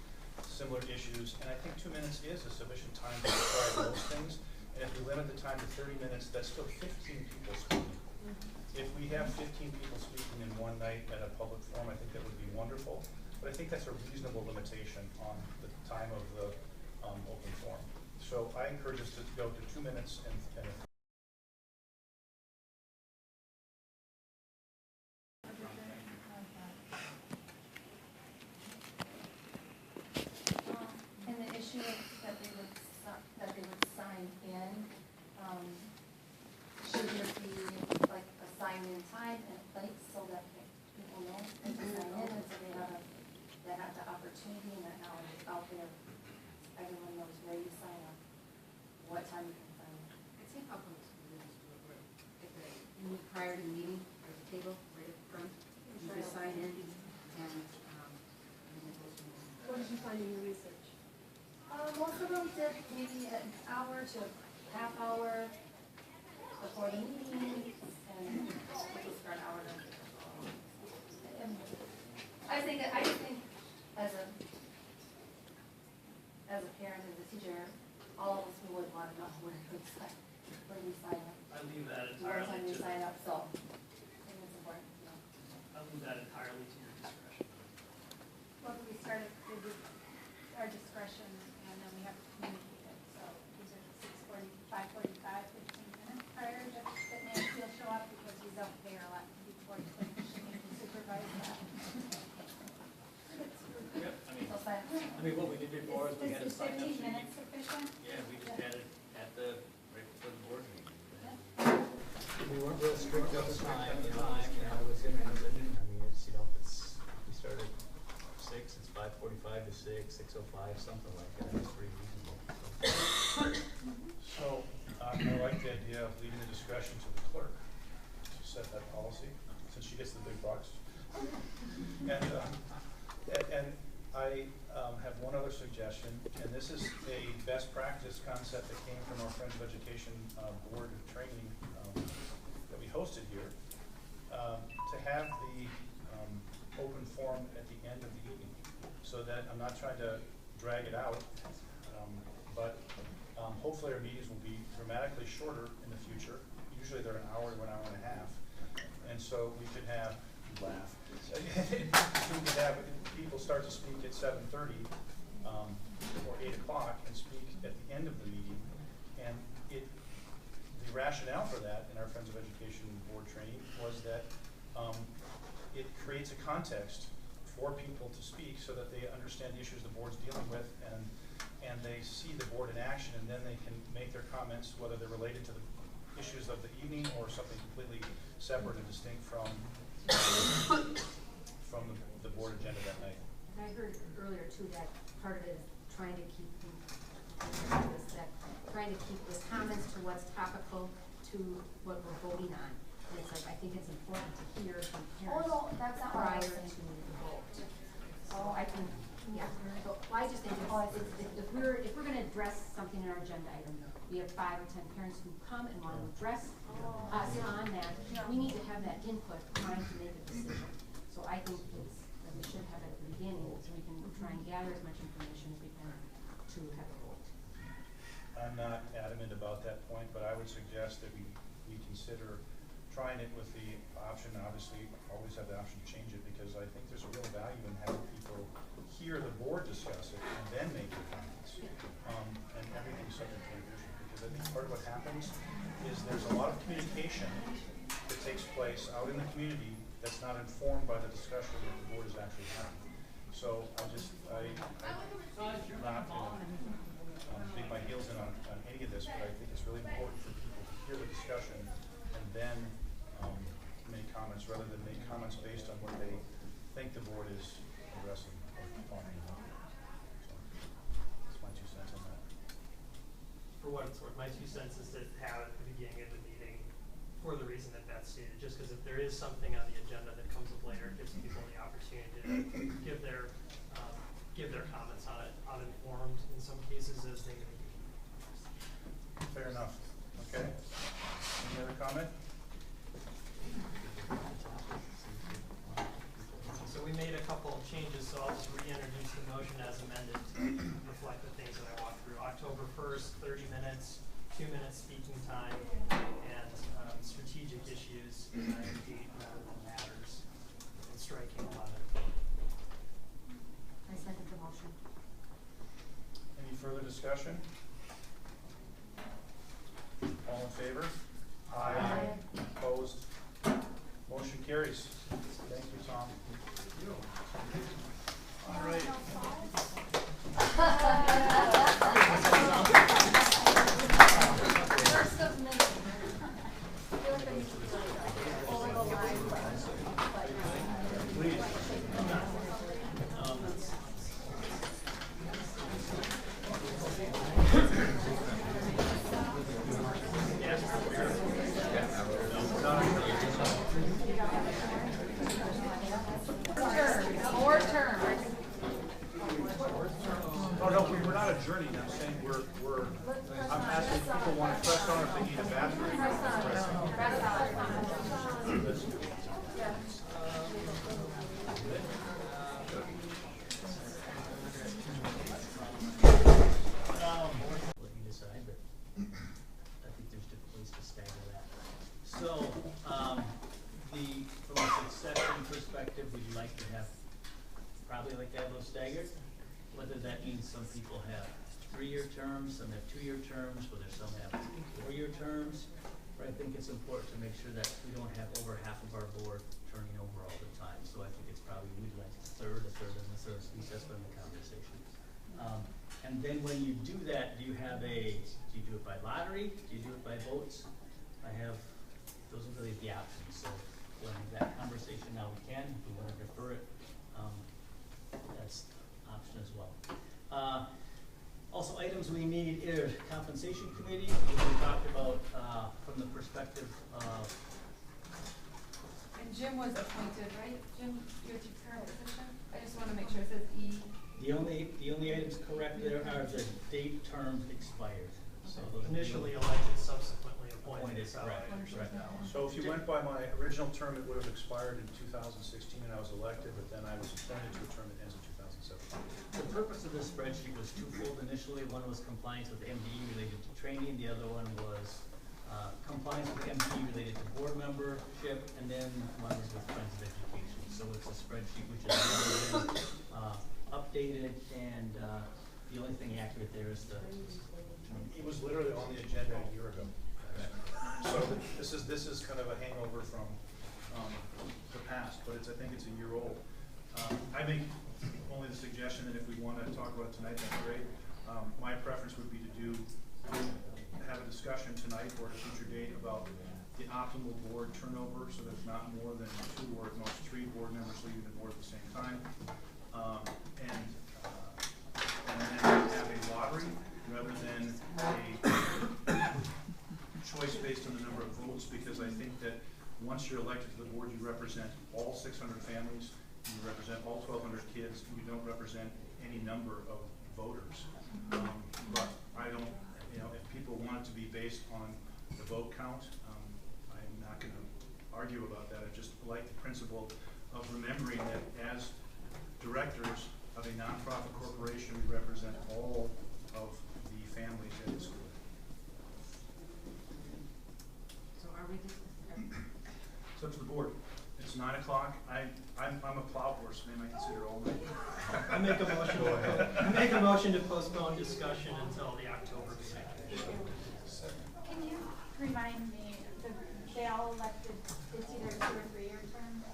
similar issues, and I think 2 minutes is a sufficient time to describe those things. And if we limit the time to 30 minutes, that's still 15 people speaking. If we have 15 people speaking in one night at a public forum, I think that would be wonderful. But I think that's a reasonable limitation on the time of the open forum. So I encourage us to go to 2 minutes and And the issue that they would sign in, should there be like a sign in time and a place so that people know? everyone knows where you sign up, what time you can sign up. I think how come we just do it right at the, prior to the meeting, there's a table right at the front. You just sign in and then it goes to the meeting. What did you find in your research? Most of them did maybe an hour to half hour before the meeting, and people start an hour to. And I just think as a parent and a teacher, all of us would want to know where we sign up. I leave that What time entirely we to, sign up, so I think it's important to know. I leave that entirely to your discretion. Well, we started with our discretion, and then we have to communicate it, so these are 6:45, 15 minutes prior that Nancy will show up, because we don't pay her a lot before she can supervise that. Yep, So sign up. I mean, what we did before is we had a Is sign up 15 sheet. minutes sufficient? Yeah, we just had it at the, right before the board meeting. We weren't real strict Just with time, the you know, it was gonna come in, I mean, it's, you know, it's, we started 6, it's 5:45 to 6, 6:05, something like that, it's pretty reasonable. So, I like the idea of leaving the discretion to the clerk to set that policy, since she gets the big bucks. And I have one other suggestion, and this is a best practice concept that came from our Friends of Education board training that we hosted here, to have the open forum at the end of the evening, so that I'm not trying to drag it out, but hopefully our meetings will be dramatically shorter in the future. Usually they're an hour to an hour and a half, and so we could have we could have people start to speak at 7:30 or 8 o'clock and speak at the end of the meeting, and the rationale for that in our Friends of Education board training was that it creates a context for people to speak so that they understand the issues the board's dealing with, and they see the board in action, and then they can make their comments, whether they're related to the issues of the evening or something completely separate and distinct from the board agenda that night. And I heard earlier too that part of it is trying to keep the comments to what's topical to what we're voting on. And it's like, I think it's important to hear from parents Oh, no, that's not what I prior was to saying. the vote. So I can, yeah, so I just think if we're gonna address something in our agenda item, we have 5 or 10 parents who come and want to address us on that, we need to have that input trying to make a decision. So I think that we should have it at the beginning, so we can try and gather as much information as we can to have a vote. I'm not adamant about that point, but I would suggest that we consider trying it with the option, obviously, always have the option to change it, because I think there's a real value in having people hear the board discuss it and then make their comments. And everything's subject to revision, because I think part of what happens is there's a lot of communication that takes place out in the community that's not informed by the discussion that the board is actually having. So I'm not dig my heels in on any of this, but I think it's really important for people to hear the discussion and then make comments, rather than make comments based on what they think the board is addressing or talking about. So that's my 2 cents on that. For what it's worth, my 2 cents is to have it at the beginning of the meeting for the reason that that's stated, just because if there is something on the agenda that comes up later, it gives people the opportunity to give their comments on it, uninformed in some cases, as they may be. Fair enough. Okay. Any other comment? So we made a couple of changes, so I'll just reintroduce the motion as amended to reflect the things that I walked through. October 1st, 30 minutes, 2 minutes speaking time, and strategic issues, 8 rather than matters, and striking 11. I second the motion. Any further discussion? All in favor? Aye. Opposed? Motion carries. Thank you, Tom. All right. First of many. Please. adjourning, I'm saying I'm asking if people want to press on, if they need a bathroom. Press on. Let you decide, but I think there's different ways to stagger that. So, from a succession perspective, would you like to have, probably like to have those staggered? Whether that means some people have 3-year terms, some have 2-year terms, whether some have 4-year terms. But I think it's important to make sure that we don't have over half of our board turning over all the time. So I think it's probably, we'd like a third, and a third. At least that's been the conversation. And then when you do that, do you do it by lottery? Do you do it by votes? Those are really the options. So when that conversation now we can, if we want to defer it, that's an option as well. Also, items we need is compensation committee, which we talked about from the perspective of. And Jim was appointed, right? Jim, your current position? I just want to make sure it says E. The only items correct there are the date terms expired. So those Initially elected, subsequently appointed. Correct. So if you went by my original term, it would have expired in 2016 and I was elected, but then I was appointed to a term that ends in 2017. The purpose of this spreadsheet was twofold initially. One was compliance with MDE related to training. The other one was compliance with MDE related to board membership. And then one was with Friends of Education. So it's a spreadsheet which is updated, and the only thing accurate there is the. It was literally on the agenda a year ago. So this is kind of a hangover from the past, but I think it's a year old. I make only the suggestion that if we want to talk about it tonight, that's great. My preference would be to have a discussion tonight or at a future date about the optimal board turnover, so there's not more than 2 or at most 3 board members leaving the board at the same time. And then have a lottery rather than a choice based on the number of votes, because I think that once you're elected to the board, you represent all 600 families, you represent all 1,200 kids, and you don't represent any number of voters. But I don't, if people want it to be based on the vote count, I'm not going to argue about that. I just like the principle of remembering that as directors of a nonprofit corporation, we represent all of the families at the school. So are we just, It's up to the board. It's 9 o'clock. I'm a plow horse, man. I consider all night. I make a motion to postpone discussion until the October meeting. Can you remind me, they all elected, it's either a 2 or 3-year term?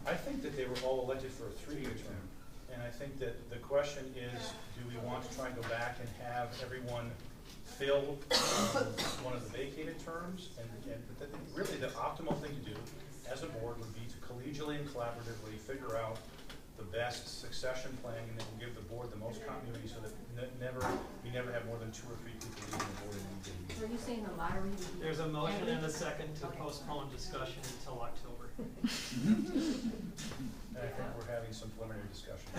I think that they were all elected for a 3-year term. And I think that the question is, do we want to try and go back and have everyone fill one of the vacated terms? And really the optimal thing to do as a board would be to collegially and collaboratively figure out the best succession planning that will give the board the most continuity, so that we never have more than 2 or 3 people leaving the board in any given year. so are you saying the lottery would be? There's a motion and a second to postpone discussion until October. And I think we're having some preliminary discussion.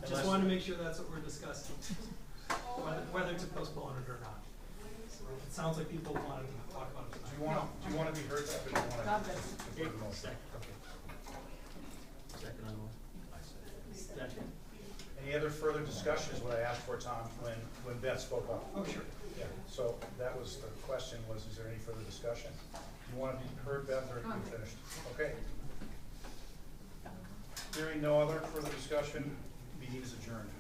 Just wanted to make sure that's what we're discussing, whether to postpone it or not. It sounds like people wanted to talk about it tonight. Do you want to be heard? Or do you want to defer the motion? Second on one. Second. Any other further discussion is what I asked for, Tom, when Beth spoke up. Oh, sure. Yeah, so that was the question, is there any further discussion? You want to be heard, Beth, or are you finished? Okay. Hearing no other further discussion, meeting is adjourned.